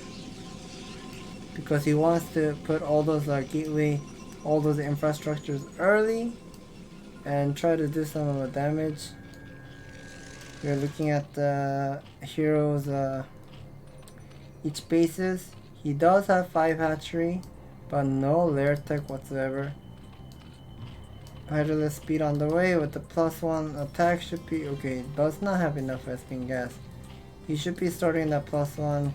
Speaker 1: because he wants to put all those gateway, all those infrastructures early and try to do some of the damage. We're looking at the heroes each bases. He does have 5 hatchery, but no lair tech whatsoever. Hydraless speed on the way with the +1 attack should be okay. Does not have enough Vespene gas. He should be starting that +1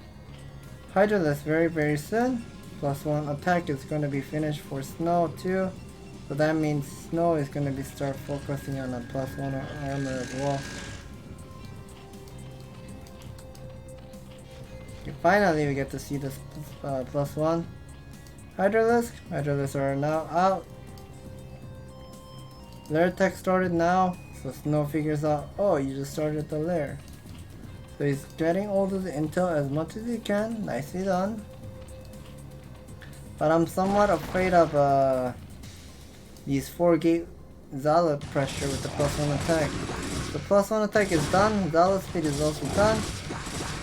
Speaker 1: Hydraless very soon. +1 attack is going to be finished for Snow too. So that means Snow is going to be start focusing on a +1 armor as well. Okay, finally we get to see this +1. Hydraless are now out. Lair tech started now, so Snow figures out, oh, you just started the lair. So he's getting all of the intel as much as he can. Nicely done. But I'm somewhat afraid of these 4 gate Zealot pressure with the +1 attack. The +1 attack is done. Zealot speed is also done.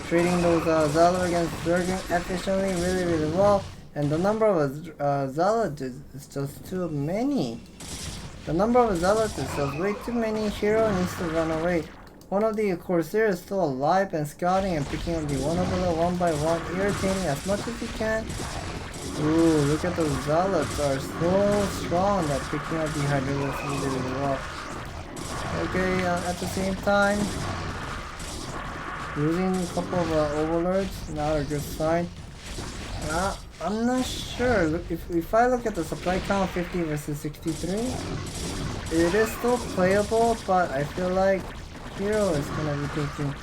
Speaker 1: Trading those Zealot against Zergin efficiently, really well. And the number of Zealots is just too many. The number of Zealots is just way too many. Hero needs to run away. One of the Corsairs is still alive and scouting and picking up the one by one, irritating as much as he can. Ooh, look at those Zealots are so strong that picking up the Hydralus really well. Okay, at the same time, losing a couple of overlords, not a good sign. I'm not sure. Look, if I look at the supply count 50 versus 63, it is still playable, but I feel like Hero is gonna be taking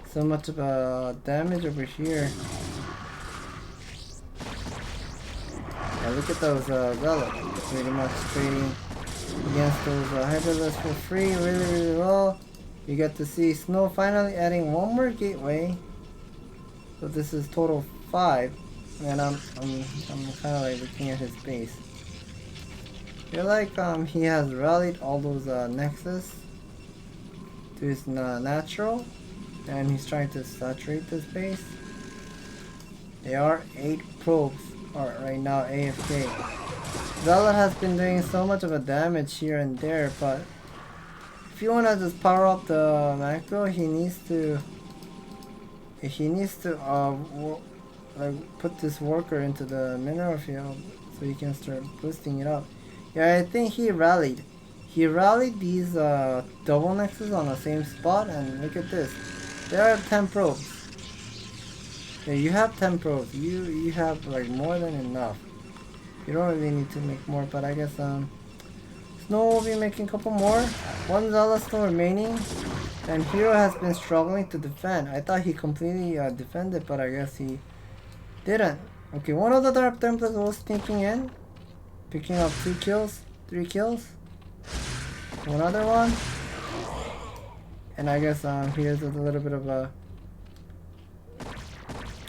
Speaker 1: so much of damage over here. Yeah, look at those Zealots, pretty much trading against those Hydralus for free, really well. You get to see Snow finally adding one more gateway, so this is total 5. And I'm kind of like looking at his base. I feel like he has rallied all those nexus to his natural, and he's trying to saturate this base. There are 8 probes right now AFK. Zealot has been doing so much of a damage here and there, but if you want to just power up the macro, he needs to like put this worker into the mineral field so he can start boosting it up. Yeah, I think he rallied. He rallied these double nexus on the same spot, and look at this. There are 10 probes. Yeah, you have 10 probes. You have like more than enough. You don't really need to make more, but I guess Snow will be making a couple more. 1 Zealot still remaining. And Hero has been struggling to defend. I thought he completely defended, but I guess he didn't. Okay, one of the Dark Templars was sneaking in, picking up 2 kills, 3 kills. Another one. And I guess here's a little bit of a...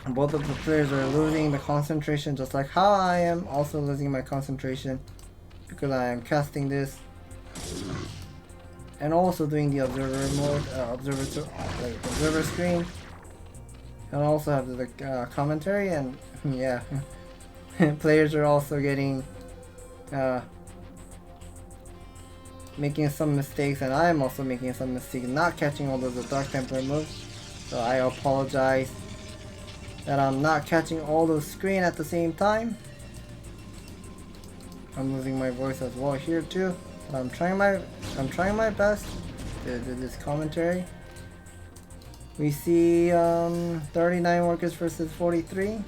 Speaker 1: Both of the players are losing the concentration, just like how I am also losing my concentration because I am casting this and also doing the observer mode, observer screen, and also have the commentary, and yeah, players are also getting making some mistakes, and I am also making some mistakes, not catching all of the Dark Templar moves. So I apologize that I'm not catching all those screen at the same time. I'm losing my voice as well here too. But I'm trying my best to do this commentary. We see 39 workers versus 43.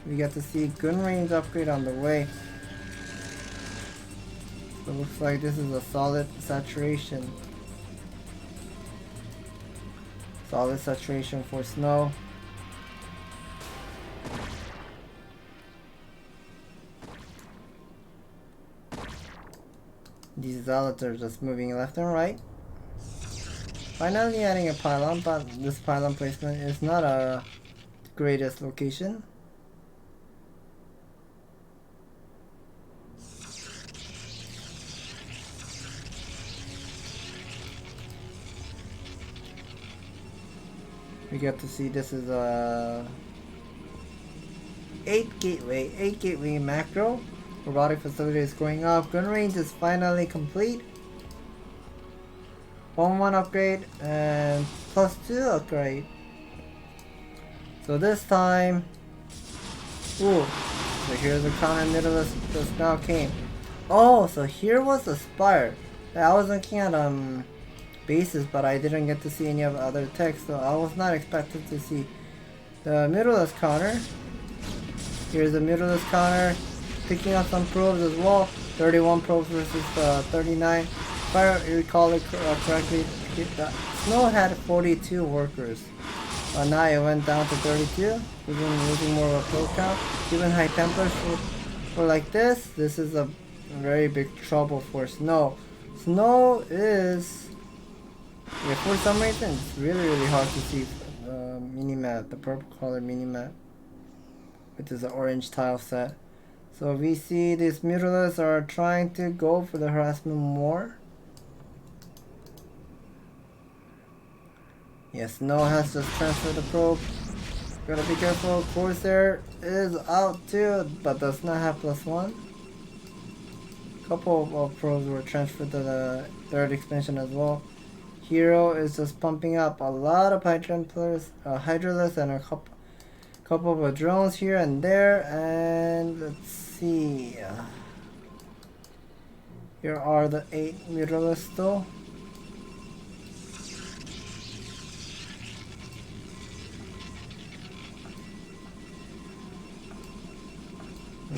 Speaker 1: We get to see gun range upgrade on the way. So So it looks like this is a solid saturation. Solid saturation for snow. These zealots are just moving left and right. Finally adding a pylon, but this pylon placement is not a greatest location. We get to see this is a 8 gateway macro. Robotic facility is going up. Gun range is finally complete. 1-1 upgrade and +2 upgrade. So this time, ooh, so here's the counter middle just now came. Oh, so here was the spire. I was looking at bases, but I didn't get to see any of the other text, so I was not expected to see the middleless counter. Here's the middleless counter, picking up some probes as well. 31 probes versus 39. If I recall it correctly, Snow had 42 workers. Now it went down to 32, even losing more of a probe count. Even High Templars for like this is a very big trouble for Snow. Snow is, yeah, for some reason it's really hard to see minimap, the purple color minimap, which is an orange tile set. So we see these middlers are trying to go for the harassment more. Yes, Snow has just transferred the probe. Gotta be careful. Corsair is out too, but does not have +1. Couple of probes were transferred to the third expansion as well. Hero is just pumping up a lot of Hydralists and a couple of drones here and there. And let's see. Here are the 8 Mutalists though.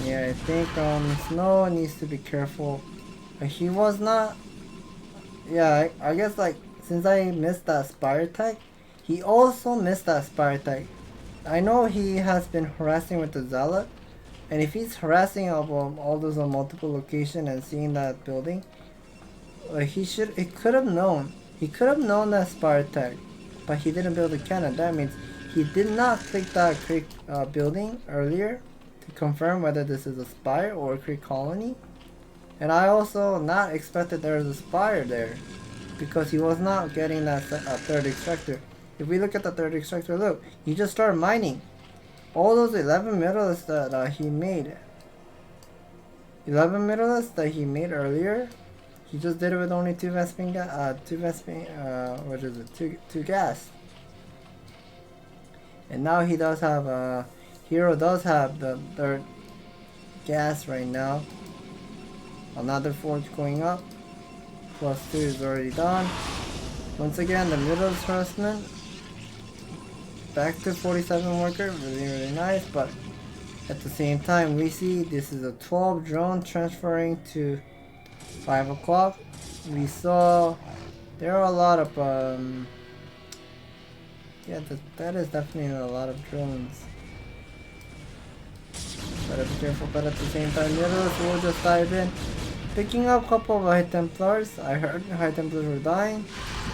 Speaker 1: Yeah, I think Snow needs to be careful. He was not. Yeah, I guess like since I missed that Spire tech, he also missed that Spire tech. I know he has been harassing with the Zealot, and if he's harassing all those on multiple locations and seeing that building, he could have known. He could have known that Spire tech, but he didn't build a cannon. That means he did not click that creek building earlier to confirm whether this is a spire or a creek colony. And I also not expected there was a spire there, because he was not getting that third extractor. If we look at the third extractor, look, he just started mining. All those 11 middlelists that he made. 11 middlelists that he made earlier, he just did it with only two gas. And now he does have Hero does have the third gas right now. Another forge going up. +2 is already done. Once again, the middle harassment. Back to 47 worker. Really nice. But at the same time, we see this is a 12 drone transferring to 5 o'clock. We saw there are a lot of yeah, that is definitely a lot of drones. Gotta be careful, but at the same time, Nicolas will just dive in. Picking up a couple of High Templars. I heard High Templars were dying.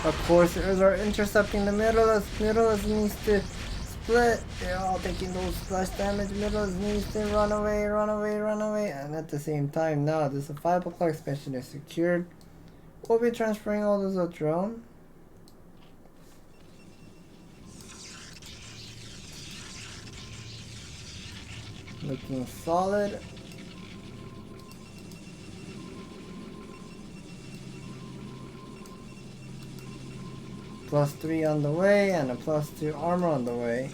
Speaker 1: Of course, are intercepting the Nicolas. Nicolas needs to split. They're all taking those splash damage. Nicolas needs to run away. And at the same time, now this 5 o'clock expansion is secured. We'll be transferring all those drone. Looking solid. +3 on the way and a +2 armor on the way.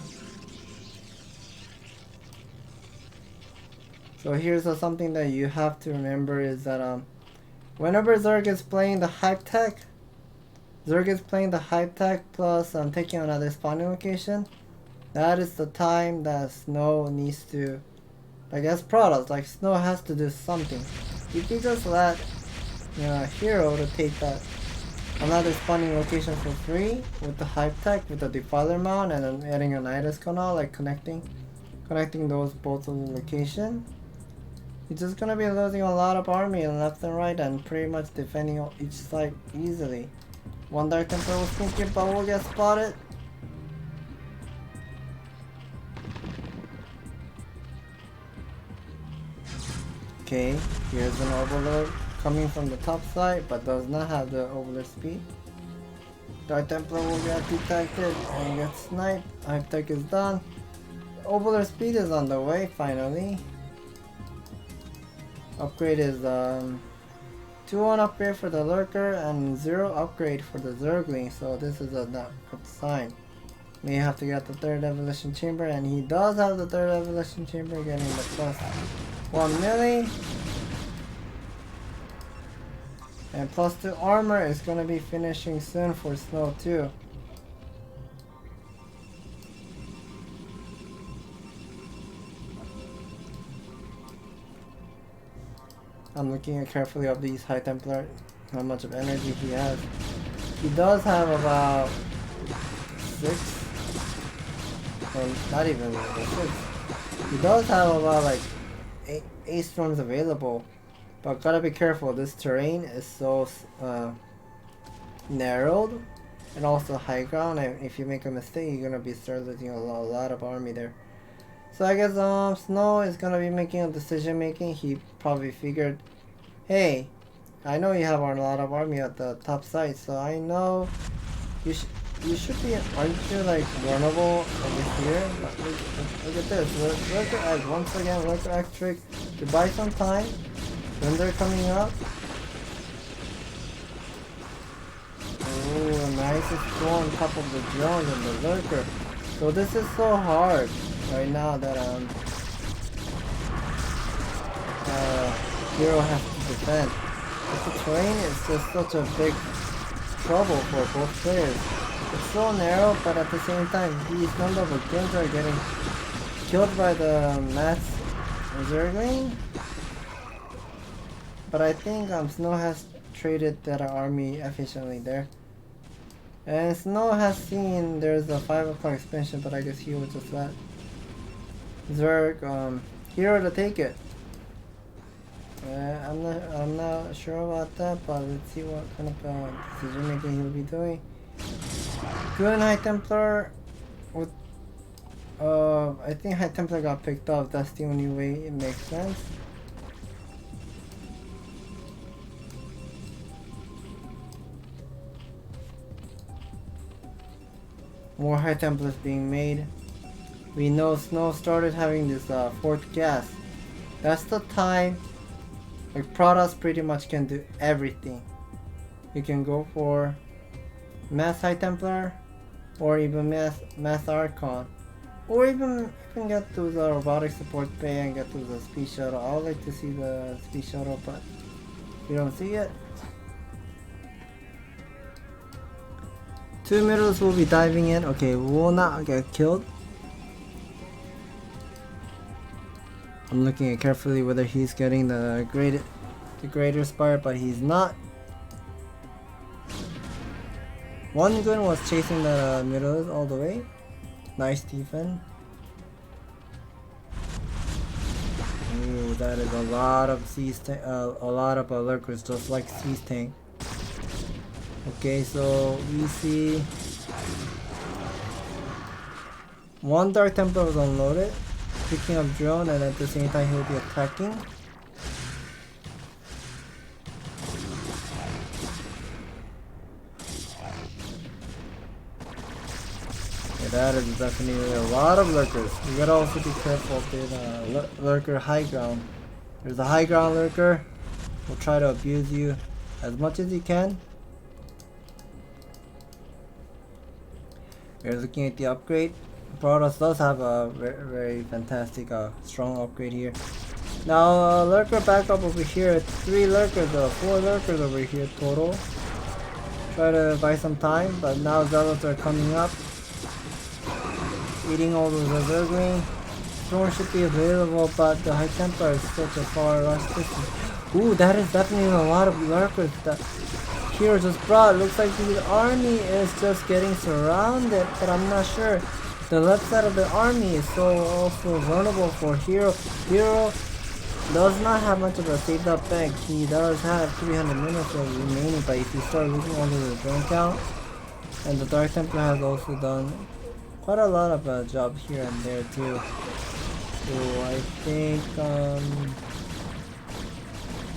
Speaker 1: So here's something that you have to remember is that whenever Zerg is playing the hype tech, plus taking another spawning location, that is the time that Snow needs to, I guess, products like Snow has to do something. If you just let hero to take that another spawning location for free with the hype tech, with the defiler mount, and then adding an Nidus canal, like connecting those both of the location. You're just gonna be losing a lot of army left and right and pretty much defending each side easily. One Dark Templar was thinking, but will get spotted. Okay, here's an Overlord coming from the top side, but does not have the Overlord speed. Dark Templar will get detected and get sniped. Hype tech is done. Overlord speed is on the way finally. Upgrade is 2-1 upgrade for the Lurker and 0 upgrade for the Zergling, so this is a not good sign. May have to get the 3rd Evolution Chamber, and he does have the 3rd Evolution Chamber, getting the plus 1 milli. And plus 2 armor is going to be finishing soon for Snow too. I'm looking at carefully of these High Templar, how much of energy he has. He does have about 6, or not even level 6. He does have about like 8 storms available, but gotta be careful. This terrain is so narrowed and also high ground, and if you make a mistake, you're gonna be start losing a lot of army there. So I guess Snow is gonna be making a decision making. He probably figured, hey, I know you have a lot of army at the top side, so I know you should be, aren't you like runnable over here? But look at this, Lurker Egg, once again, Lurker Egg trick to buy some time when they're coming up. Oh, nice throw on top of the drone and the Lurker. So this is so hard right now that hero has to defend. But the terrain is just such a big trouble for both players. It's so narrow, but at the same time, these number of guns are getting killed by the mass Zergling. But I think Snow has traded that army efficiently there. And Snow has seen there's a 5 o'clock expansion, but I guess he will just let Zerg hero to take it. I'm not sure about that, but let's see what kind of decision making he'll be doing. Good High Templar with I think High Templar got picked up. That's the only way it makes sense. More High Templars being made. We know Snow started having this 4th gas. That's the time like Protoss pretty much can do everything. You can go for Mass High Templar or even Mass Archon, or even get to the robotic support bay and get to the speed shuttle. I would like to see the speed shuttle, but we don't see it. 2 middles will be diving in. Okay, will not get killed. I'm looking at carefully whether he's getting the greater spire, but he's not. One gun was chasing the middles all the way. Nice defense. Ooh, that is a lot of a lot of lurkers, just like Siege Tank. Okay, so we see one Dark Templar was unloaded, picking up drone, and at the same time he'll be attacking. Yeah, that is definitely a lot of lurkers. You gotta also be careful with lurker high ground. There's a high ground lurker will try to abuse you as much as he can. We're looking at the upgrade. Protoss does have a very fantastic strong upgrade here. Now lurker backup over here. 3 lurkers, 4 lurkers over here total. Try to buy some time, but now zealots are coming up, eating all those Zergling. Storm should be available, but the High Templar is such a far rush distance. Ooh, that is definitely a lot of lurkers that Hero just brought. Looks like the army is just getting surrounded, but I'm not sure. The left side of the army is so also vulnerable for Hero. Hero does not have much of a saved up bank. He does have 300 minutes remaining, but if you start losing onto the drone count, and the Dark Templar has also done quite a lot of job here and there too. So I think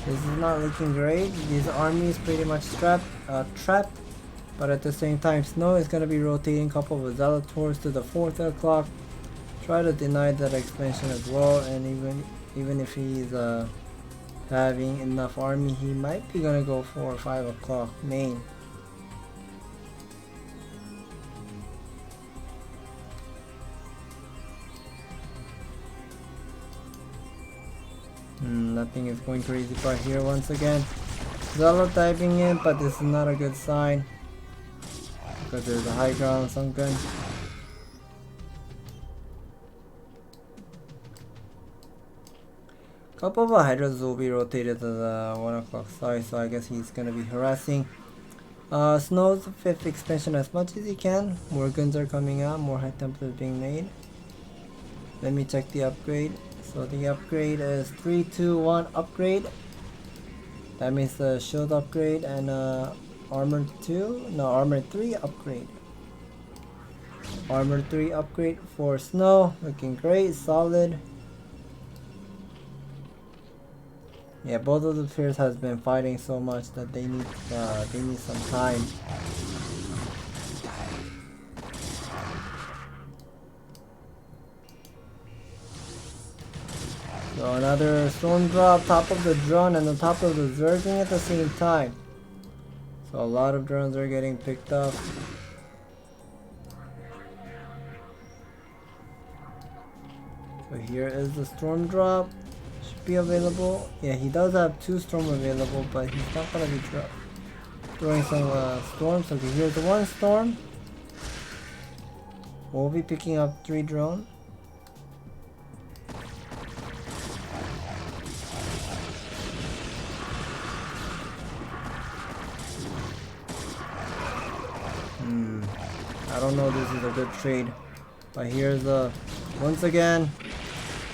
Speaker 1: this is not looking great. This army is pretty much trapped, but at the same time, Snow is going to be rotating a couple of Zealotors to the 4th o'clock. Try to deny that expansion as well, and even if he's having enough army, he might be gonna go for 5 o'clock main. Nothing is going crazy right here once again. Zealot diving in, but this is not a good sign because there's a high ground sunken. Couple of Hydras will be rotated to the 1 o'clock side, so I guess he's gonna be harassing Snow's 5th expansion as much as he can. More guns are coming out, more High Templars being made. Let me check the upgrade. So the upgrade is 3, 2, 1 upgrade. That means the shield upgrade and armor 3 upgrade. Armor 3 upgrade for Snow, looking great, solid. Yeah, both of the players has been fighting so much that they need some time. So another storm drop, top of the drone and the top of the Zergling at the same time. So a lot of drones are getting picked up. So here is the storm drop. Should be available. Yeah, he does have 2 storm available, but he's not gonna be throwing some storms. Okay, here's the 1 storm. We'll be picking up 3 drones. I don't know if this is a good trade, but here's once again,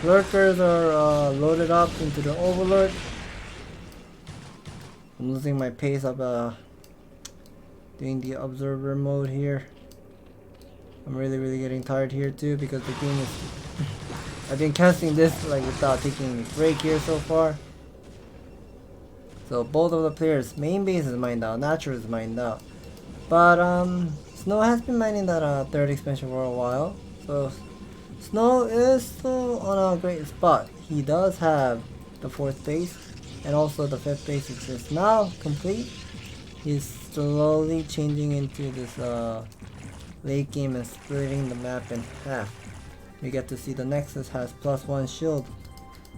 Speaker 1: lurkers are loaded up into the Overlord. I'm losing my pace of doing the observer mode here. I'm really getting tired here too because the game is I've been casting this like without taking a break here so far. So both of the players, main base is mined out, natural is mined out, but Snow has been mining that 3rd expansion for a while, so Snow is still on a great spot. He does have the 4th base and also the 5th base, which is now complete. He's slowly changing into this late game and splitting the map in half. We get to see the Nexus has +1 shield,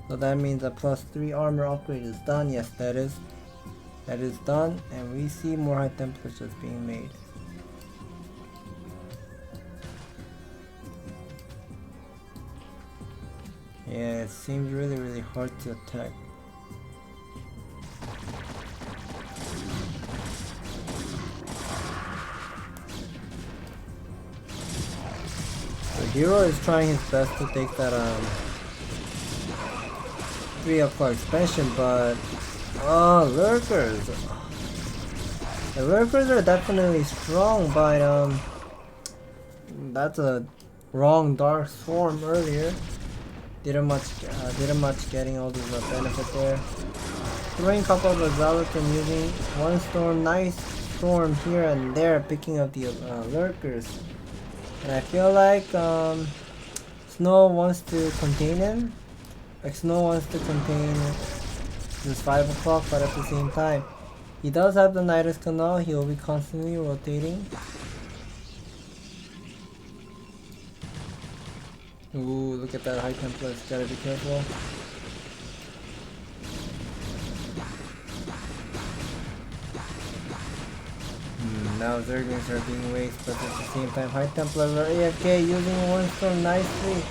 Speaker 1: so that means a +3 armor upgrade is done. Yes, that is done, and we see more High Templars just being made. Yeah, it seems really hard to attack. The hero is trying his best to take that 3 o'clock expansion, but lurkers. The lurkers are definitely strong, but that's a wrong dark swarm earlier. Didn't much getting all this benefit there. Throwing a couple of zealots and using 1 storm, nice storm here and there, picking up the lurkers. And I feel like Snow wants to contain him. Like Snow wants to contain this 5 o'clock, but at the same time, he does have the Nidus Canal. He will be constantly rotating. Ooh, look at that High Templar, gotta be careful. Now Zerglings are being wasted, but at the same time High Templars are AFK using 1 storm nicely.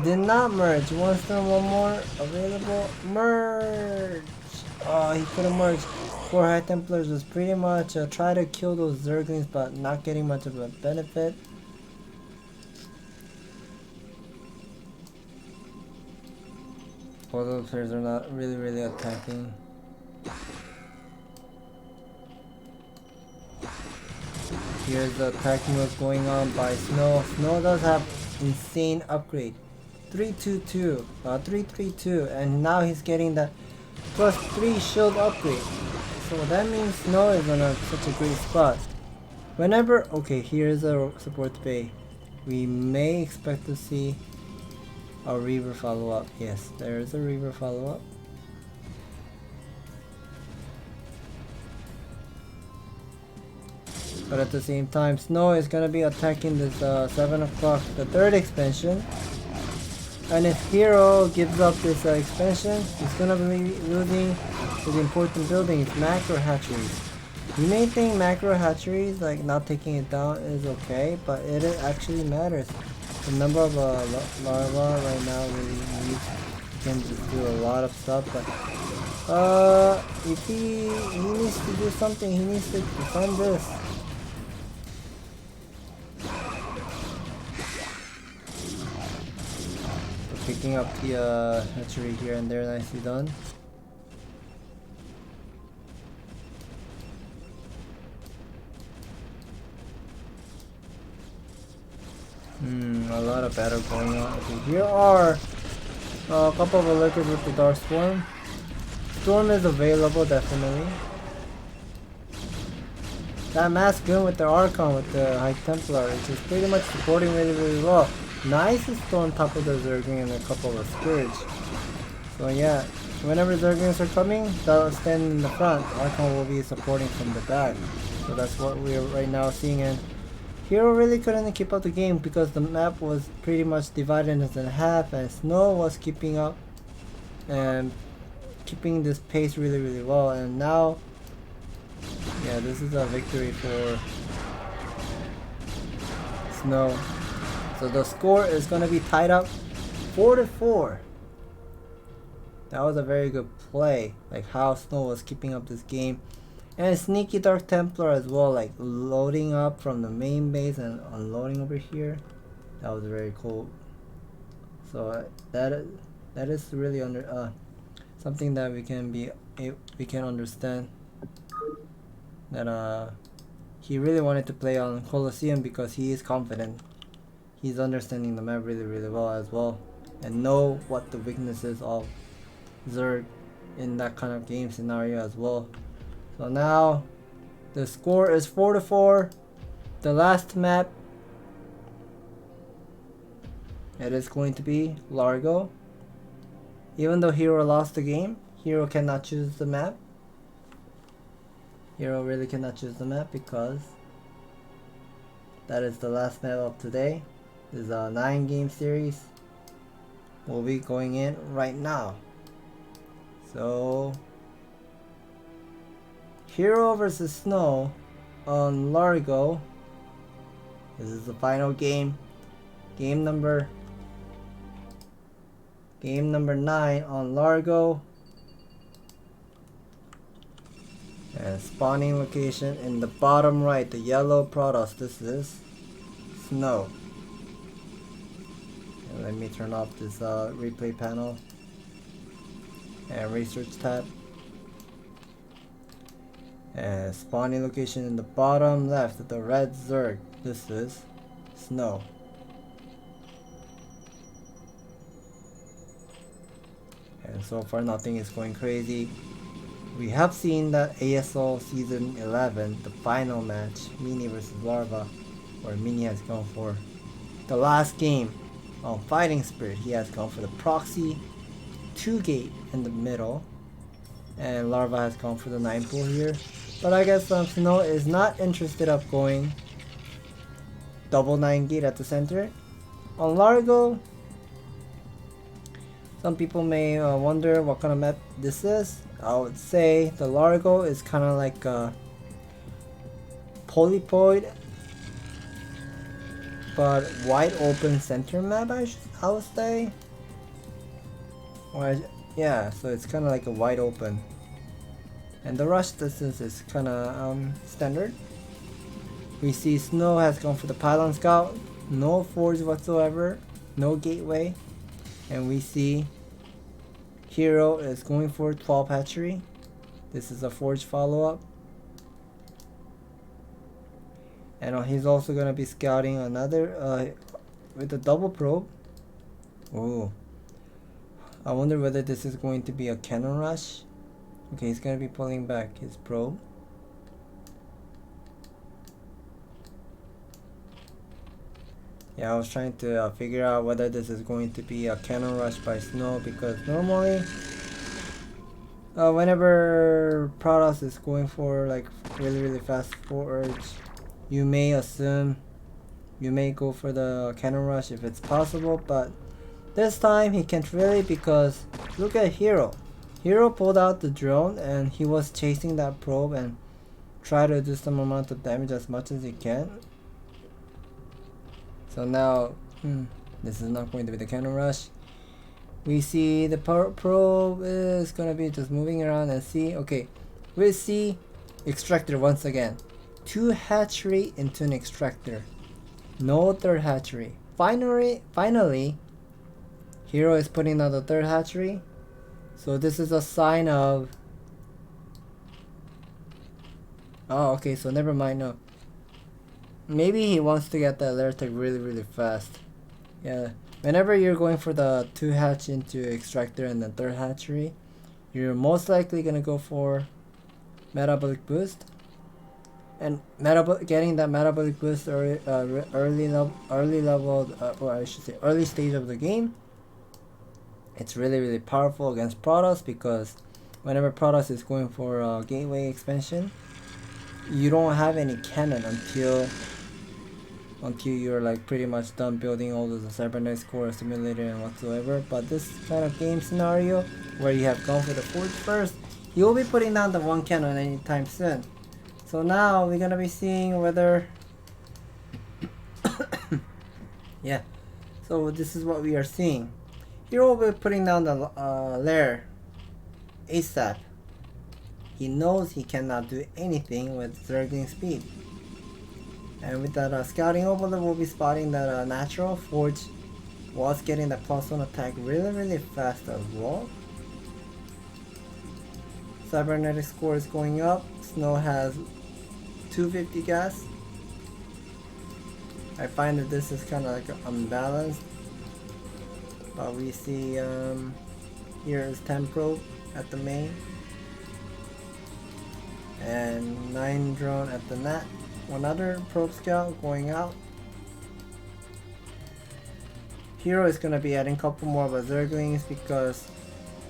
Speaker 1: Did not merge. 1 storm, 1 more available. Merge! Oh, he couldn't merge. 4 High Templars was pretty much try to kill those Zerglings, but not getting much of a benefit. Both of the players are not really attacking. Here's the attack move going on by Snow. Snow does have insane upgrade. 332, and now he's getting that +3 shield upgrade. So that means Snow is on such a great spot. Whenever, okay, here's a support bay. We may expect to see a Reaver follow-up. Yes, there is a Reaver follow-up. But at the same time, Snow is gonna be attacking this 7 o'clock, the 3rd expansion. And if Hero gives up this expansion, he's gonna be losing his important buildings, macro hatcheries. You may think macro hatcheries, like not taking it down, is okay, but it actually matters. The number of larvae right now really needs, can just do a lot of stuff, but if he needs to do something, he needs to defend this. Picking up the hatchery here and there, nicely done. A lot of battle going on. Okay, here are a couple of alerters with the Dark Storm. Storm is available, definitely. That Mass Gun with the Archon with the High Templar is just pretty much supporting really well. Nice Storm top of the Zergling and a couple of Scourge. So yeah, whenever Zerglings are coming, they'll stand in the front. Archon will be supporting from the back. So that's what we're right now seeing. And Hero really couldn't keep up the game because the map was pretty much divided in half, and Snow was keeping up and keeping this pace really well. And now, yeah, this is a victory for Snow. So the score is going to be tied up 4-4. That was a very good play, like how Snow was keeping up this game. And sneaky Dark Templar as well, like loading up from the main base and unloading over here. That was very cool. So that is really something that we can understand. That he really wanted to play on Colosseum because he is confident. He's understanding the map really well as well, and know what the weaknesses of Zerg in that kind of game scenario as well. So now the score is 4-4. The last map, it is going to be Largo. Even though Hero lost the game, Hero cannot choose the map. Hero really cannot choose the map because that is the last map of today. This is a 9-game series. We'll be going in right now. So Hero versus Snow on Largo. This is the final game. Game number 9 on Largo. And spawning location in the bottom right, the yellow Protoss. This is Snow. And let me turn off this replay panel and research tab. And spawning location in the bottom left, the red Zerg. This is Snow. And so far nothing is going crazy. We have seen that ASL Season 11, the final match, Mini versus Larva, where Mini has gone for the last game on Fighting Spirit. He has gone for the Proxy 2-gate in the middle, and Larva has gone for the 9-pool here. But I guess Snow is not interested of going double 9-gate at the center. On Largo, some people may wonder what kind of map this is. I would say the Largo is kind of like a polypoid but wide open center map, I would say. Or yeah, so it's kind of like a wide open. And the rush distance is kinda standard. We see Snow has gone for the pylon scout, no forge whatsoever, no gateway. And we see Hero is going for 12 hatchery. This is a forge follow-up. And he's also gonna be scouting another with a double probe. Oh, I wonder whether this is going to be a cannon rush. Okay, he's gonna be pulling back his probe. Yeah, I was trying to figure out whether this is going to be a cannon rush by Snow, because normally whenever Protoss is going for like really fast forwards, you may assume you may go for the cannon rush if it's possible, but this time he can't really, because look at Hero. Hero pulled out the drone and he was chasing that probe and try to do some amount of damage as much as he can. So now, this is not going to be the cannon rush. We see the probe is gonna be just moving around and see. Okay, we see extractor once again. 2 hatchery into an extractor. No third hatchery. Finally, Hero is putting out the third hatchery. So this is a sign of... Oh, okay, so never mind, no. Maybe he wants to get that lair tag really fast. Yeah, whenever you're going for the 2 hatch into extractor and the third hatchery, you're most likely gonna go for metabolic boost. And getting that metabolic boost early stage of the game, it's really powerful against Protoss, because whenever Protoss is going for gateway expansion, you don't have any cannon until you're like pretty much done building all of the cybernetics core simulator and whatsoever. But this kind of game scenario where you have gone for the forge first, you'll be putting down the 1 cannon anytime soon. So now we're gonna be seeing whether yeah, so this is what we are seeing. Hero will be putting down the lair ASAP. He knows he cannot do anything with Zergling speed. And with that scouting overlay, we'll be spotting that natural forge was getting the +1 attack really fast as well. Cybernetic score is going up. Snow has 250 gas. I find that this is kind of like unbalanced. But we see here is 10 probe at the main. And 9 drone at the net. Another probe scout going out. Hero is gonna be adding a couple more of Zerglings, because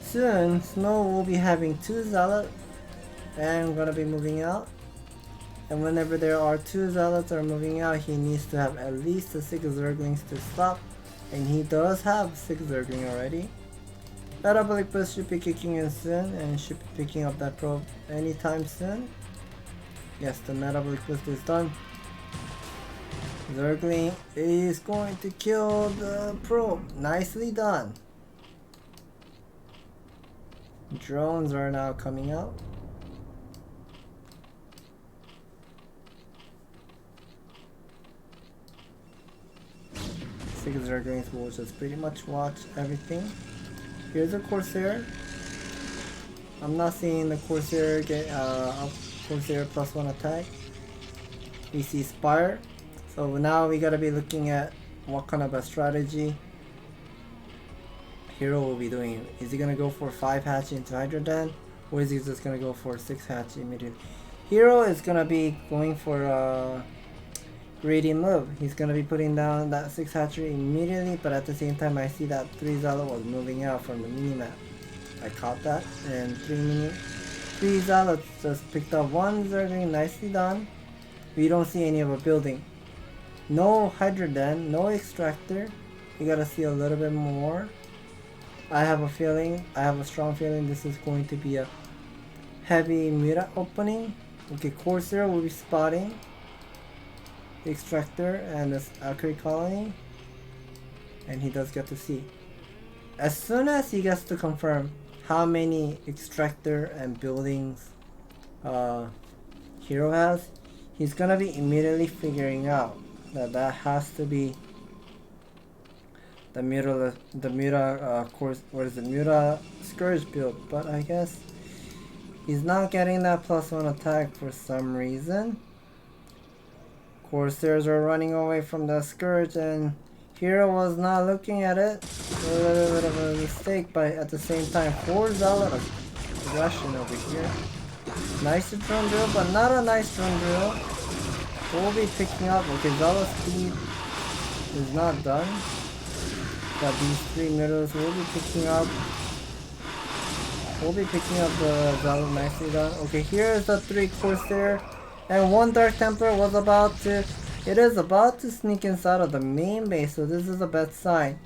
Speaker 1: soon Snow will be having 2 zealots and gonna be moving out. And whenever there are 2 zealots are moving out, he needs to have at least 6 Zerglings to stop. And he does have 6 Zergling already. Metabolic boost should be kicking in soon and should be picking up that probe anytime soon. Yes, the metabolic boost is done. Zergling is going to kill the probe. Nicely done. Drones are now coming out. Six Zerglings will just pretty much watch everything. Here's a Corsair. I'm not seeing the Corsair get Corsair +1 attack. We see Spire. So now we gotta be looking at what kind of a strategy Hero will be doing. Is he gonna go for 5 hatch into Hydra Den, or is he just gonna go for 6 hatch immediately? Hero is gonna be going for a greedy move. He's gonna be putting down that 6 hatchery immediately, but at the same time I see that 3 Zealot was moving out from the minimap. I caught that, and 3 Zealots just picked up 1 Zergling, nicely done. We don't see any of a building. No Hydra Den, no Extractor. We gotta see a little bit more. I have a strong feeling this is going to be a heavy Mira opening. Okay, Corsair will be spotting the Extractor and this Artgyr colony. And he does get to see. As soon as he gets to confirm how many Extractor and buildings Hero has, he's gonna be immediately figuring out that that has to be the Muta, course, what is it, Muta Scourge build, but I guess he's not getting that +1 attack for some reason. Corsairs are running away from the Scourge and Hero was not looking at it. A little bit of a mistake, but at the same time, 4 Zealot aggression over here. Nice drone drill, but not a nice drone drill. We'll be picking up. Okay, Zealot speed is not done. But these 3 middles will be picking up. We'll be picking up the Zealot nicely done. Okay, here is the 3 Corsair. And 1 Dark Templar was about to... It is about to sneak inside of the main base, so this is a bad sign.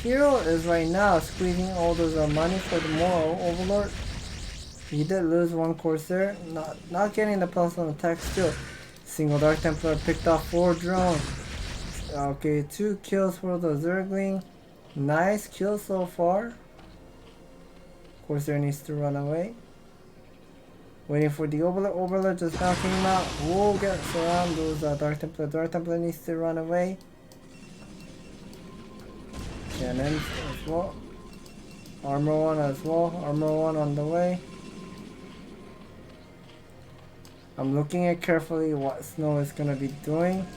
Speaker 1: Hero is right now squeezing all those money for the Moral Overlord. He did lose 1 Corsair, not getting the +1 attack still. Single Dark Templar picked off 4 drones. Okay, 2 kills for the Zergling. Nice kill so far. Corsair needs to run away. Waiting for the Overlord just now came out. We'll get around those Dark Templar. Dark Templar needs to run away. Cannons as well. Armor 1 as well. Armor 1 on the way. I'm looking at carefully what Snow is going to be doing.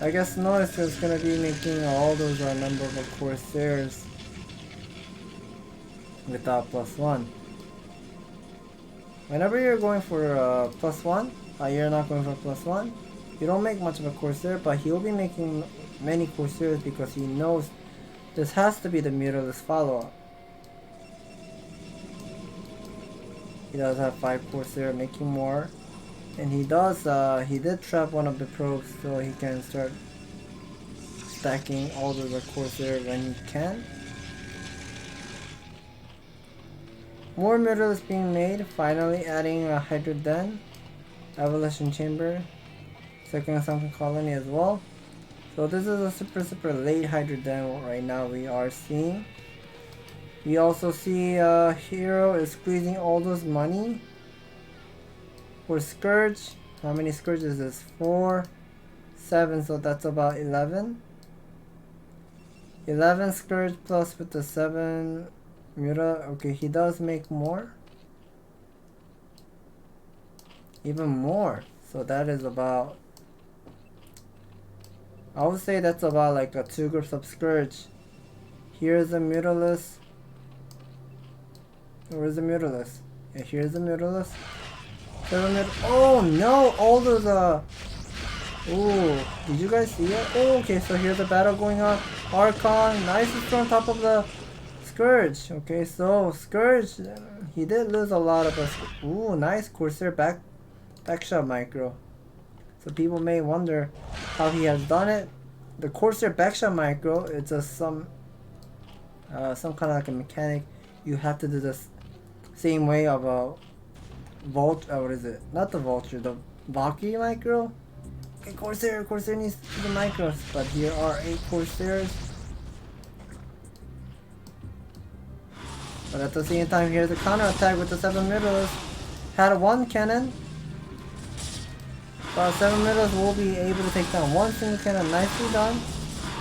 Speaker 1: I guess Snow is just going to be making all those number of Corsairs without +1. Whenever you're going for +1, you're not going for +1, you don't make much of a Corsair, but he'll be making many Corsairs because he knows this has to be the Mutalist follow-up. He does have 5 Corsair, making more. And he does, he did trap one of the probes so he can start stacking all of the Corsair when he can. More middles being made, finally adding a Hydra Den, Evolution Chamber, second sunken colony as well. So this is a super late Hydra Den right now we are seeing. We also see Hero is squeezing all those money for Scourge. How many Scourges is this? 4, 7, so that's about 11. 11 Scourge plus with the 7 Muta. Okay, he does make more. Even more. So that is about... I would say that's about like 2 groups of Scourge. Here's a Mutalist. Where's the Mutalist? Yeah, here's the Mutalist. Oh no! All those ooh, did you guys see it? Oh, okay, so here's the battle going on. Archon, nice on top of the Scourge. Okay, so Scourge, he did lose a lot of us. Ooh, nice Corsair backshot micro. So people may wonder how he has done it. The Corsair backshot micro, it's a some kind of like a mechanic. You have to do this same way of a Vulture. What is it? Not the Vulture, the Valkyrie micro. Okay, Corsair needs to do the micros, but here are 8 Corsairs. But at the same time, here's the counter attack with the 7 middles. Had 1 cannon. But 7 middles will be able to take down 1 single cannon, nicely done.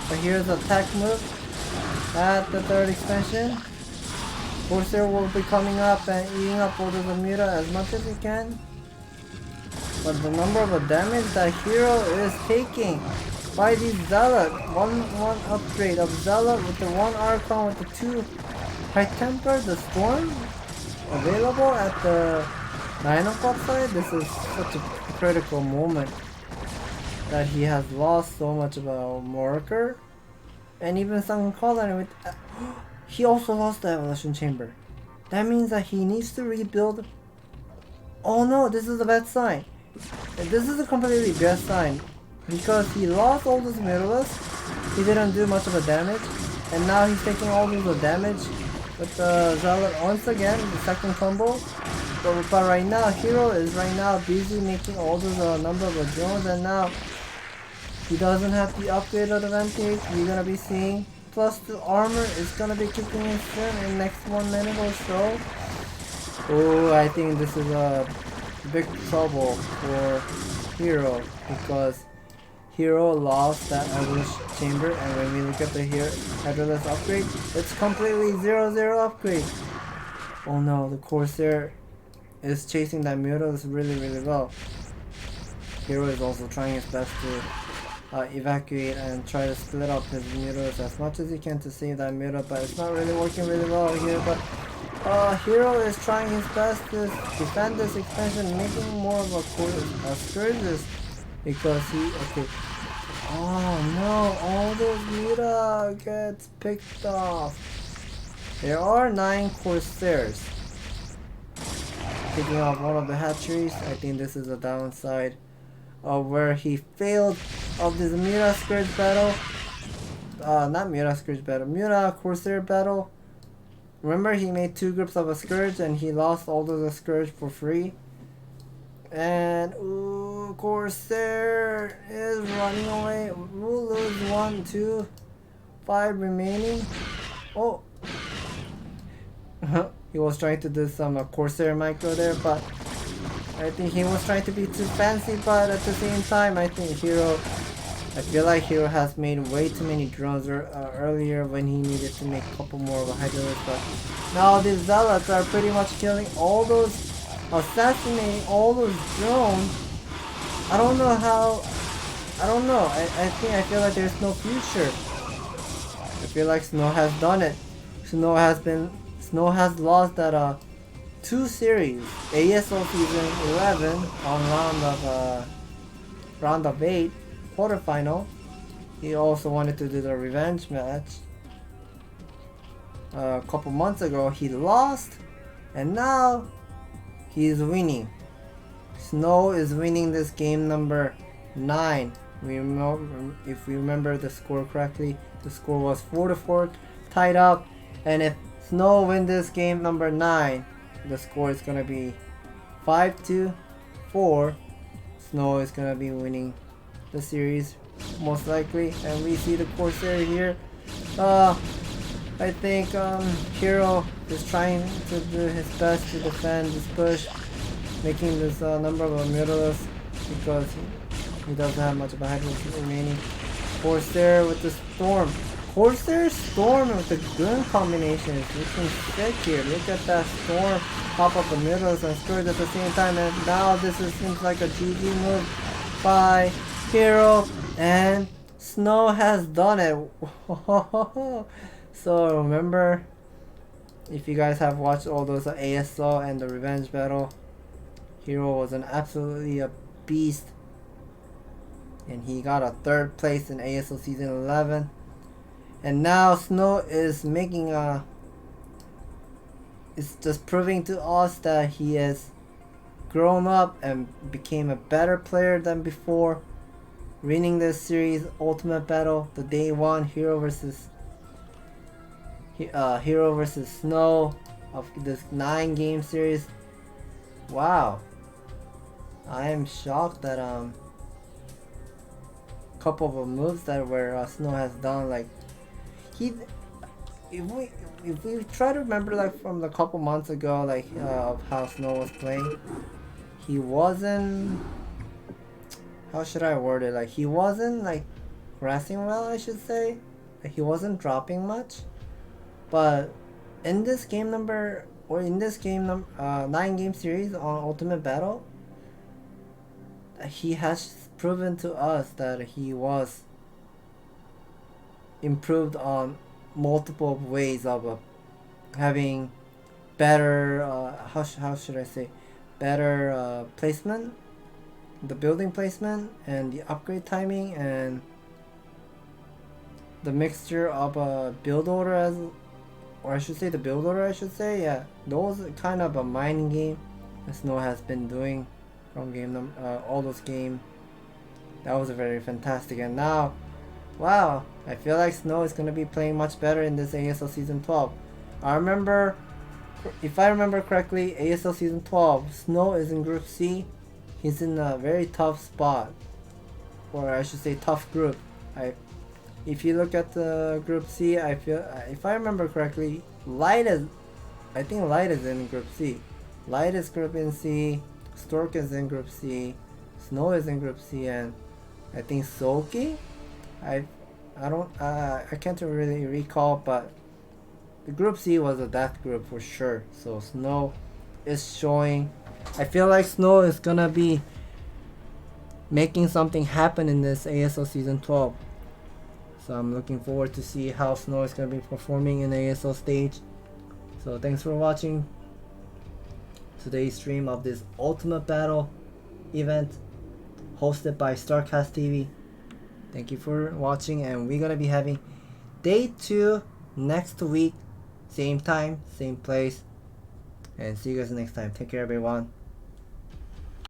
Speaker 1: But here's the attack move at the 3rd expansion. Corsair will be coming up and eating up all of the Muta as much as he can. But the number of damage that Hero is taking by these Zealot, 1 upgrade of Zealot with the 1 Archon with the 2 High Temper, the Storm available at the 9 o'clock side. This is such a critical moment that he has lost so much of a worker. And even Sunken Colony with... he also lost the Evolution Chamber. That means that he needs to rebuild... Oh no, this is a bad sign. This is a completely bad sign. Because he lost all those Mutalists. He didn't do much of a damage. And now he's taking all of the damage with the Zealot once again, the second combo. But right now, Hero is right now busy making all those number of drones, and now he doesn't have the upgrade advantage. We're gonna be seeing plus the armor is gonna be kicking in soon in the next 1 minute or so. Oh, I think this is a big trouble for Hero because Hero lost that Eldritch Chamber, and when we look at the here Hydralisk upgrade, it's completely 0-0 upgrade. Oh no, the Corsair is chasing that Mutalisk really well. Hero is also trying his best to evacuate and try to split up his Mutalisk as much as he can to save that Muta, but it's not really working really well here. But Hero is trying his best to defend this expansion, making more of a skirmishes because he oh no, all those Muta gets picked off. There are 9 Corsairs. Picking off one of the hatcheries. I think this is a downside of where he failed of this Muta Scourge battle. Not Muta Scourge battle, Muta Corsair battle. Remember, he made 2 groups of a Scourge and he lost all of the Scourge for free. And ooh, Corsair is running away. We'll lose 1, 2, 5 remaining. Oh. He was trying to do some Corsair micro there, but I think he was trying to be too fancy, but at the same time, I feel like Hero has made way too many drones earlier when he needed to make a couple more of a Hydralisk, but now these Zealots are pretty much killing all those, assassinating all those drones. I don't know how, I feel like there's no future. I feel like Snow has done it. Snow has lost that 2 series, ASL Season 11 on round of 8 quarterfinal. He also wanted to do the revenge match. A couple months ago he lost, and now he's winning. Snow is winning this game number 9. If we remember the score correctly, the score was 4-4, tied up, and if Snow win this game number 9, the score is gonna be 5-4. Snow is gonna be winning the series most likely, and we see the Corsair here. I think Hero is trying to do his best to defend this push, making this number of Mutalisk because he doesn't have much of a Hydralisk remaining. Corsair with the Storm. Corsair Storm with the Goon combination is looking sick here. Look at that Storm pop up the Mutalisk and Scourge at the same time, and now seems like a GG move by Hero, and Snow has done it. So remember, if you guys have watched all those ASL and the Revenge Battle, Hero was absolutely a beast, and he got a 3rd place in ASL Season 11. And now Snow is making it's just proving to us that he has grown up and became a better player than before, winning this series ultimate battle, the day 1 Hero versus Snow of this 9-game series. Wow, I am shocked that couple of moves that where Snow has done, like if we try to remember, like from a couple months ago, like of how Snow was playing, he wasn't, how should I word it, like he wasn't like harassing well, I should say. Like, he wasn't dropping much, but in this game 9-game series on Ultimate Battle, he has proven to us that he was improved on multiple ways of having better how should I say, better placement, the building placement and the upgrade timing and the mixture of a build order yeah, those kind of a mining game that Snow has been doing from game all those games. That was very fantastic, and now, wow, I feel like Snow is going to be playing much better in this ASL Season 12. If I remember correctly, ASL Season 12, Snow is in Group C. He's in a very tough spot, or I should say tough group. If you look at the Group C, if I remember correctly, I think Light is in Group C. Light is group in C, Stork is in group C, Snow is in group C, and I think Soki? I can't really recall, but the group C was a death group for sure. So Snow is showing. I feel like Snow is gonna be making something happen in this ASL season 12. So I'm looking forward to see how Snow is gonna be performing in the ASL stage. So thanks for watching today's stream of this Ultimate Battle event hosted by StarCastTV. Thank you for watching, and we're gonna be having day 2 next week, same time, same place, and see you guys next time. Take care, everyone.